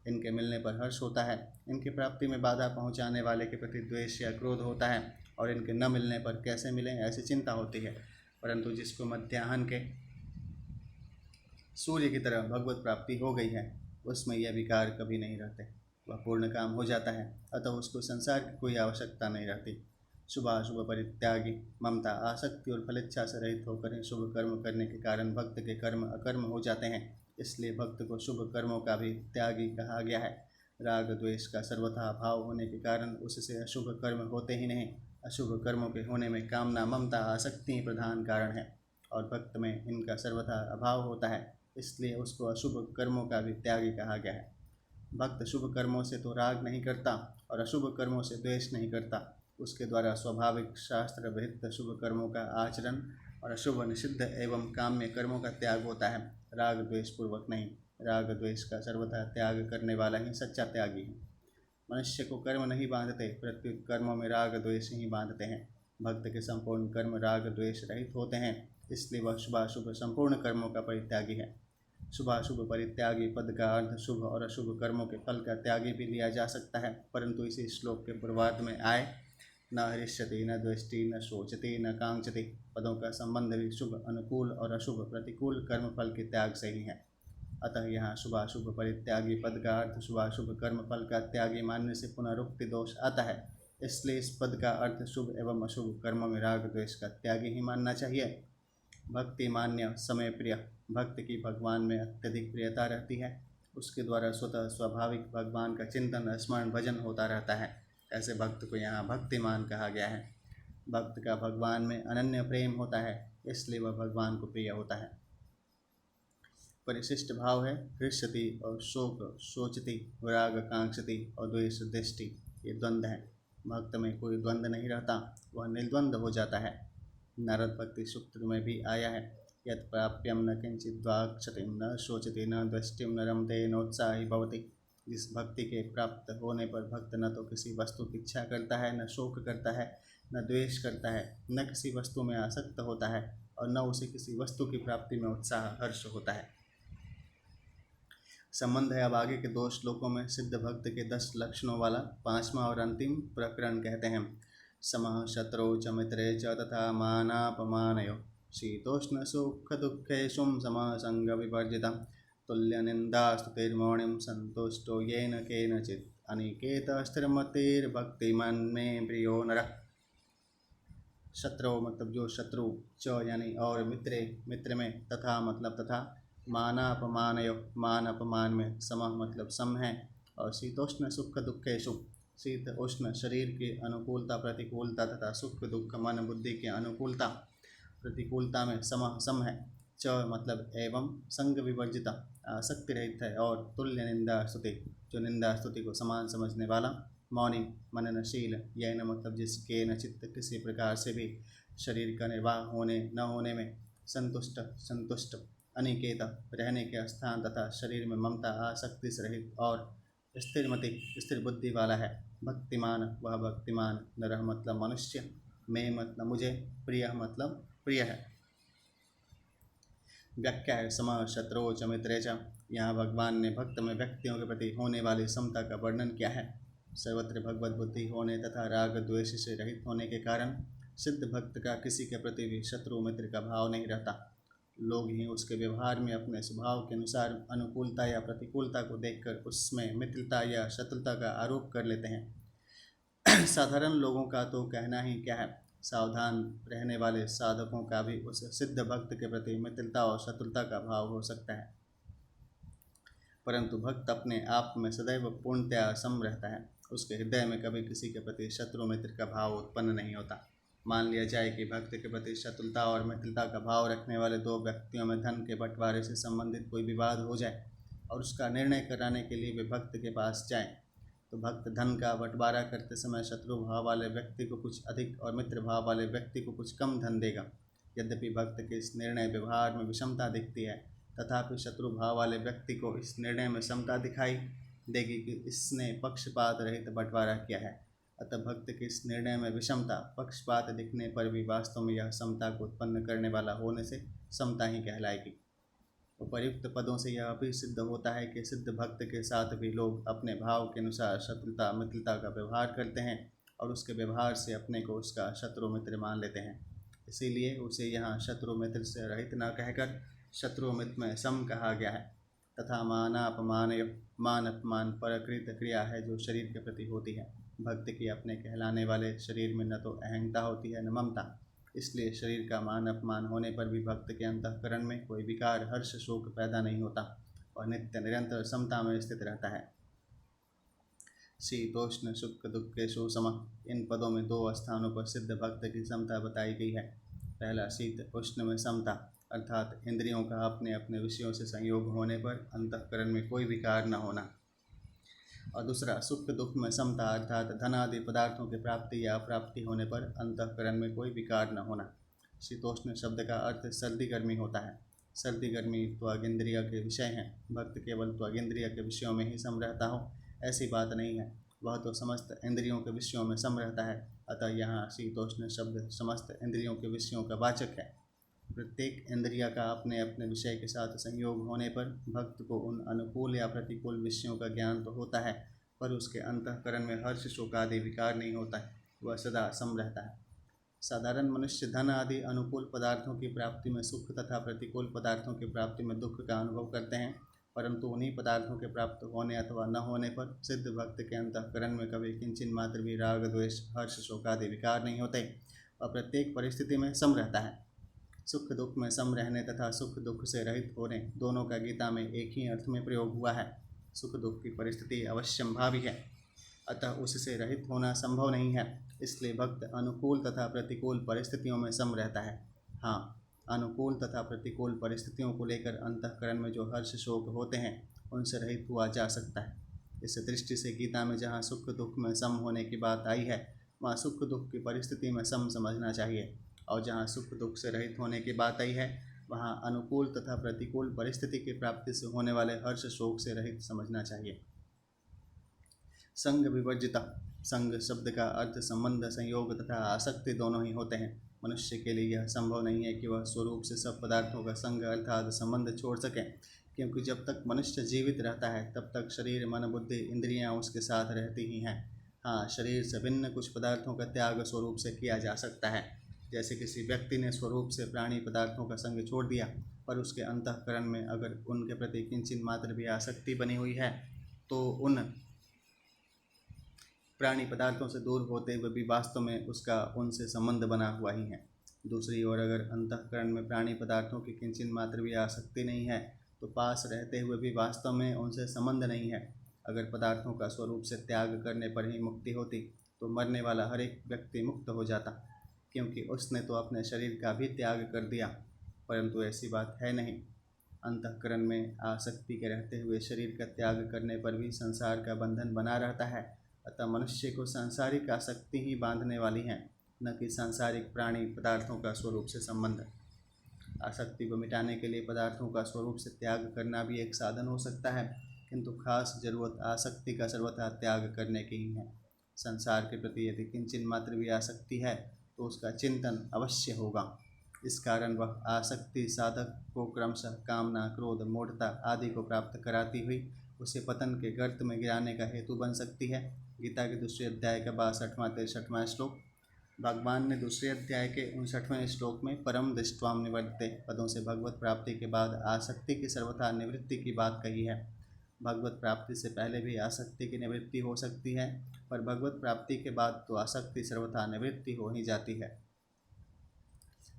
इनके मिलने पर हर्ष होता है, इनकी प्राप्ति में बाधा पहुंचाने वाले के प्रति द्वेष या क्रोध होता है, और इनके न मिलने पर कैसे मिलें ऐसी चिंता होती है। परंतु जिसको मध्याह्न के सूर्य की तरह भगवत प्राप्ति हो गई है उसमें यह विकार कभी नहीं रहते, वह पूर्ण काम हो जाता है, अतः उसको संसार की कोई आवश्यकता नहीं रहती। शुभाशुभ परित्यागी, ममता आसक्ति और फलेच्छा से रहित होकर ही शुभ कर्म करने के कारण भक्त के कर्म अकर्म हो जाते हैं, इसलिए भक्त को शुभ कर्मों का भी त्यागी कहा गया है। राग द्वेष का सर्वथा अभाव होने के कारण उससे अशुभ कर्म होते ही नहीं। अशुभ कर्मों के होने में कामना ममता आसक्ति ही प्रधान कारण है, और भक्त में इनका सर्वथा अभाव होता है, इसलिए उसको अशुभ कर्मों का भी त्यागी कहा गया है। भक्त शुभ कर्मों से तो राग नहीं करता और अशुभ कर्मों से द्वेष नहीं करता, उसके द्वारा स्वाभाविक शास्त्र विहित शुभ कर्मों का आचरण और अशुभ निषिद्ध एवं काम्य कर्मों का त्याग होता है, राग द्वेष पूर्वक नहीं। राग द्वेष का सर्वथा त्याग करने वाला ही सच्चा त्यागी है। मनुष्य को कर्म नहीं बांधते, प्रत्युत कर्मों में राग द्वेष ही बांधते हैं। भक्त के संपूर्ण कर्म राग द्वेष रहित होते हैं, इसलिए वह शुभाशुभ संपूर्ण कर्मों का परित्यागी है। शुभाशुभ परित्यागी पद का अर्थ शुभ और अशुभ कर्मों के फल का त्यागी भी लिया जा सकता है, परंतु इसी श्लोक के पूर्वार्ध में आए न हृष्यति न द्वेष्टि न शोचति न कांक्षति पदों का संबंध भी शुभ अनुकूल और अशुभ प्रतिकूल कर्म फल के त्याग से ही है। अतः यहाँ शुभाशुभ परित्यागी पद का अर्थ शुभाशुभ कर्म फल का त्यागी मानने से पुनरुक्ति दोष आता है, इसलिए इस पद का अर्थ शुभ एवं अशुभ कर्मों में राग द्वेष का त्यागी ही मानना चाहिए। भक्ति मान्य समय प्रिय, भक्त की भगवान में अत्यधिक प्रियता रहती है, उसके द्वारा स्वतः स्वाभाविक भगवान का चिंतन स्मरण भजन होता रहता है, ऐसे भक्त को यहाँ भक्तिमान कहा गया है। भक्त का भगवान में अनन्य प्रेम होता है, इसलिए वह भगवान को प्रिय होता है। परिशिष्ट भाव है हृष्यति और शोक शोचति, राग कांक्षति और द्वेष दृष्टि, ये द्वंद्व है। भक्त में कोई द्वंद्व नहीं रहता, वह निर्द्वंद हो जाता है। नारद भक्ति सूत्र में भी आया है, यत् प्राप्यम न किंचित् वाक्षति न शोचति न द्वेष्टिम न रमते नोत्साही भवति। जिस भक्ति के प्राप्त होने पर भक्त न तो किसी वस्तु की इच्छा करता है, न शोक करता है, न द्वेष करता है, न किसी वस्तु में आसक्त होता है और न उसे किसी वस्तु की प्राप्ति में उत्साह हर्ष होता है। संबंध है अब आगे के 2 श्लोकों में सिद्ध भक्त के 10 लक्षणों वाला 5वां और अंतिम प्रकरण कहते हैं। समः शत्रौ च मित्रे च तथा मानापमानयो शीतोष्ण सुख दुःखेषु समः संग विवर्जितः तुल्यनिन्दास्तुतिर्मौनिं संतुष्टो येन केनचित् अनिकेत स्थिरमतिर्भक्तिमान् मे प्रियो नरः। शत्रु मतलब जो शत्रु, च यानी और, मित्र में, तथा मतलब तथा, मानापमानयो मान अपमान में, समः मतलब सम है, और शीतोष्ण सुख दुःखेषु शीत उष्ण शरीर की अनुकूलता प्रतिकूलता तथा सुख दुख मन बुद्धि की अनुकूलता प्रतिकूलता में समः सम है। च मतलब एवं, संग विवर्जिता आसक्ति रहित है, और तुल्य निंदा स्तुति जो निंदा स्तुति को समान समझने वाला, मौनी मननशील, यह मतलब जिसके न चित्त किसी प्रकार से भी शरीर का निर्वाह होने न होने में संतुष्ट, अनिकेत रहने के स्थान तथा शरीर में ममता आसक्ति से रहित और स्थिरमति स्थिर बुद्धि वाला है। भक्तिमान वह भक्तिमान, नरह मतलब मनुष्य, में मतलब मुझे, प्रिय मतलब प्रिय है। व्याख्या है समः शत्रु च मित्रे च। यहाँ भगवान ने भक्त में व्यक्तियों के प्रति होने वाली समता का वर्णन किया है। सर्वत्र भगवत बुद्धि होने तथा राग द्वेष से रहित होने के कारण सिद्ध भक्त का किसी के प्रति भी शत्रु मित्र का भाव नहीं रहता। लोग ही उसके व्यवहार में अपने स्वभाव के अनुसार अनुकूलता या प्रतिकूलता को देखकर उसमें मित्रता या शत्रुता का आरोप कर लेते हैं। साधारण लोगों का तो कहना ही क्या है, सावधान रहने वाले साधकों का भी उस सिद्ध भक्त के प्रति मित्रता और शत्रुता का भाव हो सकता है, परंतु भक्त अपने आप में सदैव पूर्णतया सम रहता है। उसके हृदय में कभी किसी के प्रति शत्रु मित्र का भाव उत्पन्न नहीं होता। मान लिया जाए कि भक्त के प्रति शत्रुता और मित्रता का भाव रखने वाले 2 व्यक्तियों में धन के बंटवारे से संबंधित कोई विवाद हो जाए और उसका निर्णय कराने के लिए वे भक्त के पास जाएं, तो भक्त धन का बंटवारा करते समय शत्रु भाव वाले व्यक्ति को कुछ अधिक और मित्र भाव वाले व्यक्ति को कुछ कम धन देगा। यद्यपि भक्त के इस निर्णय व्यवहार में विषमता दिखती है, तथापि शत्रु भाव वाले व्यक्ति को इस निर्णय में समता दिखाई देगी कि इसने पक्षपात रहित बंटवारा किया है। अतः भक्त के इस निर्णय में विषमता पक्षपात दिखने पर भी वास्तव में यह समता को उत्पन्न करने वाला होने से समता ही कहलाएगी। उपर्युक्त पदों से यह भी सिद्ध होता है कि सिद्ध भक्त के साथ भी लोग अपने भाव के अनुसार शत्रुता मित्रता का व्यवहार करते हैं और उसके व्यवहार से अपने को उसका शत्रु मित्र मान लेते हैं। इसीलिए उसे यहाँ शत्रु मित्र से रहित न कहकर शत्रु मित्र में सम कहा गया है। तथा मान अपमान परकृत क्रिया है जो शरीर के प्रति होती है। भक्त की अपने कहलाने वाले शरीर में न तो अहंता होती है न ममता, इसलिए शरीर का मान अपमान होने पर भी भक्त के अंतःकरण में कोई विकार हर्ष शोक पैदा नहीं होता और नित्य निरंतर समता में स्थित रहता है। शीतोष्ण सुख दुःखेषु समः। इन पदों में 2 स्थानों पर सिद्ध भक्त की समता बताई गई है। पहला शीत उष्ण में समता, अर्थात इंद्रियों का अपने अपने विषयों से संयोग होने पर अंतःकरण में कोई विकार न होना, और दूसरा सुख दुख में समता, अर्थात धन आदि पदार्थों की प्राप्ति या अप्राप्ति होने पर अंतःकरण में कोई विकार न होना। शीतोष्ण शब्द का अर्थ सर्दी गर्मी होता है। सर्दी गर्मी त्वगिंद्रिय के विषय हैं। भक्त केवल त्वगिंद्रिय के विषयों में ही सम रहता हो ऐसी बात नहीं है, वह तो समस्त इंद्रियों के विषयों में सम रहता है। अतः यहाँ शीतोष्ण शब्द समस्त इंद्रियों के विषयों का वाचक है। प्रत्येक इंद्रिय का अपने अपने विषय के साथ संयोग होने पर भक्त को उन अनुकूल या प्रतिकूल विषयों का ज्ञान तो होता है, पर उसके अंतःकरण में हर्ष शोक आदि विकार नहीं होता है, वह सदा सम रहता है। साधारण मनुष्य धन आदि अनुकूल पदार्थों की प्राप्ति में सुख तथा प्रतिकूल पदार्थों की प्राप्ति में दुख का अनुभव करते हैं, परंतु उन्हीं पदार्थों के प्राप्त होने अथवा न होने पर सिद्ध भक्त के अंतःकरण में कभी किंचिन मात्र भी राग द्वेष हर्ष शोक आदि विकार नहीं होते और प्रत्येक परिस्थिति में सम रहता है। सुख दुख में सम रहने तथा सुख दुख से रहित होने दोनों का गीता में एक ही अर्थ में प्रयोग हुआ है। सुख दुख की परिस्थिति अवश्यंभावी है, अतः उससे रहित होना संभव नहीं है। इसलिए भक्त अनुकूल तथा प्रतिकूल परिस्थितियों में सम रहता है। हाँ, अनुकूल तथा प्रतिकूल परिस्थितियों को लेकर अंतःकरण में जो हर्ष शोक होते हैं उनसे रहित हुआ जा सकता है। इस दृष्टि से गीता में जहाँ सुख दुख में सम होने की बात आई है, वहाँ सुख दुख की परिस्थिति में सम समझना चाहिए, और जहाँ सुख दुख से रहित होने की बात आई है वहाँ अनुकूल तथा प्रतिकूल परिस्थिति की प्राप्ति से होने वाले हर्ष शोक से रहित समझना चाहिए। संग विवर्जिता। संग शब्द का अर्थ संबंध, संयोग तथा आसक्ति दोनों ही होते हैं। मनुष्य के लिए यह संभव नहीं है कि वह स्वरूप से सब पदार्थों का संग अर्थात संबंध छोड़ सके, क्योंकि जब तक मनुष्य जीवित रहता है तब तक शरीर, मन, बुद्धि, इंद्रियां उसके साथ रहती ही हैं। हाँ, शरीर से भिन्न कुछ पदार्थों का त्याग स्वरूप से किया जा सकता है। जैसे किसी व्यक्ति ने स्वरूप से प्राणी पदार्थों का संग छोड़ दिया, पर उसके अंतःकरण में अगर उनके प्रति किंचित मात्र भी आसक्ति बनी हुई है तो उन प्राणी पदार्थों से दूर होते हुए भी वास्तव में उसका उनसे संबंध बना हुआ ही है। दूसरी ओर अगर अंतःकरण में प्राणी पदार्थों की किंचित मात्र भी आसक्ति नहीं है तो पास रहते हुए भी वास्तव में उनसे संबंध नहीं है। अगर पदार्थों का स्वरूप से त्याग करने पर ही मुक्ति होती तो मरने वाला हर एक व्यक्ति मुक्त हो जाता, क्योंकि उसने तो अपने शरीर का भी त्याग कर दिया। परंतु ऐसी बात है नहीं। अंतःकरण में आसक्ति के रहते हुए शरीर का त्याग करने पर भी संसार का बंधन बना रहता है। अतः मनुष्य को सांसारिक आसक्ति ही बांधने वाली है, न कि सांसारिक प्राणी पदार्थों का स्वरूप से संबंध। आसक्ति को मिटाने के लिए पदार्थों का स्वरूप से त्याग करना भी एक साधन हो सकता है, किंतु खास जरूरत आसक्ति का सर्वथा त्याग करने की ही है। संसार के प्रति यदि किंचित मात्र भी आसक्ति है तो उसका चिंतन अवश्य होगा। इस कारण वह आसक्ति साधक को क्रमशः कामना, क्रोध, मूढ़ता आदि को प्राप्त कराती हुई उसे पतन के गर्त में गिराने का हेतु बन सकती है। गीता के दूसरे अध्याय का 62वां-63वां श्लोक। भगवान ने दूसरे अध्याय के 59वें श्लोक में परम दृष्ट्वाम निवर्तते पदों से भगवत प्राप्ति के बाद आसक्ति की सर्वथा निवृत्ति की बात कही है। भगवत प्राप्ति से पहले भी आसक्ति की निवृत्ति हो सकती है, पर भगवत प्राप्ति के बाद तो आसक्ति सर्वथा निवृत्ति हो ही जाती है।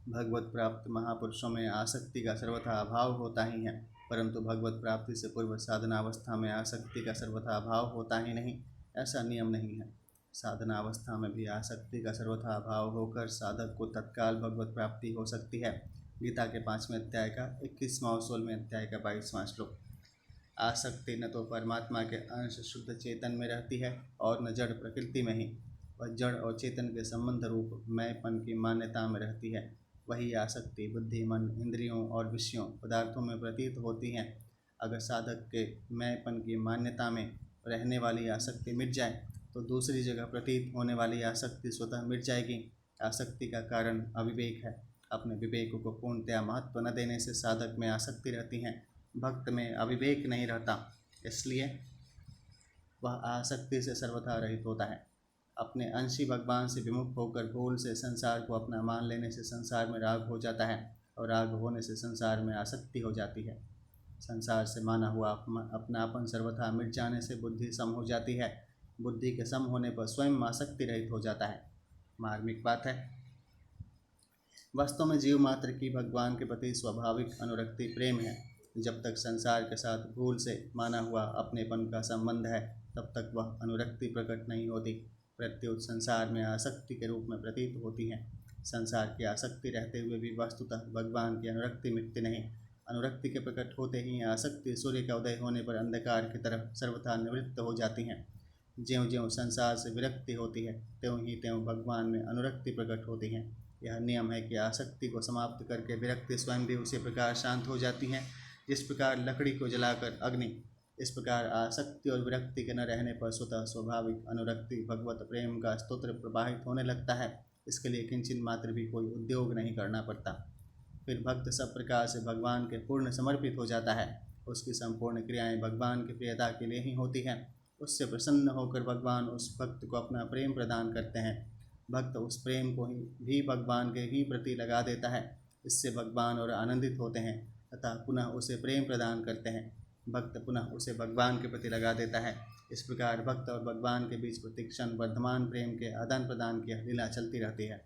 भगवत प्राप्त महापुरुषों में आसक्ति का सर्वथा अभाव होता ही है, परंतु भगवत प्राप्ति से पूर्व साधनावस्था में आसक्ति का सर्वथा अभाव होता ही नहीं, ऐसा नियम नहीं है। साधनावस्था में भी आसक्ति का सर्वथा अभाव होकर साधक को तत्काल भगवत प्राप्ति हो सकती है। गीता के 5वें अध्याय का 21वां और 16वें अध्याय का 22वां श्लोक। आसक्ति न तो परमात्मा के अंश शुद्ध चेतन में रहती है और न जड़ प्रकृति में ही, वह जड़ और चेतन के संबंध रूप मैंपन की मान्यता में रहती है। वही आसक्ति बुद्धि, मन, इंद्रियों और विषयों पदार्थों में प्रतीत होती हैं। अगर साधक के मैंपन की मान्यता में रहने वाली आसक्ति मिट जाए तो दूसरी जगह प्रतीत होने वाली आसक्ति स्वतः मिट जाएगी। आसक्ति का कारण अविवेक है। अपने विवेक को पूर्णतया महत्व न देने से साधक में आसक्ति रहती है। भक्त में अविवेक नहीं रहता, इसलिए वह आसक्ति से सर्वथा रहित होता है। अपने अंशी भगवान से विमुख होकर भूल से संसार को अपना मान लेने से संसार में राग हो जाता है, और राग होने से संसार में आसक्ति हो जाती है। संसार से माना हुआ अपनापन सर्वथा मिट जाने से बुद्धि सम हो जाती है। बुद्धि के सम होने पर स्वयं आसक्ति रहित हो जाता है। मार्मिक बात है। वास्तव में जीव मात्र की भगवान के प्रति स्वाभाविक अनुरक्ति प्रेम है। जब तक संसार के साथ भूल से माना हुआ अपनेपन का संबंध है तब तक वह अनुरक्ति प्रकट नहीं होती, प्रत्युत संसार में आसक्ति के रूप में प्रतीत होती है। संसार की आसक्ति रहते हुए भी वस्तुतः भगवान की अनुरक्ति मिटती नहीं। अनुरक्ति के प्रकट होते ही आसक्ति सूर्य का उदय होने पर अंधकार की तरफ सर्वथा निवृत्त हो जाती हैं। ज्यों ज्यों संसार से विरक्ति होती है त्यों ही त्यों भगवान में अनुरक्ति प्रकट होती है। यह नियम है कि आसक्ति को समाप्त करके विरक्ति स्वयं भी उसी प्रकार शांत हो जाती है जिस प्रकार लकड़ी को जलाकर अग्नि। इस प्रकार आसक्ति और विरक्ति के न रहने पर स्वतः स्वाभाविक अनुरक्ति भगवत प्रेम का स्तोत्र प्रवाहित होने लगता है। इसके लिए किंचित मात्र भी कोई उद्योग नहीं करना पड़ता। फिर भक्त सब प्रकार से भगवान के पूर्ण समर्पित हो जाता है। उसकी संपूर्ण क्रियाएं भगवान की प्रियता के लिए ही होती हैं। उससे प्रसन्न होकर भगवान उस भक्त को अपना प्रेम प्रदान करते हैं। भक्त उस प्रेम को भी भगवान के ही प्रति लगा देता है। इससे भगवान और आनंदित होते हैं तथा पुनः उसे प्रेम प्रदान करते हैं। भक्त पुनः उसे भगवान के प्रति लगा देता है। इस प्रकार भक्त और भगवान के बीच प्रतिक्षण वर्धमान प्रेम के आदान प्रदान की लीला चलती रहती है।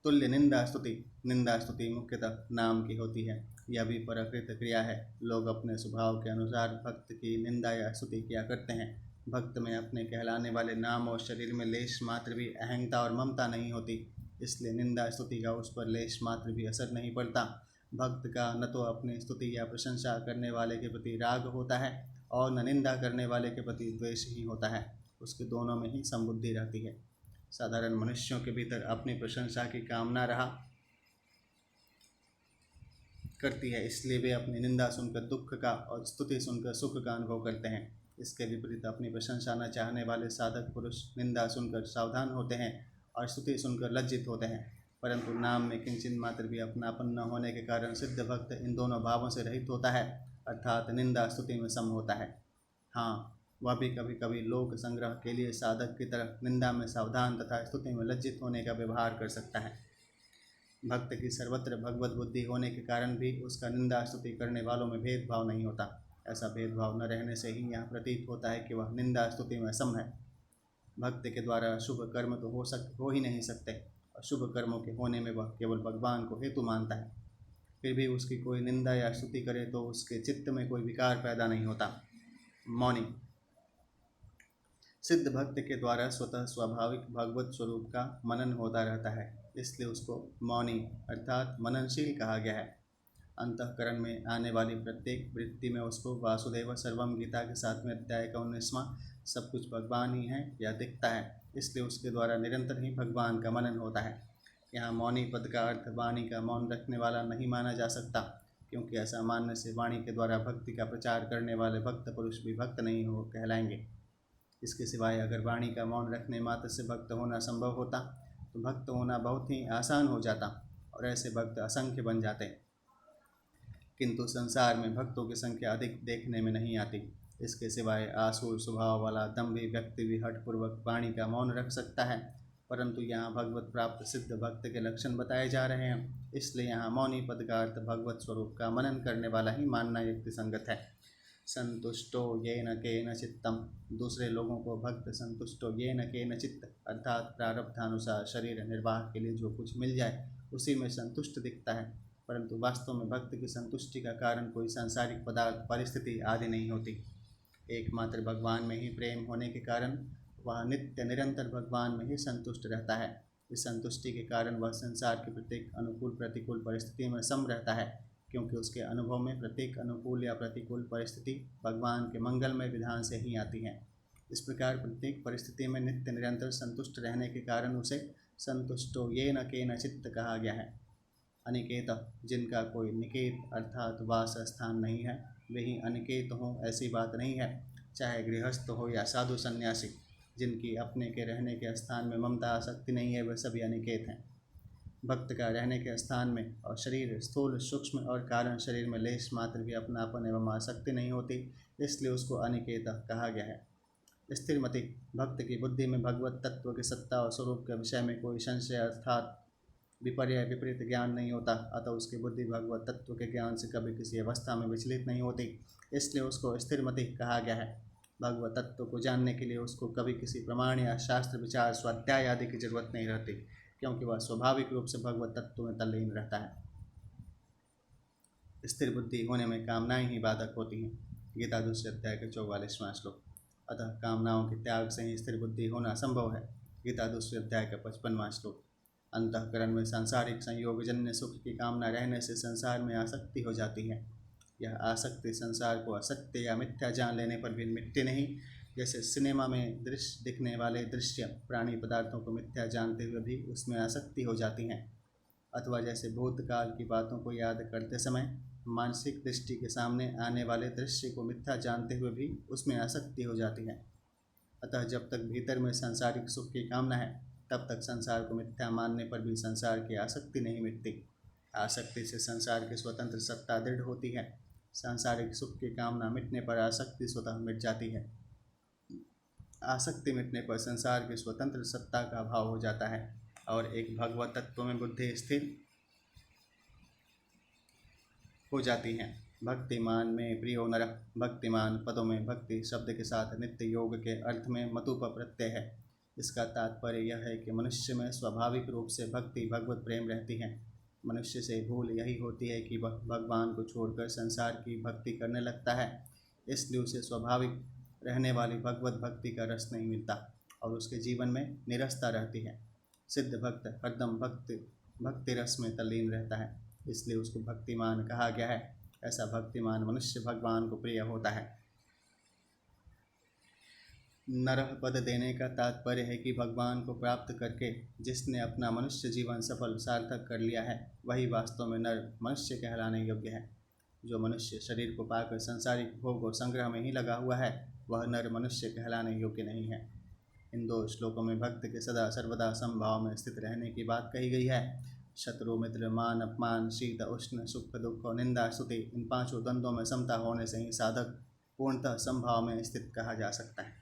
तुल्य निंदा स्तुति मुख्यतः नाम की होती है। यह भी प्राकृत क्रिया है। लोग अपने स्वभाव के अनुसार भक्त की निंदा या स्तुति किया करते हैं। भक्त में अपने कहलाने वाले नाम और शरीर में लेश मात्र भी अहंता और ममता नहीं होती, इसलिए निंदा स्तुति का उस पर लेश मात्र भी असर नहीं पड़ता। भक्त का न तो अपनी स्तुति या प्रशंसा करने वाले के प्रति राग होता है और न निंदा करने वाले के प्रति द्वेष ही होता है। उसके दोनों में ही समबुद्धि रहती है। साधारण मनुष्यों के भीतर अपनी प्रशंसा की कामना रहा करती है, इसलिए वे अपनी निंदा सुनकर दुख का और स्तुति सुनकर सुख का अनुभव करते हैं। इसके विपरीत अपनी प्रशंसा न चाहने वाले साधक पुरुष निंदा सुनकर सावधान होते हैं और स्तुति सुनकर लज्जित होते हैं, परंतु नाम में किंचित मात्र भी अपनापन न होने के कारण सिद्ध भक्त इन दोनों भावों से रहित होता है, अर्थात निंदा स्तुति में सम होता है। हाँ, वह भी कभी कभी लोक संग्रह के लिए साधक की तरह निंदा में सावधान तथा स्तुति में लज्जित होने का व्यवहार कर सकता है। भक्त की सर्वत्र भगवत बुद्धि होने के कारण भी उसका निंदा स्तुति करने वालों में भेदभाव नहीं होता। ऐसा भेदभाव न रहने से ही यह प्रतीत होता है कि वह निंदा स्तुति में सम है। भक्त के द्वारा शुभ कर्म तो हो ही नहीं सकते, और शुभ कर्मों के होने में वह केवल भगवान को हेतु मानता है। फिर भी उसकी कोई निंदा या स्तुति करे तो उसके चित्त में कोई विकार पैदा नहीं होता। मौनी सिद्ध भक्त के द्वारा स्वतः स्वाभाविक भगवत स्वरूप का मनन होता रहता है, इसलिए उसको मौनी अर्थात मननशील कहा गया है। अंतःकरण में आने वाली प्रत्येक वृत्ति में उसको वासुदेव सर्वम गीता के 7वें अध्याय का 19वां सब कुछ भगवान ही है यह दिखता है, इसलिए उसके द्वारा निरंतर ही भगवान का मनन होता है। यहाँ मौनी पद का अर्थ वाणी का मौन रखने वाला नहीं माना जा सकता, क्योंकि ऐसा मानने से वाणी के द्वारा भक्ति का प्रचार करने वाले भक्त पुरुष भी भक्त नहीं हो कहलाएंगे। इसके सिवाय अगर वाणी का मौन रखने मात्र से भक्त होना संभव होता तो भक्त होना बहुत ही आसान हो जाता और ऐसे भक्त असंख्य बन जाते, किंतु संसार में भक्तों की संख्या अधिक देखने में नहीं आती। इसके सिवाय आसुर स्वभाव वाला दम्भी व्यक्ति भी हठपूर्वक वाणी का मौन रख सकता है, परंतु यहाँ भगवत प्राप्त सिद्ध भक्त के लक्षण बताए जा रहे हैं, इसलिए यहाँ मौनी पद का अर्थ भगवत स्वरूप का मनन करने वाला ही मानना युक्ति संगत है। संतुष्टो येन केन चित्तम, दूसरे लोगों को भक्त संतुष्टो येन केन चित्त अर्थात प्रारब्धानुसार शरीर निर्वाह के लिए जो कुछ मिल जाए उसी में संतुष्ट दिखता है, परंतु वास्तव में भक्त की संतुष्टि का कारण कोई सांसारिक पदार्थ परिस्थिति आदि नहीं होती। एकमात्र भगवान में ही प्रेम होने के कारण वह नित्य निरंतर भगवान में ही संतुष्ट रहता है। इस संतुष्टि के कारण वह संसार की प्रत्येक अनुकूल प्रतिकूल परिस्थिति में सम रहता है, क्योंकि उसके अनुभव में प्रत्येक अनुकूल या प्रतिकूल परिस्थिति भगवान के मंगलमय विधान से ही आती है। इस प्रकार प्रत्येक परिस्थिति में नित्य निरंतर संतुष्ट रहने के कारण उसे संतुष्टो येन केन चित्त कहा गया है। अनिकेत, जिनका कोई निकेत अर्थात वास स्थान नहीं है वे ही अनिकेत हों ऐसी बात नहीं है। चाहे गृहस्थ हो या साधु सन्यासी, जिनकी अपने के रहने के स्थान में ममता आसक्ति नहीं है वे सभी अनिकेत हैं। भक्त का रहने के स्थान में और शरीर स्थूल सूक्ष्म और कारण शरीर में लेश मात्र भी अपनापन एवं आसक्ति नहीं होती, इसलिए उसको अनिकेत कहा गया है। स्थिरमति, भक्त की बुद्धि में भगवत तत्व की सत्ता और स्वरूप के विषय में कोई संशय अर्थात विपर्य विपरीत ज्ञान नहीं होता, अतः उसकी बुद्धि भगवत तत्व के ज्ञान से कभी किसी अवस्था में विचलित नहीं होती, इसलिए उसको स्थिरमति कहा गया है। भगवत तत्व को जानने के लिए उसको कभी किसी प्रमाण या शास्त्र विचार स्वाध्याय आदि की जरूरत नहीं रहती, क्योंकि वह स्वाभाविक रूप से भगवत तत्व में तल्लीन रहता है। स्थिर बुद्धि होने में कामनाएं ही बाधक होती हैं। गीता 2 अध्याय के 44वां श्लोक। अतः कामनाओं के त्याग से ही स्थिर बुद्धि होना संभव है। गीता 2 अध्याय का 55वां श्लोक। अंतःकरण में सांसारिक संयोगजन्य सुख की कामना रहने से संसार में आसक्ति हो जाती है। यह आसक्ति संसार को असत्य या मिथ्या जान लेने पर भी मिटती नहीं। जैसे सिनेमा में दृश्य दिखने वाले दृश्य प्राणी पदार्थों को मिथ्या जानते हुए भी उसमें आसक्ति हो जाती हैं, अथवा जैसे भूतकाल की बातों को याद करते समय मानसिक दृष्टि के सामने आने वाले दृश्य को मिथ्या जानते हुए भी उसमें आसक्ति हो जाती है। अतः जब तक भीतर में सांसारिक सुख की कामना है तब तक संसार को मिथ्या मानने पर भी संसार की आसक्ति नहीं मिटती। आसक्ति से संसार की स्वतंत्र सत्ता दृढ़ होती है। सांसारिक सुख की कामना मिटने पर आसक्ति स्वतः मिट जाती है। आसक्ति मिटने पर संसार की स्वतंत्र सत्ता का अभाव हो जाता है और एक भगवत तत्व में बुद्धि स्थिर हो जाती है। भक्तिमान में प्रियो नरः, भक्तिमान पदों में भक्ति शब्द के साथ नित्य योग के अर्थ में मतुप प्रत्यय है। इसका तात्पर्य यह है कि मनुष्य में स्वाभाविक रूप से भक्ति भगवत प्रेम रहती है। मनुष्य से भूल यही होती है कि वह भगवान को छोड़कर संसार की भक्ति करने लगता है, इसलिए उसे स्वाभाविक रहने वाली भगवत भक्ति का रस नहीं मिलता और उसके जीवन में निरसता रहती है। सिद्ध भक्त हरदम भक्ति रस में तल्लीन रहता है, इसलिए उसको भक्तिमान कहा गया है। ऐसा भक्तिमान मनुष्य भगवान को प्रिय होता है। नरः पद देने का तात्पर्य है कि भगवान को प्राप्त करके जिसने अपना मनुष्य जीवन सफल सार्थक कर लिया है वही वास्तव में नर मनुष्य कहलाने योग्य है। जो मनुष्य शरीर को पाकर संसारिक भोग और संग्रह में ही लगा हुआ है वह नर मनुष्य कहलाने योग्य नहीं है। इन 2 श्लोकों में भक्त के सदा सर्वदा समभाव में स्थित रहने की बात कही गई है। शत्रु मित्र मान अपमान शीत उष्ण सुख दुख और निंदा स्तुति, इन 5 द्वंद्वों में समता होने से ही साधक पूर्णतः समभाव में स्थित कहा जा सकता है।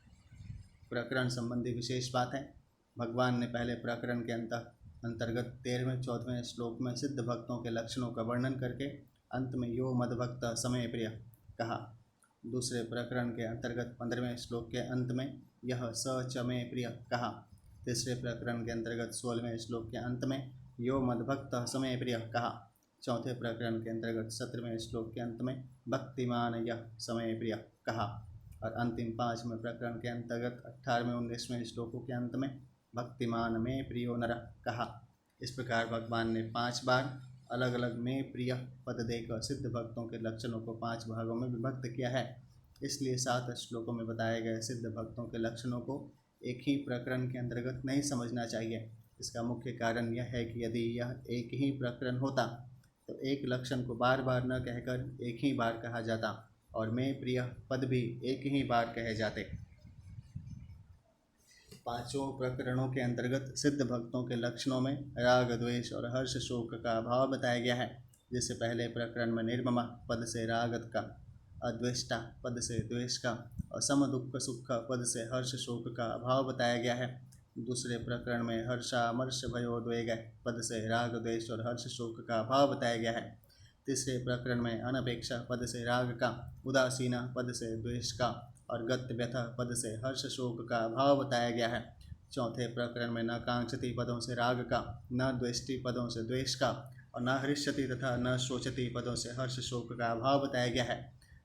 प्रकरण संबंधी विशेष बात है। भगवान ने पहले प्रकरण के अंतर्गत 13वें-14वें श्लोक में सिद्ध भक्तों के लक्षणों का वर्णन करके अंत में यो मद्भक्त समय प्रिय कहा। दूसरे प्रकरण के अंतर्गत 15वें श्लोक के अंत में यह स च मे प्रिय कहा। तीसरे प्रकरण के अंतर्गत 16वें श्लोक के अंत में यो मद्भक्त समय प्रिय कहा। चौथे प्रकरण के अंतर्गत 17वें श्लोक के अंत में भक्तिमान यह समय प्रिय कहा और अंतिम 5वें प्रकरण के अंतर्गत 18वें-19वें श्लोकों के अंत में भक्तिमान में प्रियो नर कहा। इस प्रकार भगवान ने 5 बार अलग अलग में प्रिय पद देकर सिद्ध भक्तों के लक्षणों को 5 भागों में विभक्त किया है। इसलिए 7 श्लोकों में बताए गए सिद्ध भक्तों के लक्षणों को एक ही प्रकरण के अंतर्गत नहीं समझना चाहिए। इसका मुख्य कारण यह है कि यदि यह एक ही प्रकरण होता तो एक लक्षण को बार बार न कहकर एक ही बार कहा जाता और में प्रिय पद भी एक ही बार कहे जाते। 5 प्रकरणों के अंतर्गत सिद्ध भक्तों के लक्षणों में राग द्वेष और हर्ष शोक का अभाव बताया गया है। जिससे पहले प्रकरण में निर्ममा पद से रागत का, अद्वेष्टा पद से द्वेष का और सम दुख सुख पद से हर्ष शोक का अभाव बताया गया है। दूसरे प्रकरण में हर्षामर्ष भयोद्वेग पद से राग द्वेष और हर्ष शोक का अभाव बताया गया है। तीसरे प्रकरण में अनपेक्षा पद से राग का, उदासीना पद से द्वेष का और गत व्यथा पद से हर्ष शोक का अभाव बताया गया है। चौथे प्रकरण में न कांक्षति पदों से राग का, न द्वेष्टि पदों से द्वेष का और न हृष्यति तथा न शोचति पदों से हर्ष शोक का अभाव बताया गया है।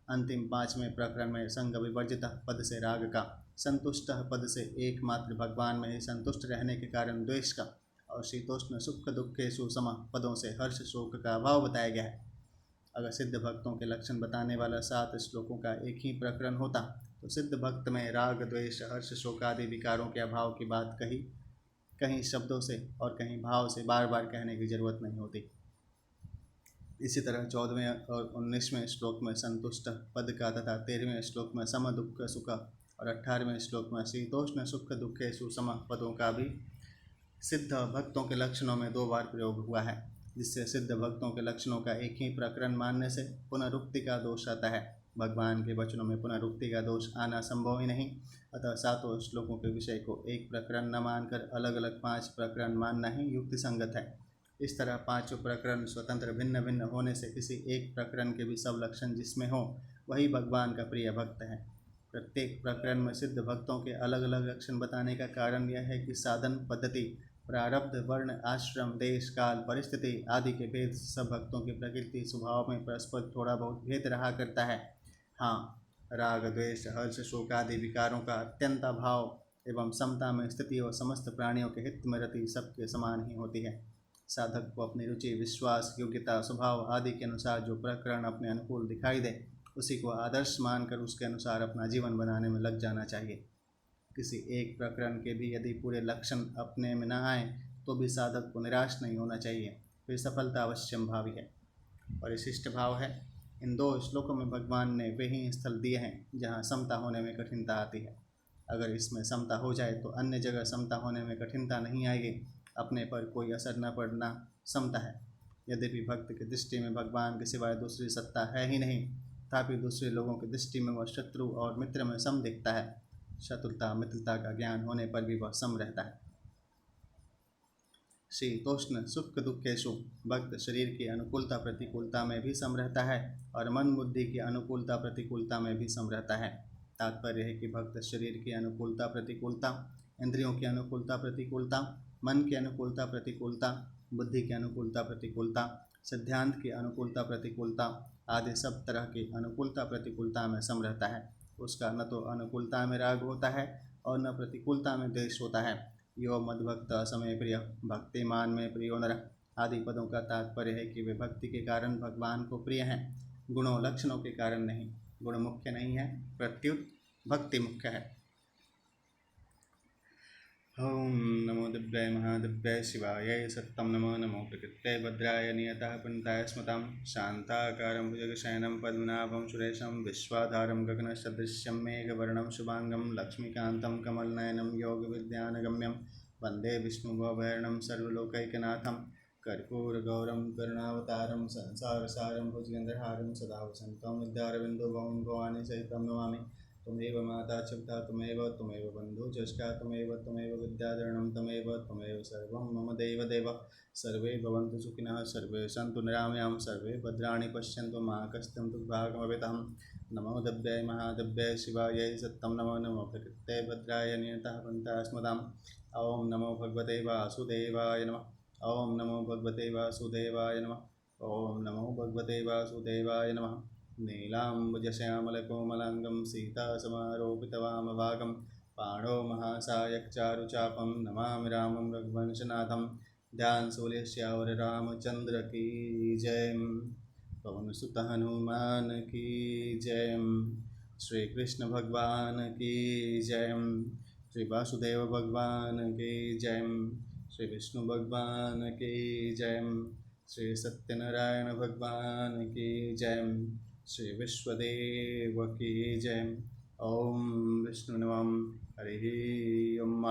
अंतिम 5वें प्रकरण में संग विवर्जित पद से राग का, संतुष्ट पद से एकमात्र भगवान में ही संतुष्ट रहने के कारण द्वेष का और शीतोष्ण सुख दुखेषु सम पदों से हर्ष शोक का अभाव बताया गया है। अगर सिद्ध भक्तों के लक्षण बताने वाला 7 श्लोकों का एक ही प्रकरण होता तो सिद्ध भक्त में राग द्वेष हर्ष शोक आदि विकारों के अभाव की बात कहीं शब्दों से और कहीं भाव से बार बार कहने की जरूरत नहीं होती। इसी तरह 14वें और 19वें श्लोक में संतुष्ट पद का तथा 13वें श्लोक में सम दुख सुख और 18वें श्लोक में शीतोष्ण सुख दुखेषु सम पदों का भी सिद्ध भक्तों के लक्षणों में 2 बार प्रयोग हुआ है। जिससे सिद्ध भक्तों के लक्षणों का एक ही प्रकरण मानने से पुनरुक्ति का दोष आता है। भगवान के वचनों में पुनरुक्ति का दोष आना संभव ही नहीं। अतः 7 श्लोकों के विषय को एक प्रकरण न मानकर अलग अलग 5 प्रकरण मानना ही युक्ति संगत है। इस तरह 5 प्रकरण स्वतंत्र भिन्न भिन्न होने से किसी एक प्रकरण के भी सब लक्षण जिसमें हो वही भगवान का प्रिय भक्त है। प्रत्येक प्रकरण में सिद्ध भक्तों के अलग अलग लक्षण बताने का कारण यह है कि साधन पद्धति, प्रारब्ध, वर्ण, आश्रम, देश, काल, परिस्थिति आदि के भेद सब भक्तों की प्रकृति स्वभाव में परस्पर थोड़ा बहुत भेद रहा करता है। हाँ, राग द्वेष हर्ष शोक आदि विकारों का अत्यंत अभाव एवं समता में स्थिति और समस्त प्राणियों के हित में रति सबके समान ही होती है। साधक को अपनी रुचि, विश्वास, योग्यता, स्वभाव आदि के अनुसार जो प्रकरण अपने अनुकूल दिखाई दे उसी को आदर्श मानकर उसके अनुसार अपना जीवन बनाने में लग जाना चाहिए। किसी एक प्रकरण के भी यदि पूरे लक्षण अपने में न आए तो भी साधक को निराश नहीं होना चाहिए, फिर सफलता अवश्यम भावी है। और इशिष्ट भाव है। इन 2 श्लोकों में भगवान ने वे ही स्थल दिए हैं जहाँ समता होने में कठिनता आती है। अगर इसमें समता हो जाए तो अन्य जगह समता होने में कठिनता नहीं आएगी, अपने पर कोई असर न पड़ना समता है। यद्यपि भक्त की दृष्टि में भगवान के सिवाय दूसरी सत्ता है ही नहीं, तथापि दूसरे लोगों की दृष्टि में वह शत्रु और मित्र में सम दिखता है। शत्रुता मित्रता का ज्ञान होने पर भी वह सम रहता है। शीतोष्ण सुख दुखेषु भक्त शरीर की अनुकूलता प्रतिकूलता में भी सम रहता है और मन बुद्धि की अनुकूलता प्रतिकूलता में भी सम रहता है। तात्पर्य है कि भक्त शरीर की अनुकूलता प्रतिकूलता, इंद्रियों की अनुकूलता प्रतिकूलता, मन की अनुकूलता प्रतिकूलता, बुद्धि की अनुकूलता प्रतिकूलता, सिद्धांत की अनुकूलता प्रतिकूलता आदि सब तरह की अनुकूलता प्रतिकूलता में सम रहता है। उसका न तो अनुकूलता में राग होता है और न प्रतिकूलता में द्वेष होता है। यो मद्भक्त समय प्रिय, भक्तिमान में प्रियो नर आदि पदों का तात्पर्य है कि वे भक्ति के कारण भगवान को प्रिय हैं, गुणों लक्षणों के कारण नहीं। गुण मुख्य नहीं है, प्रत्युत भक्ति मुख्य है। ॐ नमो दिव्याय महादिव्याय शिवाय सत्तं नमो नमो प्रकृत्यै भद्राय नियतः पन्थाय स्मतां शान्ताकारं भुजगशयनं पद्मनाभं सुरेशं विश्वाधारं गगनसदृश्यं मेघवर्णं शुभाङ्गं लक्ष्मीकान्तं कमलनयनं योगविद्यानगम्यं वन्दे विष्णुभवभयणं सर्वलोकैकनाथं कर्पूरगौरं करुणावतारं संसारसारं भुजगेन्द्रहारं सदा वसन्तं विद्यारविन्दो भवं भवानी सहितं नमामि। त्वमेव माता च पिता त्वमेव बन्धु ज्येष्ठा त्वमेव विद्याधरणं त्वमेव सर्वं मम देव सर्वे भवन्तु सुखिनः सर्वे सन्तु निरामयां सर्वे भद्राणि पश्यन्तु मा कष्टं दुर्भाग्यमवेतां नमो दिव्याय महादिव्याय शिवाय सत्तं नमो नमो प्रकृते भद्राय नियतः पन्थास्मताम् ॐ नमो भगवते वासुदेवाय नमः ॐ नमो भगवते वासुदेवाय नमः ॐ नमो भगवते वासुदेवाय नमः नीलाम्बुजश्यामलकोमलाङ्गं सीतासमारोपितवामभागं पाणौ महासायकचारुचापं नमामि रामं रघुवंशनाथं ध्यानशूल्यश्यावर रामचंद्र की जय। पवन सुत हनुमान की जय। श्री कृष्ण भगवान की जय। श्री वासुदेव भगवान की जय। श्री विष्णु भगवान की जय। श्री सत्यनारायण भगवान की जय। श्री विश्वदेव की जय। ओम विष्णु नमः। हरि ओम।